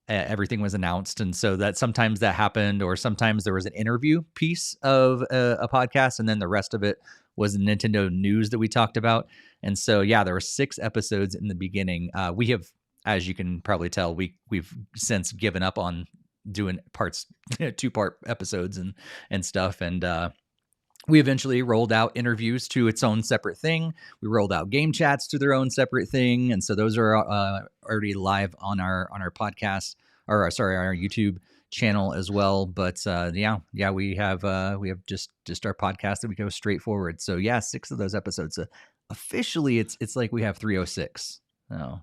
S2: everything was announced. And so that sometimes that happened, or sometimes there was an interview piece of a podcast, and then the rest of it was Nintendo news that we talked about. And so, yeah, there were 6 episodes in the beginning. We have, as you can probably tell, we've since given up on doing parts, 2-part episodes and stuff. And we eventually rolled out interviews to its own separate thing. We rolled out game chats to their own separate thing, and so those are already live on our podcast, or sorry, our YouTube channel as well. But yeah, we have just our podcast that we go straight forward. So yeah, 6 of those episodes. Officially, it's like we have 306. Oh,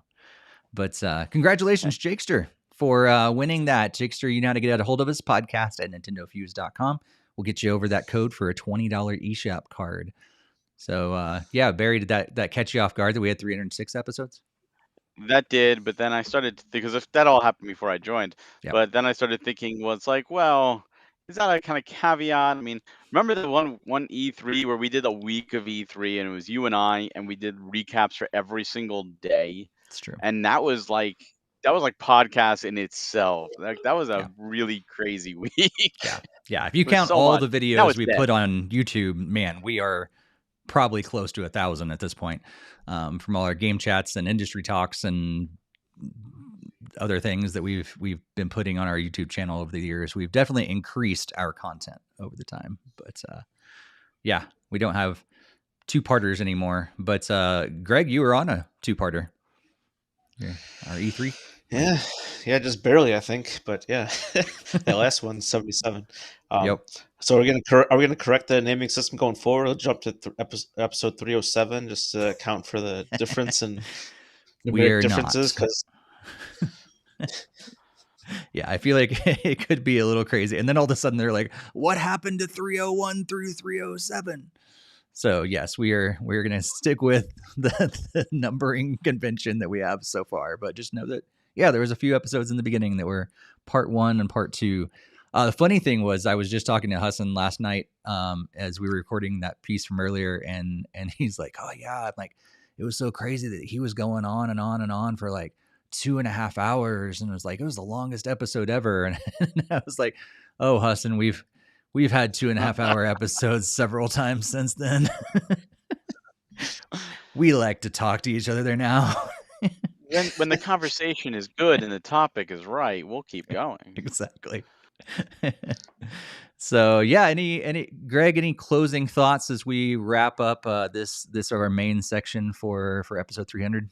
S2: but congratulations, Jakester, for winning that. Jakester, you know how to get a hold of us, podcast at NintendoFuse.com. We'll get you over that code for a $20 eShop card. So, yeah, Barry, did that catch you off guard that we had 306 episodes?
S3: That did, but then I started, because if that all happened before I joined,
S2: Yep.
S3: but then I started thinking, well, it's like, well, is that a kind of caveat? I mean, remember the one E3 where we did a week of E3 and it was you and I, and we did recaps for every single day,
S2: It's true.
S3: and that was like podcast in itself. Like that was a really crazy week.
S2: Yeah, if you
S3: With
S2: count
S3: so
S2: all
S3: much.
S2: the
S3: Now
S2: videos
S3: it's
S2: we
S3: dead.
S2: put on YouTube, man, we are probably close to 1,000 at this point, from all our game chats and industry talks and other things that we've been putting on our YouTube channel over the years. We've definitely increased our content over the time. But yeah, we don't have 2-parters anymore. But Greg, you were on a 2-parter. Yeah, our E3.
S4: Yeah, just barely, I think. But yeah, that last one's 77.
S2: Yep.
S4: So are we gonna correct the naming system going forward? We'll jump to episode 307 just to account for the difference and
S2: We are
S4: differences.
S2: not.
S4: Because
S2: yeah, I feel like it could be a little crazy. And then all of a sudden they're like, what happened to 301 through 307? So yes, we're going to stick with the numbering convention that we have so far. But just know that, yeah, there was a few episodes in the beginning that were part 1 and part 2. The funny thing was, I was just talking to Hassan last night as we were recording that piece from earlier, and he's like, oh yeah, I'm like, it was so crazy that he was going on and on and on for like 2.5 hours, and it was like, it was the longest episode ever. And I was like, oh, Hassan, we've had 2.5 hour episodes several times since then. We like to talk to each other there now.
S3: When the conversation is good and the topic is right, we'll keep going.
S2: Exactly. So yeah, any Greg, any closing thoughts as we wrap up this our main section for episode 300?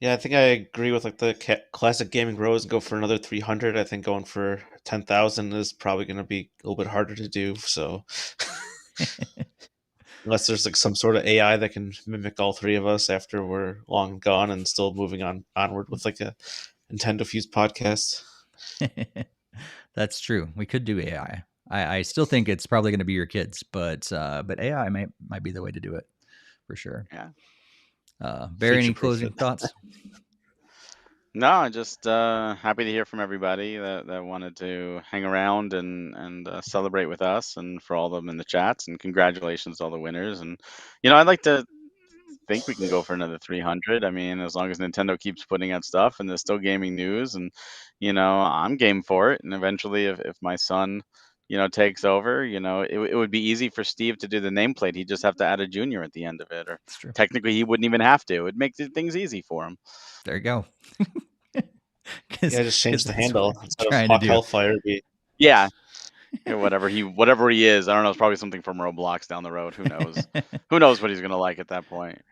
S4: yeah, I think I agree with like the classic gaming bros and go for another 300. I think going for 10,000 is probably going to be a little bit harder to do. So unless there's like some sort of AI that can mimic all 3 of us after we're long gone and still moving onward with like a NintendoFuse podcast.
S2: That's true. We could do AI. I still think it's probably going to be your kids, but AI might be the way to do it for sure.
S3: Yeah.
S2: Barry, any
S4: Future-proof
S2: closing
S4: it.
S2: thoughts?
S3: No, just happy to hear from everybody that wanted to hang around and celebrate with us, and for all of them in the chats, and congratulations to all the winners. And I'd like to think we can go for another 300. I mean, as long as Nintendo keeps putting out stuff and there's still gaming news, and I'm game for it. And eventually, if my son takes over, it would be easy for Steve to do the nameplate. He'd just have to add a junior at the end of it, or
S2: That's true.
S3: technically he wouldn't even have to. It'd make things easy for him.
S2: There you go.
S4: Yeah, just change the handle instead of
S2: trying to
S4: Hawk
S2: do.
S4: Hellfire. Be
S3: Yeah. Whatever he is. I don't know. It's probably something from Roblox down the road. Who knows? Who knows what he's gonna like at that point?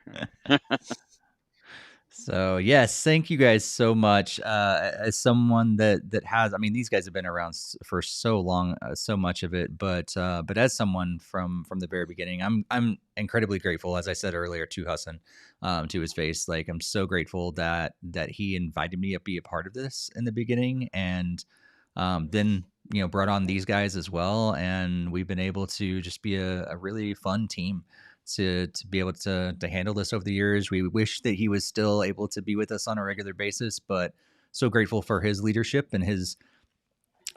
S2: So yes, thank you guys so much. As someone that has, I mean, these guys have been around for so long, so much of it. But as someone from the very beginning, I'm incredibly grateful, as I said earlier, to Hassan, to his face. Like, I'm so grateful that he invited me to be a part of this in the beginning, and then brought on these guys as well, and we've been able to just be a really fun team to be able to handle this over the years. We wish that he was still able to be with us on a regular basis, but so grateful for his leadership and his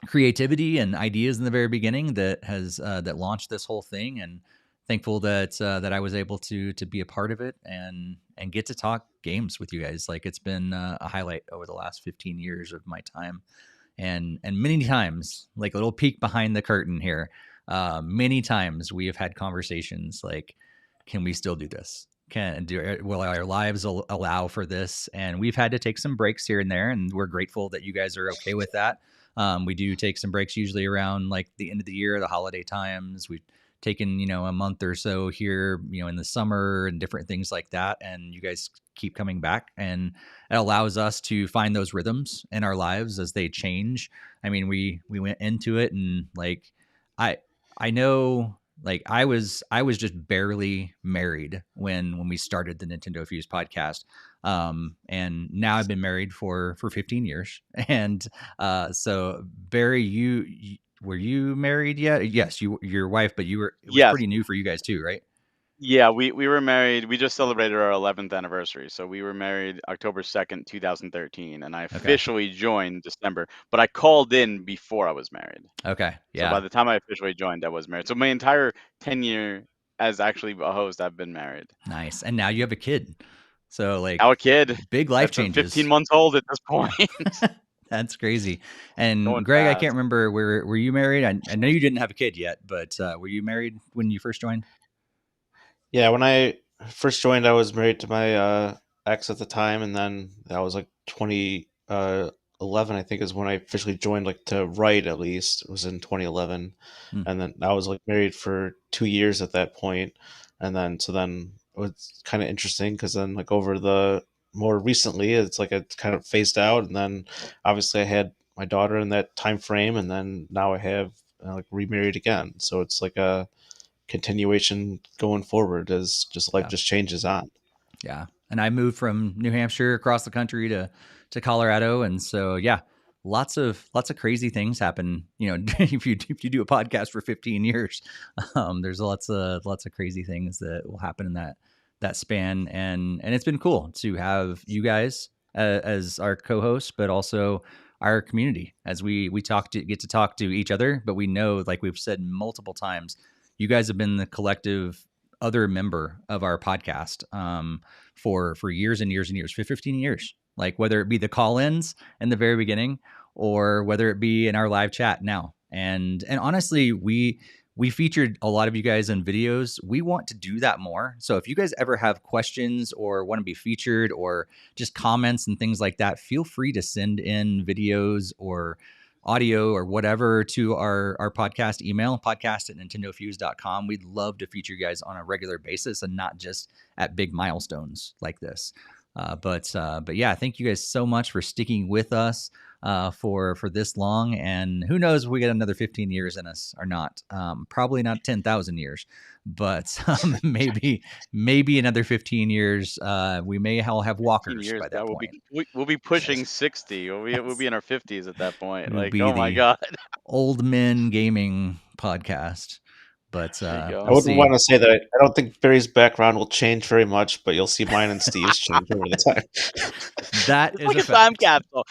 S2: creativity and ideas in the very beginning that has that launched this whole thing, and thankful that that I was able to be a part of it and get to talk games with you guys. Like, it's been a highlight over the last 15 years of my time, and many times, like a little peek behind the curtain here, many times we have had conversations like, can we still do this? Will our lives allow for this? And we've had to take some breaks here and there, and we're grateful that you guys are okay with that. We do take some breaks usually around like the end of the year, the holiday times. We've taken, a month or so here, in the summer and different things like that. And you guys keep coming back, and it allows us to find those rhythms in our lives as they change. I mean, we went into it, and like, I know, like I was just barely married when we started the NintendoFuse podcast. And now I've been married for 15 years. And so Barry, were you married yet? Yes, your wife, but it was
S3: Yes.
S2: pretty new for you guys too, right?
S3: Yeah, we were married. We just celebrated our 11th anniversary. So we were married October 2nd, 2013, and I officially joined December, but I called in before I was married.
S2: Okay. Yeah.
S3: So by the time I officially joined, I was married. So my entire tenure as actually a host, I've been married.
S2: Nice. And now you have a kid. So like,
S3: Now a kid,
S2: big life
S3: that's
S2: changes.
S3: 15 months old at this point.
S2: That's crazy. And
S3: Going
S2: Greg, I
S3: fast.
S2: can't remember, were you married? I know you didn't have a kid yet, but were you married when you first joined?
S4: Yeah, when I first joined, I was married to my ex at the time, and then that was like 2011, I think, is when I officially joined, like to write. At least it was in 2011, and then I was like married for 2 years at that point, and then it was kind of interesting because then like over the more recently, it's like it kind of phased out, and then obviously I had my daughter in that time frame, and then now I have like remarried again, so it's like a continuation going forward as just life just changes on.
S2: Yeah. And I moved from New Hampshire across the country to Colorado. And so, yeah, lots of crazy things happen. If you do a podcast for 15 years, there's lots of crazy things that will happen in that span. And it's been cool to have you guys as our co-hosts, but also our community as we get to talk to each other. But we know, like we've said multiple times, you guys have been the collective other member of our podcast for years and years and years, for 15 years. Like whether it be the call-ins in the very beginning or whether it be in our live chat now. And honestly, we featured a lot of you guys in videos. We want to do that more. So if you guys ever have questions or want to be featured or just comments and things like that, feel free to send in videos or audio or whatever to our podcast email, podcast@nintendofuse.com. We'd love to feature you guys on a regular basis and not just at big milestones like this. But yeah, thank you guys so much for sticking with us for this long. And who knows if we get another 15 years in us or not. Probably not 10,000 years, but maybe another 15 years. We may all have walkers
S3: years,
S2: by that point.
S3: We'll be pushing 60. We'll be in our 50s at that point.
S2: We'll
S3: Like,
S2: be
S3: oh my
S2: the
S3: god,
S2: old men gaming podcast. But
S4: I wouldn't want to say that. I don't think Barry's background will change very much, but you'll see mine and Steve's change over the time.
S2: That
S3: it's
S2: is
S3: like
S2: a
S3: a time
S2: fact.
S3: capsule.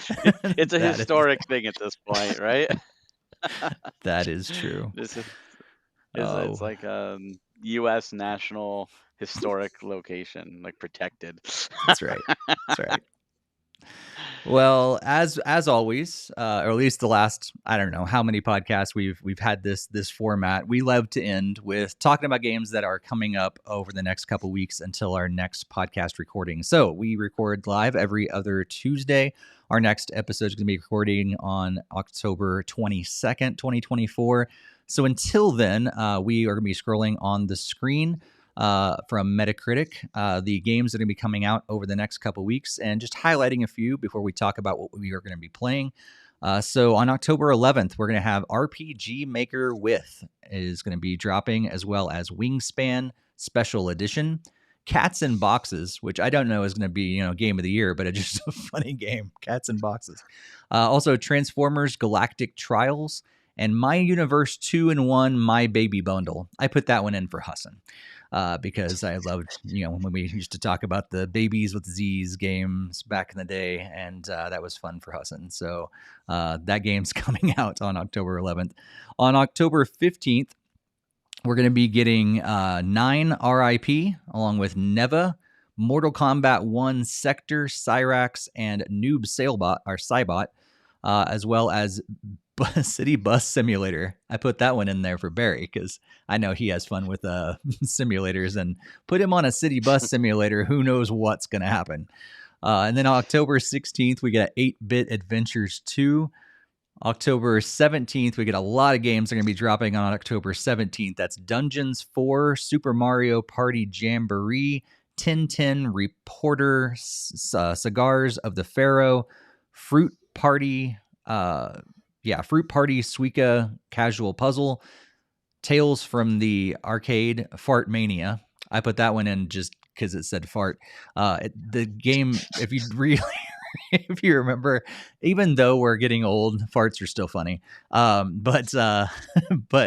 S3: It's a
S2: That is-
S3: historic thing at this point, right?
S2: That is true.
S3: It's like U.S. national historic location, like protected.
S2: That's right. That's right. Well, as always, or at least the last, I don't know how many podcasts we've had this format. We love to end with talking about games that are coming up over the next couple weeks until our next podcast recording. So we record live every other Tuesday. Our next episode is going to be recording on October 22nd, 2024. So until then, we are going to be scrolling on the screen from Metacritic, the games that are going to be coming out over the next couple weeks, and just highlighting a few before we talk about what we are going to be playing. So on October 11th, we're going to have RPG Maker With is going to be dropping, as well as Wingspan Special Edition, Cats in Boxes, which I don't know is going to be game of the year, but it's just a funny game. Cats in Boxes. Also Transformers Galactic Trials and My Universe 2-in-1 My Baby Bundle. I put that one in for Hassan. Because I loved, when we used to talk about the Babies with Z's games back in the day, and that was fun for Hassan. So that game's coming out on October 11th. On October 15th, we're going to be getting 9 RIP, along with Neva, Mortal Kombat 1 Sector, Cyrax, and Noob Saibot, as well as City Bus Simulator. I put that one in there for Barry because I know he has fun with simulators, and put him on a city bus simulator. Who knows what's going to happen? And then on October 16th, we get 8-Bit Adventures 2. October 17th, we get a lot of games that are going to be dropping on October 17th. That's Dungeons 4, Super Mario Party Jamboree, Tintin Reporter, Cigars of the Pharaoh, Fruit Party, Fruit Party Suika Casual Puzzle, Tales from the Arcade, Fart Mania. I put that one in just because it said fart. The game, if you really, if you remember, even though we're getting old, farts are still funny. But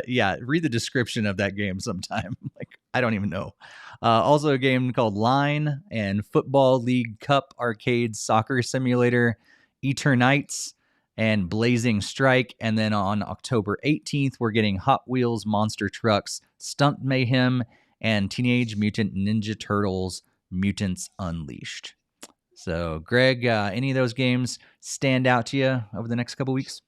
S2: yeah, read the description of that game sometime. Like, I don't even know. Also a game called Line and Football League Cup Arcade Soccer Simulator, Eternites, and Blazing Strike. And then on October 18th, we're getting Hot Wheels Monster Trucks, Stunt Mayhem, and Teenage Mutant Ninja Turtles Mutants Unleashed. So, Greg, any of those games stand out to you over the next couple weeks?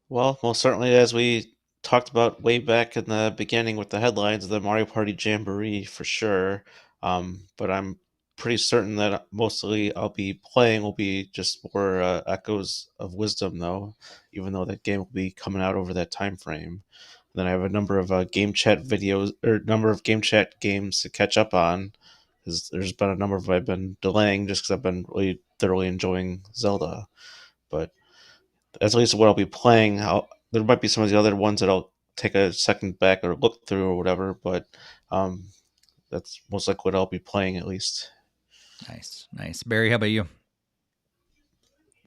S4: Well, most certainly, as we talked about way back in the beginning with the headlines, the Mario Party Jamboree for sure. But I'm pretty certain that mostly I'll be playing will be just more Echoes of Wisdom, though, even though that game will be coming out over that time frame. Then I have a number of game chat videos, or number of game chat games to catch up on, because there's been a number of I've been delaying just because I've been really thoroughly enjoying Zelda. But that's at least what I'll be playing. There might be some of the other ones that I'll take a second back or look through or whatever, but that's most likely what I'll be playing at least.
S2: Nice. Barry, how about you?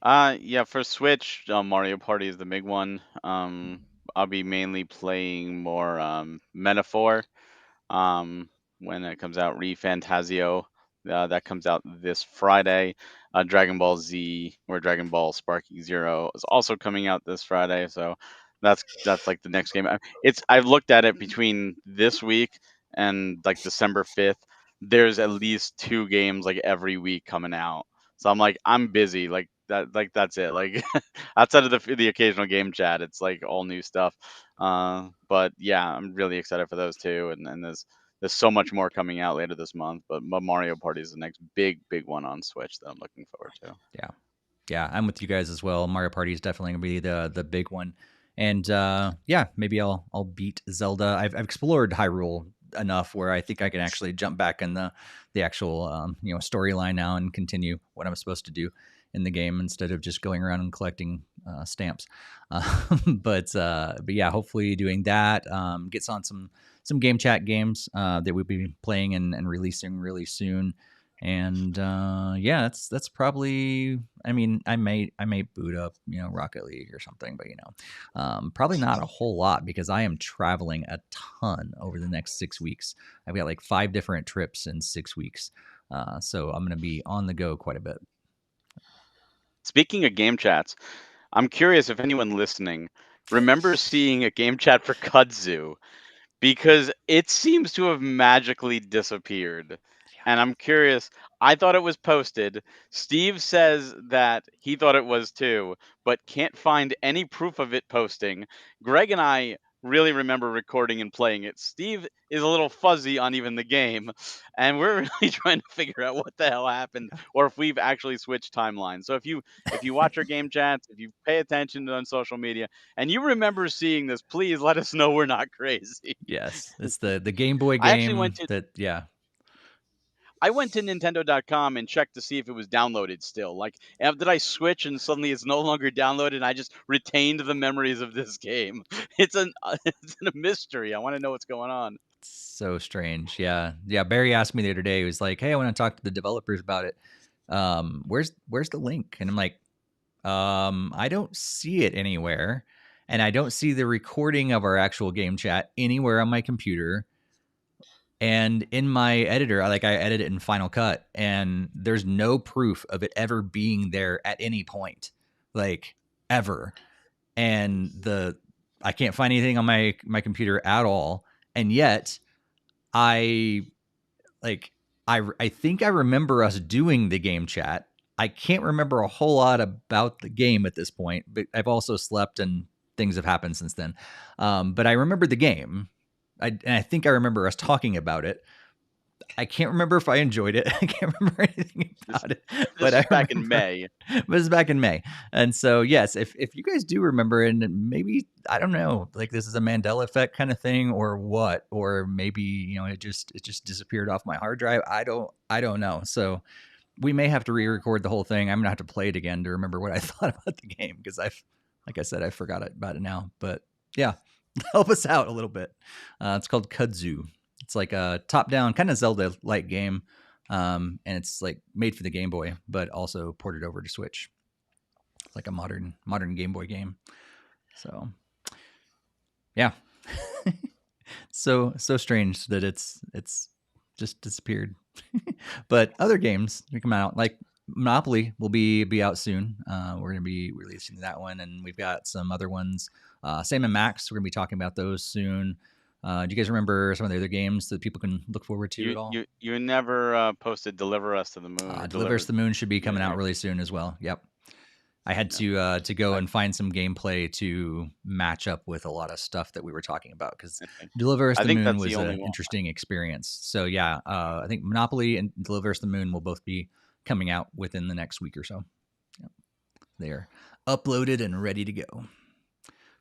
S3: Yeah, for Switch, Mario Party is the big one. I'll be mainly playing more Metaphor when it comes out, ReFantazio. That comes out this Friday. Dragon Ball Z or Dragon Ball Sparking Zero is also coming out this Friday. So that's like the next game. I've looked at it between this week and like December 5th. There's at least 2 games like every week coming out. So I'm busy like that. Like that's it. Like outside of the occasional game chat, it's like all new stuff. But yeah, I'm really excited for those two, and there's so much more coming out later this month, but Mario Party is the next big one on Switch that I'm looking forward to.
S2: Yeah, I'm with you guys as well. Mario Party is definitely gonna be the big one, and maybe I'll beat Zelda. I've explored Hyrule enough where I think I can actually jump back in the actual storyline now and continue what I'm supposed to do in the game instead of just going around and collecting stamps. But yeah, hopefully doing that gets on some game chat games that we'll be playing and releasing really soon. And yeah, that's probably. I mean, I may boot up Rocket League or something, but probably not a whole lot because I am traveling a ton over the next 6 weeks. I've got like 5 different trips in 6 weeks, so I'm gonna be on the go quite a bit.
S3: Speaking of game chats, I'm curious if anyone listening remembers seeing a game chat for Kudzu, because it seems to have magically disappeared. And I'm curious, I thought it was posted. Steve says that he thought it was too, but can't find any proof of it posting. Greg and I really remember recording and playing it. Steve is a little fuzzy on even the game, and we're really trying to figure out what the hell happened or if we've actually switched timelines. So if you watch our game chats, if you pay attention on social media and you remember seeing this, please let us know we're not crazy.
S2: Yes, it's the Game Boy game.
S3: I actually went to
S2: yeah.
S3: I went to Nintendo.com and checked to see if it was downloaded still. Like, did I switch and suddenly it's no longer downloaded and I just retained the memories of this game? It's a mystery. I want to know what's going on.
S2: So strange. Yeah. Barry asked me the other day. He was like, "Hey, I want to talk to the developers about it. Where's the link?" And I'm like, I don't see it anywhere. and I don't see the recording of our actual game chat anywhere on my computer. And in my editor, I edit it in Final Cut, and there's no proof of it ever being there at any point, like ever. And I can't find anything on my computer at all. And yet I think I remember us doing the game chat. I can't remember a whole lot about the game at this point, but I've also slept and things have happened since then. But I remember the game. And I think I remember us talking about it. I can't remember if I enjoyed it. I can't remember anything about it. But
S3: This is back in May.
S2: But it's back in May. And so, yes, if you guys do remember, and maybe, I don't know, like this is a Mandela effect kind of thing or what, or maybe, it just disappeared off my hard drive. I don't know. So we may have to re-record the whole thing. I'm going to have to play it again to remember what I thought about the game, because like I said, I forgot about it now. But yeah, help us out a little bit. It's called Kudzu. It's like a top-down kind of Zelda-like game, and it's like made for the Game Boy, but also ported over to Switch. It's like a modern Game Boy game. So, yeah, so strange that it's just disappeared. But other games that come out, like Monopoly, will be out soon. We're going to be releasing that one, and we've got some other ones. Sam and Max, we're going to be talking about those soon. Do you guys remember some of the other games that people can look forward to at all?
S3: You never posted Deliver Us to the Moon.
S2: Deliver Us to the Moon should be coming out really soon as well. Yep. I had to go and find some gameplay to match up with a lot of stuff that we were talking about, because Deliver Us to the Moon was an interesting experience. So yeah, I think Monopoly and Deliver Us to the Moon will both be coming out within the next week or so. Yep. They are uploaded and ready to go.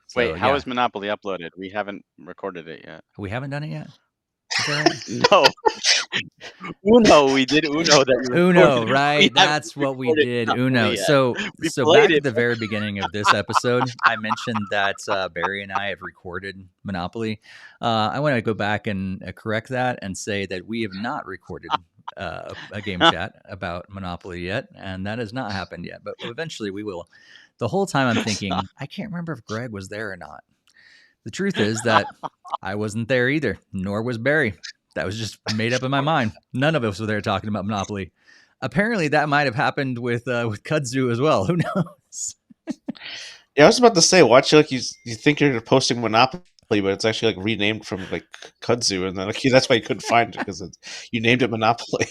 S2: So,
S3: wait, how is Monopoly uploaded? We haven't recorded it yet.
S2: We haven't done it yet? Is that right?
S3: No. Uno, we did Uno.
S2: Uno, right? That's what we did. Uno. So back at the very beginning of this episode, I mentioned that Barry and I have recorded Monopoly. I want to go back and correct that and say that we have not recorded a game chat about Monopoly yet, and that has not happened yet, but eventually we will. The whole time I'm thinking, I can't remember if Greg was there or not. The truth is that I wasn't there either, nor was Barry. That was just made up in my mind. None of us were there talking about Monopoly. Apparently, that might have happened with Kudzu as well. Who knows?
S4: Yeah, I was about to say, watch like you think you're posting Monopoly, but it's actually like renamed from like Kudzu, and then that's why you couldn't find it, because you named it Monopoly.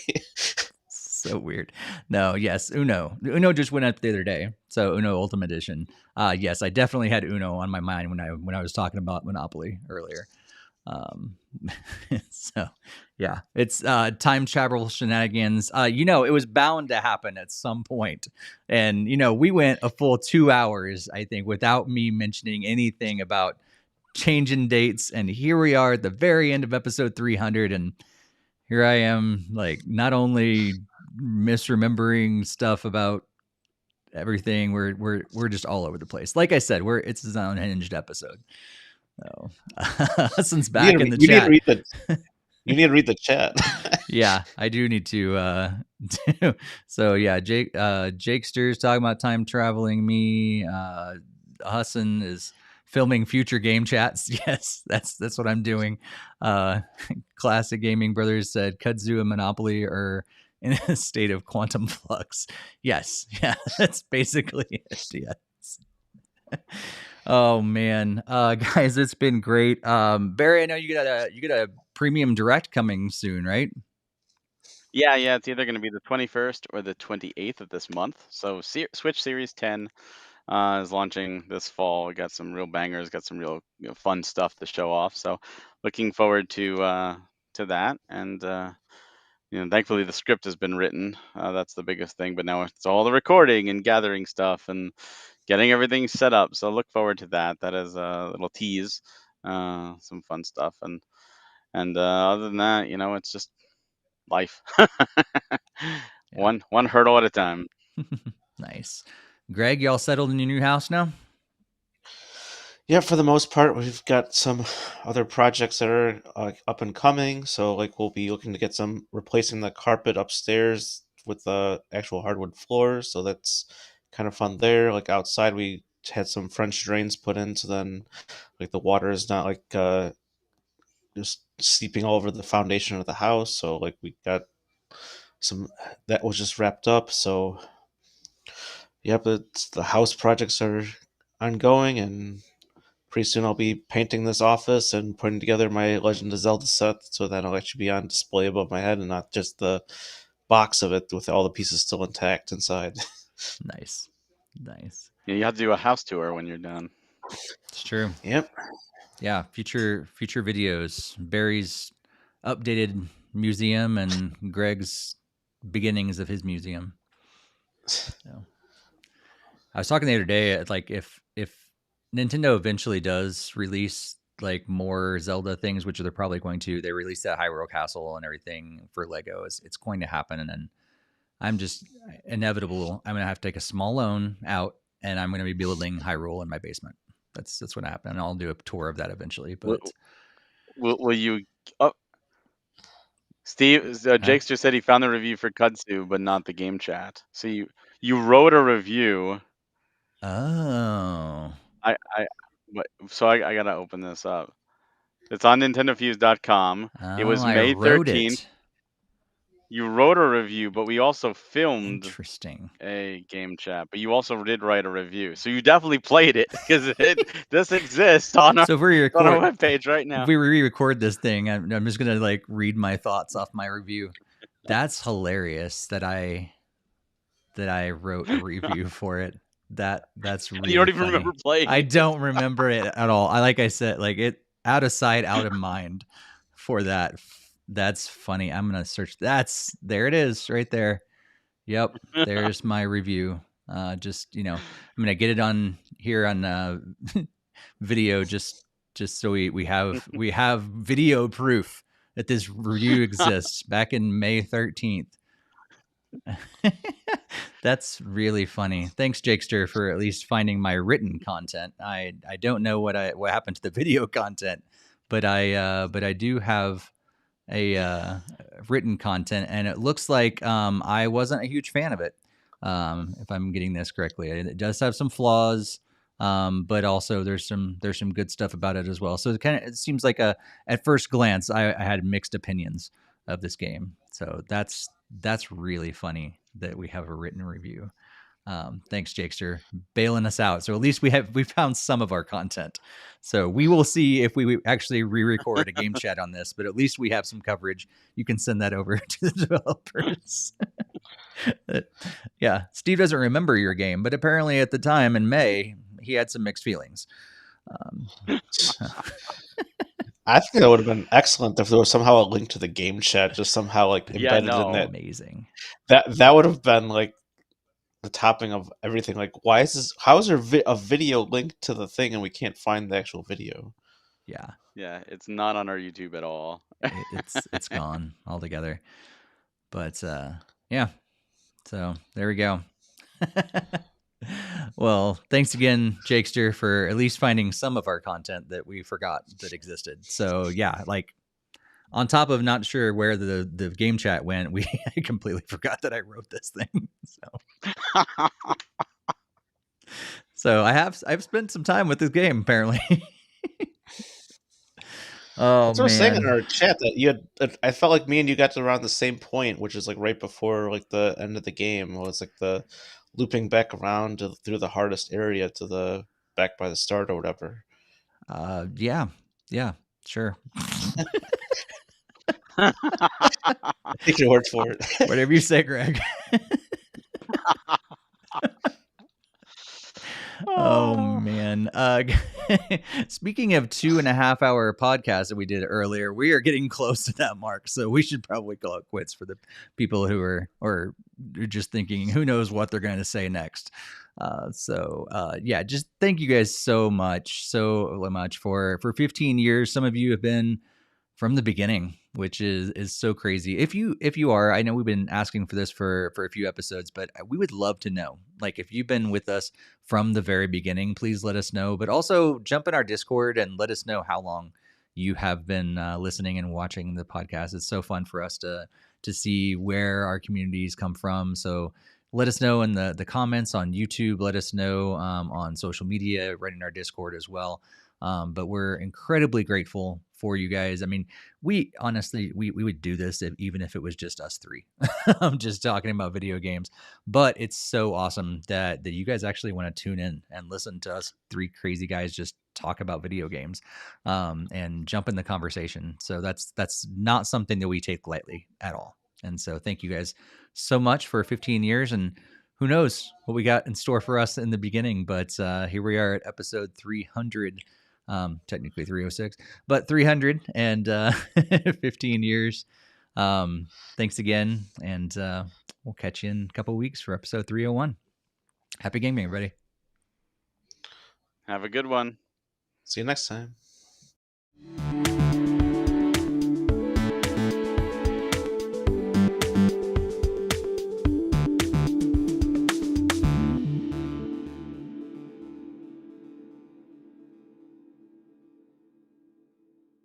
S2: So weird. No, yes, Uno. Uno just went up the other day. So Uno Ultimate Edition. Yes, I definitely had Uno on my mind when I was talking about Monopoly earlier. So yeah, it's time travel shenanigans. It was bound to happen at some point. And we went a full 2 hours, I think, without me mentioning anything about changing dates. And here we are at the very end of episode 300, and here I am, like, not only misremembering stuff about everything, we're just all over the place. Like I said, it's an unhinged episode. So Huston's back in the chat.
S4: You need to read the chat.
S2: Yeah, I do need to so yeah, Jakester is talking about time traveling me. Huston is filming future game chats. Yes, that's what I'm doing. Classic Gaming Brothers said Kudzu and Monopoly are in a state of quantum flux. Yes, yeah, that's basically it. Yes. Oh man, guys, it's been great. Barry, I know you got a premium direct coming soon, right?
S3: Yeah, it's either going to be the 21st or the 28th of this month. So Switch Series 10 is launching this fall. We got some real bangers, got some real fun stuff to show off. So looking forward to that. And thankfully the script has been written. That's the biggest thing. But now it's all the recording and gathering stuff and getting everything set up. So look forward to that. That is a little tease, some fun stuff. And other than that, it's just life. One hurdle at a time.
S2: Nice. Greg, y'all settled in your new house now?
S4: Yeah, for the most part, we've got some other projects that are up and coming. So we'll be looking to get some replacing the carpet upstairs with the actual hardwood floors. So that's kind of fun there. Like outside, we had some French drains put in, so then like the water is not like just seeping all over the foundation of the house. So like we got some that was just wrapped up. So yep, the house projects are ongoing, and pretty soon I'll be painting this office and putting together my Legend of Zelda set, so that it'll actually be on display above my head and not just the box of it with all the pieces still intact inside.
S2: Nice.
S3: Yeah, you have to do a house tour when you're done.
S2: It's true.
S4: Yep.
S2: Yeah, future videos. Barry's updated museum and Greg's beginnings of his museum. So, I was talking the other day, like if Nintendo eventually does release like more Zelda things, which they're probably going to, they release that Hyrule Castle and everything for Lego. It's going to happen, and then I'm just inevitable. I'm gonna have to take a small loan out, and I'm gonna be building Hyrule in my basement. That's what happened. And I'll do a tour of that eventually. But
S3: Will you? Oh, Steve, Jake's just said he found the review for Kudzu, but not the game chat. So you wrote a review.
S2: Oh.
S3: I gotta open this up. It's on NintendoFuse.com. It was May 13th. You wrote a review, but we also filmed a game chat. But you also did write a review, so you definitely played it because this exists on our webpage right now.
S2: If we re-record this thing, I'm just gonna like read my thoughts off my review. That's hilarious that I wrote a review for it. That's really
S3: you don't even
S2: funny.
S3: remember playing it.
S2: I don't remember it at all. Like I said, like it out of sight, out of mind for that. That's funny. I'm gonna search. There it is, right there. Yep, there's my review. Just I'm gonna get it on here on video, just so we have video proof that this review exists back in May 13th. That's really funny. Thanks, Jakester, for at least finding my written content. I don't know what happened to the video content, but I do have a written content, and it looks like I wasn't a huge fan of it. If I'm getting this correctly, it does have some flaws, but also there's some good stuff about it as well. So it seems like at first glance I had mixed opinions of this game. So that's really funny that we have a written review. Thanks, Jakester, bailing us out. So at least we found some of our content. So we will see if we actually re-record a game chat on this, but at least we have some coverage. You can send that over to the developers. Yeah, Steve doesn't remember your game, but apparently at the time in May, he had some mixed feelings.
S4: I think that would have been excellent if there was somehow a link to the game chat, just somehow like embedded in that.
S2: Amazing.
S4: That would have been like the topping of everything. Like, how is there a video link to the thing and we can't find the actual video?
S3: Yeah, it's not on our YouTube at all.
S2: It's gone altogether. But yeah, so there we go. Well, thanks again, Jakester, for at least finding some of our content that we forgot that existed. So yeah, like on top of not sure where the game chat went, I completely forgot that I wrote this thing. So I've spent some time with this game apparently. Oh,
S4: that's what I was saying in our chat that I felt like me and you got to around the same point, which is like right before like the end of the game. It was like the looping back around through the hardest area to the back by the start or whatever.
S2: Yeah, sure.
S4: Take your word for it.
S2: Whatever you say, Greg. Oh man. Speaking of 2.5 hour podcast that we did earlier, we are getting close to that mark. So we should probably call it quits for the people who are just thinking, who knows what they're going to say next. Yeah, just thank you guys so much for 15 years. Some of you have been from the beginning, which is so crazy. If you are, I know we've been asking for this for a few episodes, but we would love to know. Like, if you've been with us from the very beginning, please let us know. But also jump in our Discord and let us know how long you have been listening and watching the podcast. It's so fun for us to see where our communities come from. So let us know in the comments on YouTube. Let us know on social media, right in our Discord as well. But we're incredibly grateful for you guys. I mean, we honestly, we would do this even if it was just us three. I'm just talking about video games. But it's so awesome that you guys actually want to tune in and listen to us three crazy guys just talk about video games and jump in the conversation. So that's not something that we take lightly at all. And so thank you guys so much for 15 years. And who knows what we got in store for us in the beginning. But here we are at episode 300. Technically 306, but 300 and 15 years. Thanks again, and we'll catch you in a couple of weeks for episode 301. Happy gaming, everybody.
S3: Have a good one.
S4: See you next time.